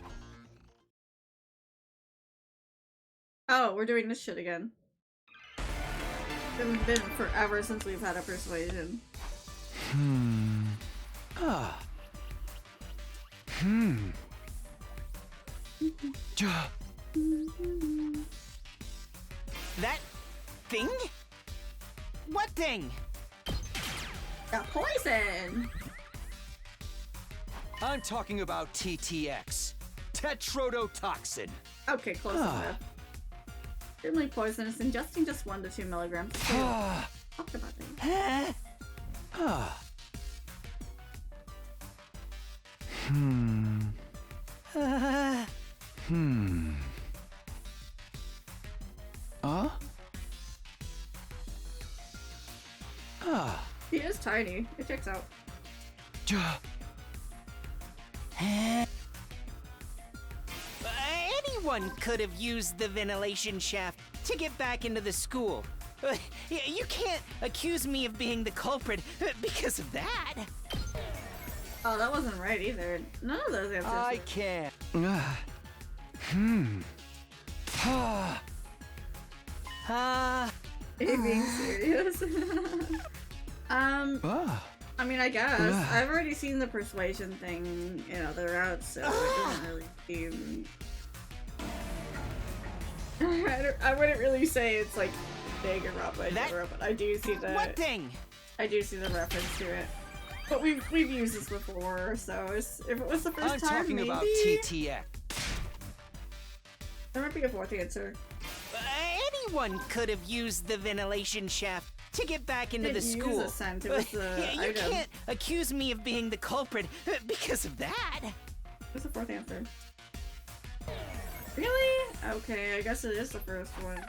A: Oh, we're doing this shit again. It's been forever since we've had a persuasion.
J: That thing? What thing?
A: The poison!
B: I'm talking about TTX. Tetrodotoxin.
A: Okay, close enough. Extremely poisonous, ingesting just 1 to 2 milligrams. Talk about that. He is tiny. It checks out.
J: Anyone could have used the ventilation shaft to get back into the school. You can't accuse me of being the culprit because of that.
A: Oh, that wasn't right either. None of those answers.
B: I can't.
A: Are you being serious? I mean, I guess. I've already seen the persuasion thing in other routes, so it doesn't really seem... I wouldn't really say it's like big or rough, but I do see the...
J: What thing?
A: I do see the reference to it. But we've used this before, so if it was the first time,
B: talking
A: maybe...
B: about TTX.
A: There might be a fourth answer.
J: Anyone could have used the ventilation shaft to get back into the school.
A: Use a scent. It was the
J: You
A: item.
J: can't accuse me of being the culprit because of that.
A: What's the fourth answer? Really? Okay, I guess it is the first one.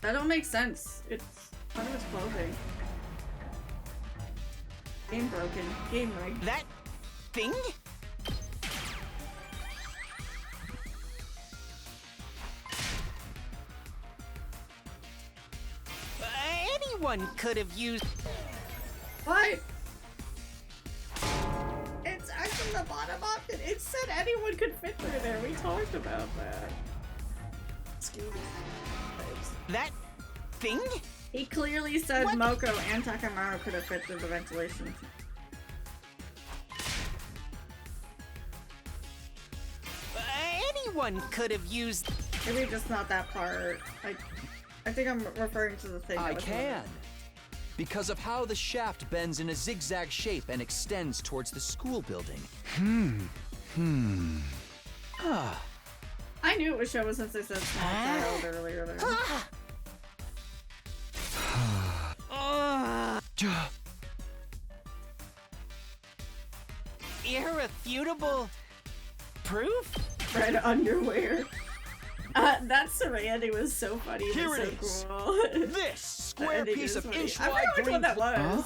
A: That don't make sense. It's part of his clothing. Game broken. Game rigged.
J: That thing? Anyone could have used...
A: What? It's actually the bottom option. It said anyone could fit through there. We talked about that. Excuse me.
J: That thing?
A: He clearly said
J: What?
A: Moko and Takamaru could have fit through the ventilation.
J: Anyone could have used.
A: Maybe just not that part. I think I'm referring to the thing.
B: I can. Because of how the shaft bends in a zigzag shape and extends towards the school building.
A: I knew it was Shouma since I said small child earlier there.
J: Irrefutable proof?
A: Red underwear. That Serenity was so funny. It
B: Here
A: was
B: it is.
A: so cool.
B: This square
A: That
B: piece
A: is
B: of
A: funny. I
B: inch-wide
A: forgot which
B: green.
A: one that was.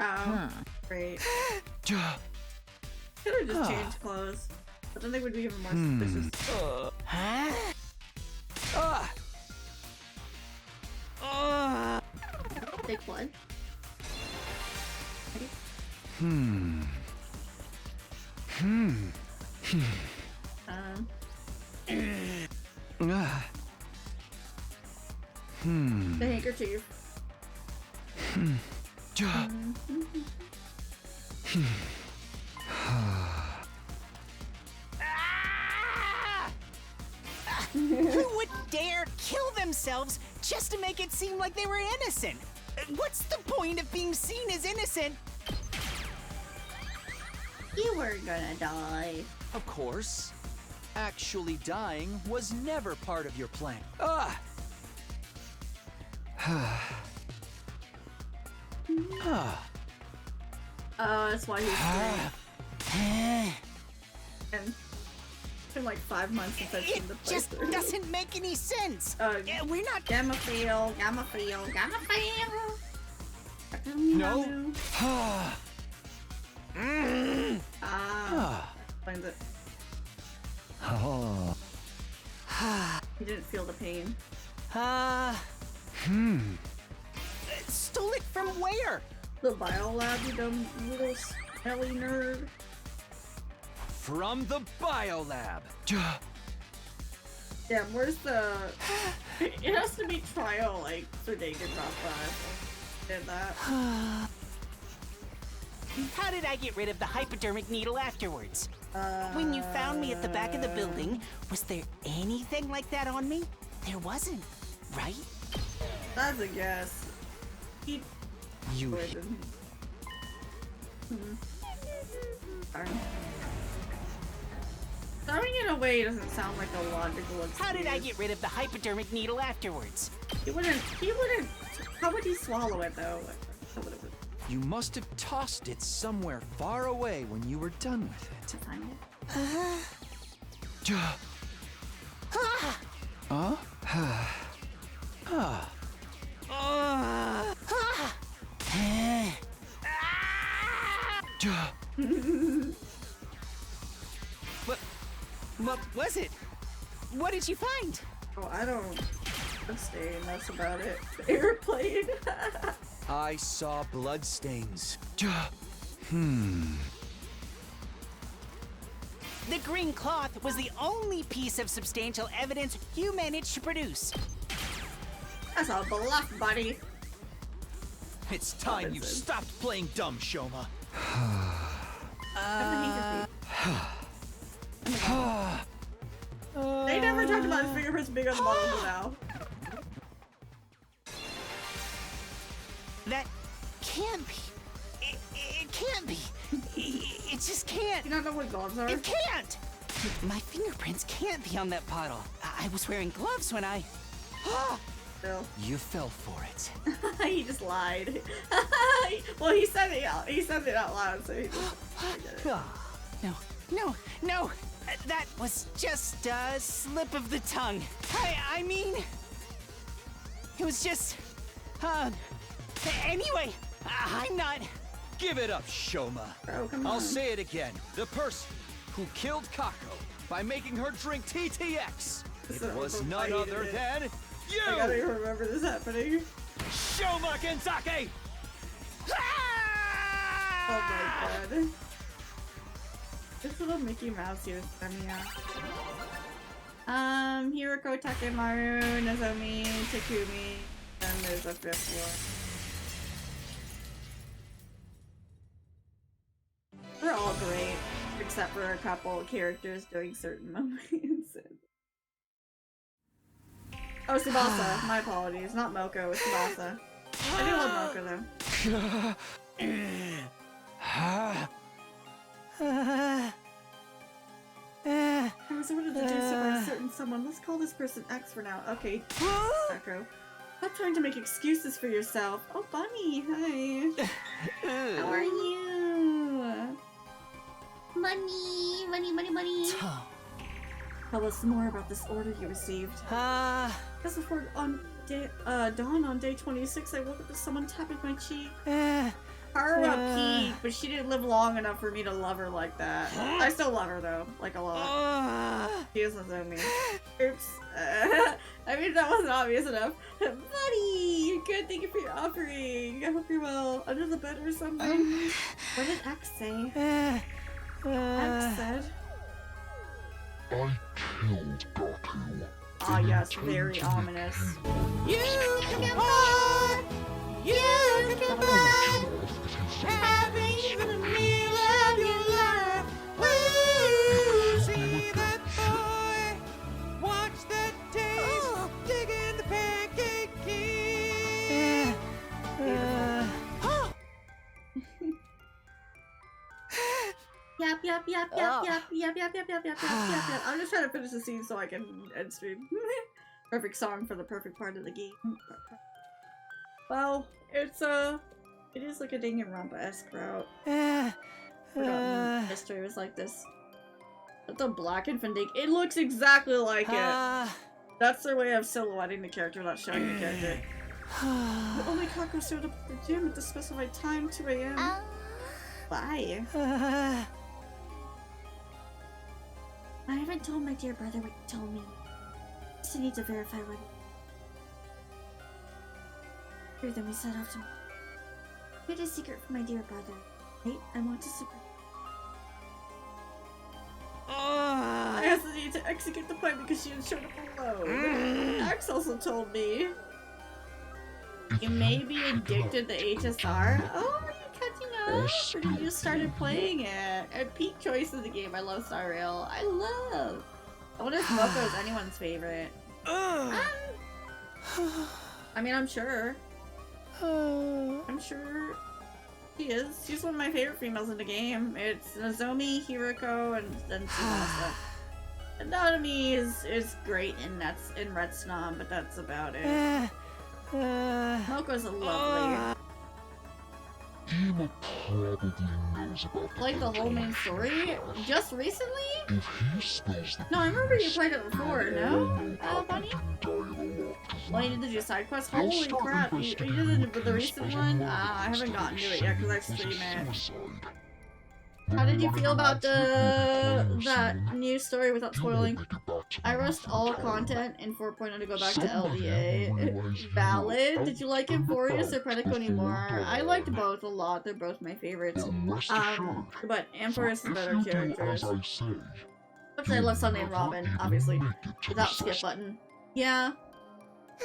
A: Oh, great. Could have just changed clothes. But then they would be even more suspicious. Take blood. The handkerchief.
J: Who would dare kill themselves just to make it seem like they were innocent? What's the point of being seen as innocent?
A: You were gonna die.
B: Of course. Actually dying was never part of your plan.
A: Oh, that's why he's screaming. And it's been like 5 months since I've
J: It
A: seen the
J: just
A: playthrough.
J: doesn't make any sense. We're not.
A: Gamma field, gamma field, gamma field.
B: No.
A: Explains it.
B: Oh.
A: He didn't feel the pain.
J: Stole it from where?
A: The biolab, you dumb little smelly nerd.
B: From the biolab.
A: Yeah, where's the... It has to be trial, like, so they could drop by. Did that.
J: How did I get rid of the hypodermic needle afterwards? When you found me at the back of the building, was there anything like that on me? There wasn't, right?
A: That's a guess. He...
B: You...
A: Darn. Throwing it away doesn't sound like a logical excuse.
J: How did I get rid of the hypodermic needle afterwards?
A: He wouldn't... How would he swallow it, though? How would it...
B: You must have tossed it somewhere far away when you were done with it.
A: To find it?
J: What was it? What did you find?
A: Oh, I don't... Stay, and that's about it. Airplane.
B: I saw bloodstains.
J: The green cloth was the only piece of substantial evidence you managed to produce.
A: That's a bluff, buddy.
B: It's time you stopped playing dumb, Shouma.
A: They never talked about his fingerprints being on the bottom now.
J: That can't be. It can't be. It just can't.
A: You don't know what gloves are?
J: It can't! My fingerprints can't be on that bottle. I was wearing gloves when I...
A: Still.
B: You fell for it.
A: He just lied. Well, he said it out. He said it out loud, so he just...
J: No. That was just a slip of the tongue. I mean... It was just... Anyway, I'm not...
B: Give it up, Shouma.
A: Bro, come
B: I'll
A: on.
B: say it again. The person who killed Kako by making her drink TTX. It
A: So
B: was none
A: overrated.
B: other than
A: I gotta
B: you!
A: remember this happening.
B: Shouma Genzake!
A: Oh my god. This little Mickey Mouse here is coming out. Hiroko, Takemaru, Nozomi, Takumi, and there's a fifth one. They're all great, except for a couple of characters doing certain moments. Oh, Tsubasa. My apologies. Not Moko, it's Tsubasa. I do love Moko, though. I was ordered to do so by a certain someone. Let's call this person X for now. Okay. Echo. Stop trying to make excuses for yourself. Oh, Bunny. Hi. How are you?
H: Money.
A: Tell us more about this order you received. Just before dawn on day 26, I woke up to someone tapping my cheek. Haruha peaked, but she didn't live long enough for me to love her like that. I still love her though, like a lot. She is Nozomi. Oops. I mean, that wasn't obvious enough. Buddy, you're good. Thank you for your offering. I hope you're well. Under the bed or something. What did X say? X said.
K: I killed Goku.
A: Ah, yes, very ominous.
G: You can buy, you can buy, having the meal of your life. Woo! See that boy, watch that taste, dig in the pancake king.
A: Yep. I'm just trying to finish the scene so I can end stream. Perfect song for the perfect part of the game. Well, it is like a Danganronpa-esque route. Forgotten history was like this. But the black infant, it looks exactly like it. That's their way of silhouetting the character, not showing the character. But only Kako showed up at the gym at the specified time, 2 AM. Bye. I haven't told my dear brother what you told me. I just need to verify what he... Then we set off to... I made a secret from my dear brother. Wait, I want to super... I also need to execute the plan because she had showed up alone. Axe also told me. You may be addicted to HSR. Oh, are you catching up? Or did you just started playing it? At peak choice of the game, I love Star Rail. I wonder if Moko is anyone's favorite. I mean, I'm sure. I'm sure she is. She's one of my favorite females in the game. It's Nozomi, Hiroko, and then Tsubasa. And Naomi is great in Red Snom, but that's about it. Moko's a lovely.
K: Ema probably knows about
A: Like the whole main story? Just recently?
K: If he spills the
A: No, I remember you played it before, no? Bunny?
K: dialogue.
A: Well, you did the side quest? Holy crap, you did the recent one? I haven't gotten to it yet because I stream it. How did you feel about that new story without spoiling? I rushed all content in 4.0 to go back to LDA. Valid? Did you like Amphorius or Predico anymore? I liked both a lot. They're both my favorites. But Amphorius is better characters. But I love Sunday and Robin, obviously. Without skip button. Yeah.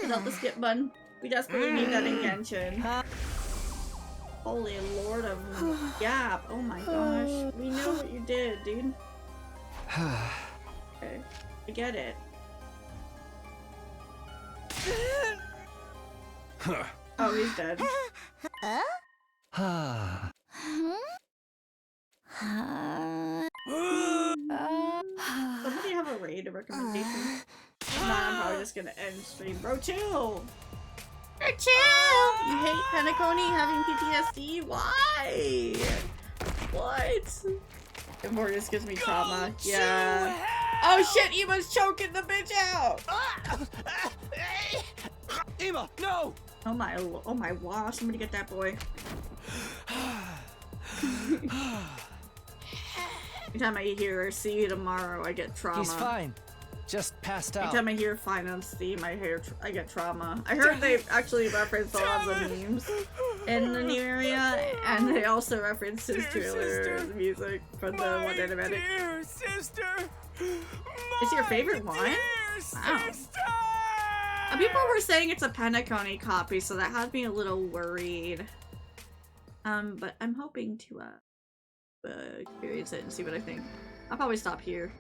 A: Without the skip button. We desperately need that in Genshin. Holy lord of Yap. Oh my gosh. We know what you did, dude. Okay. I get it. Oh, he's dead. Somebody have a raid recommendation? If not, I'm probably just gonna end stream. Bro, chill! Bro, chill! You hate Penacony having PTSD? Why? What? Amphorius gives me trauma. Yeah. Oh shit, Ema's choking the bitch out!
B: Ema, no!
A: Oh my wow, somebody get that boy. Every time I hear or see you tomorrow, I get trauma.
B: He's fine. Just passed out.
A: Every time I hear fine on Steam, I get trauma. I heard they actually referenced a lot of the memes in the new area, and they also reference his trailer music from the one animatic.
C: Dear sister,
A: It's your favorite one? Wow. People were saying it's a Penacony copy, so that had me a little worried. But I'm hoping to experience it and see what I think. I'll probably stop here.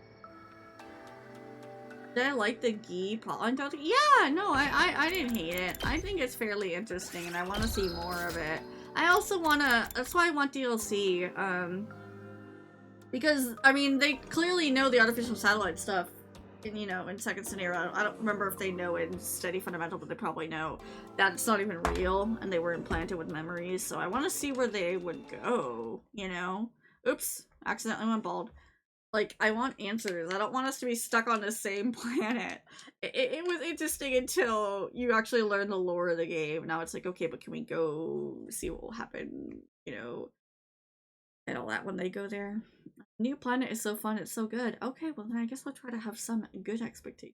A: Did I like the Gi plotline? Yeah, no, I didn't hate it. I think it's fairly interesting, and I want to see more of it. I also want to. That's why I want DLC. Because I mean, they clearly know the artificial satellite stuff. In, you know, in Second Scenario, I don't remember if they know in Steady Fundamental, but they probably know that it's not even real, and they were implanted with memories. So I want to see where they would go. You know. Oops, accidentally went bald. Like, I want answers. I don't want us to be stuck on the same planet. It was interesting until you actually learn the lore of the game. Now it's like, okay, but can we go see what will happen, you know, and all that when they go there? New planet is so fun. It's so good. Okay, well then I guess I'll try to have some good expectations.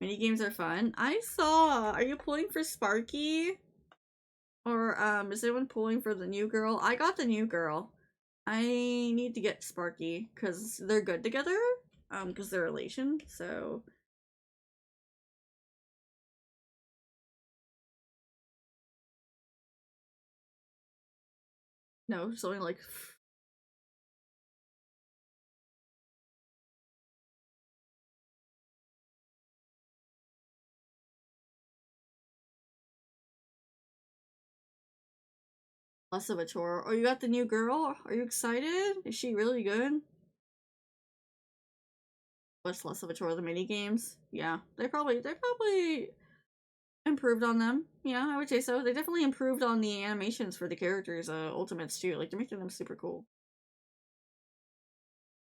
A: Mini games are fun. I saw. Are you pulling for Sparky? Or is anyone pulling for the new girl? I got the new girl. I need to get Sparky because they're good together. Because they're relation. So no, something like. Less of a chore. Oh, you got the new girl? Are you excited? Is she really good? What's less of a chore? The mini games? Yeah, they probably improved on them. Yeah, I would say so. They definitely improved on the animations for the characters, ultimates too. Like, they're making them super cool.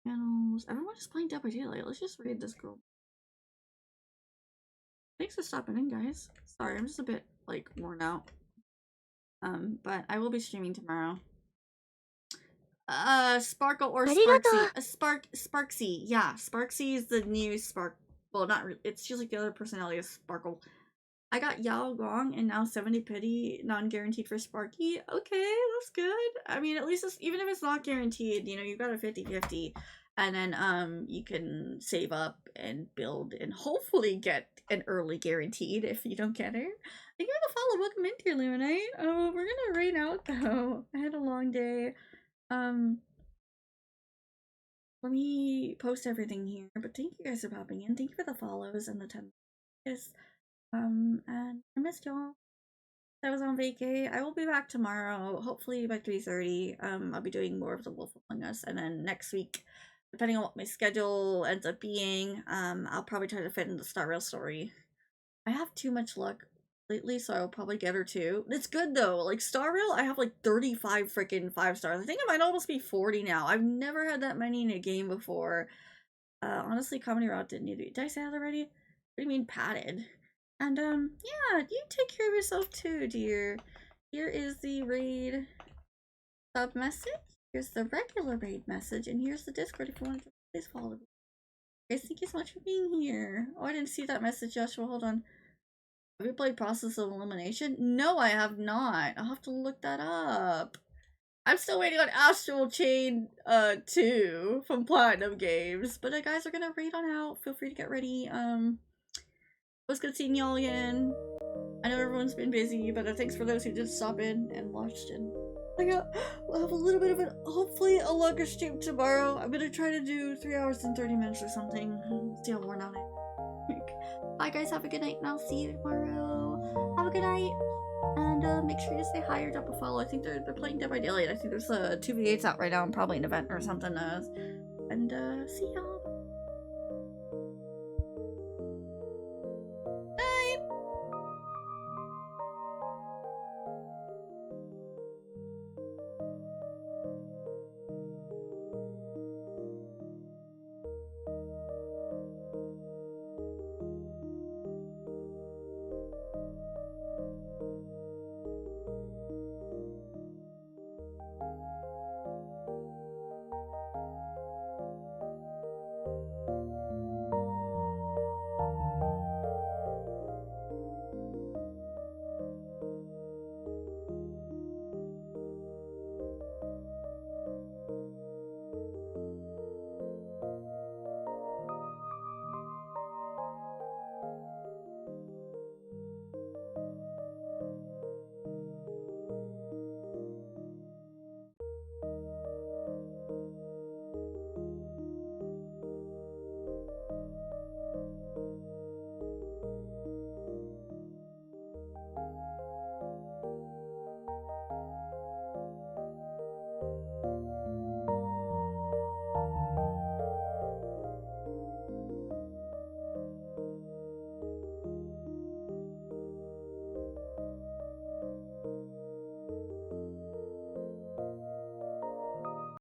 A: Channels. Everyone's just playing Dead by Daylight. Let's just read this girl. Thanks for stopping in, guys. Sorry, I'm just a bit like worn out. But I will be streaming tomorrow. Sparkle or Sparksy. Sparksy. Yeah, Sparksy is the new Spark. Well, not really. It's just like the other personality is Sparkle. I got Yao Gong and now 70 pity non-guaranteed for Sparky. Okay, that's good. I mean, at least it's, even if it's not guaranteed, you know, you've got a 50-50. And then you can save up and build and hopefully get an early guaranteed if you don't get her. Thank you for the follow. Welcome in, dear Luminite. Oh, we're gonna rain out though. I had a long day. Let me post everything here. But thank you guys for popping in. Thank you for the follows and the 10 likes. And I missed y'all. I was on vacay. I will be back tomorrow, hopefully by 3:30. I'll be doing more of the Wolf Among Us, and then next week, depending on what my schedule ends up being, I'll probably try to fit in the Star Rail story. I have too much luck lately, so I'll probably get her too. It's good though. Like Star Rail, I have like 35 freaking 5 stars. I think it might almost be 40 now. I've never had that many in a game before. Honestly, Comedy Route didn't need to be. Did I say that already? What do you mean padded? And yeah, you take care of yourself too, dear. Here is the raid sub message. Here's the regular raid message, and here's the Discord if you want to please follow me. Guys, thank you so much for being here. Oh, I didn't see that message, Joshua. Hold on. Have you played Process of Elimination? No, I have not. I'll have to look that up. I'm still waiting on Astral Chain 2 from Platinum Games. But guys, we're gonna raid on out. Feel free to get ready. It was good seeing y'all again. I know everyone's been busy, but thanks for those who did stop in and watched. And we'll have a little bit of an, hopefully a longer stream tomorrow. I'm gonna try to do 3 hours and 30 minutes or something. See how worn out I am. Bye guys, have a good night, and I'll see you tomorrow. Have a good night. And make sure you say hi or drop a follow. I think they're playing Dead by Daylight. I think there's 2v8s out right now and probably an event or something. And see y'all.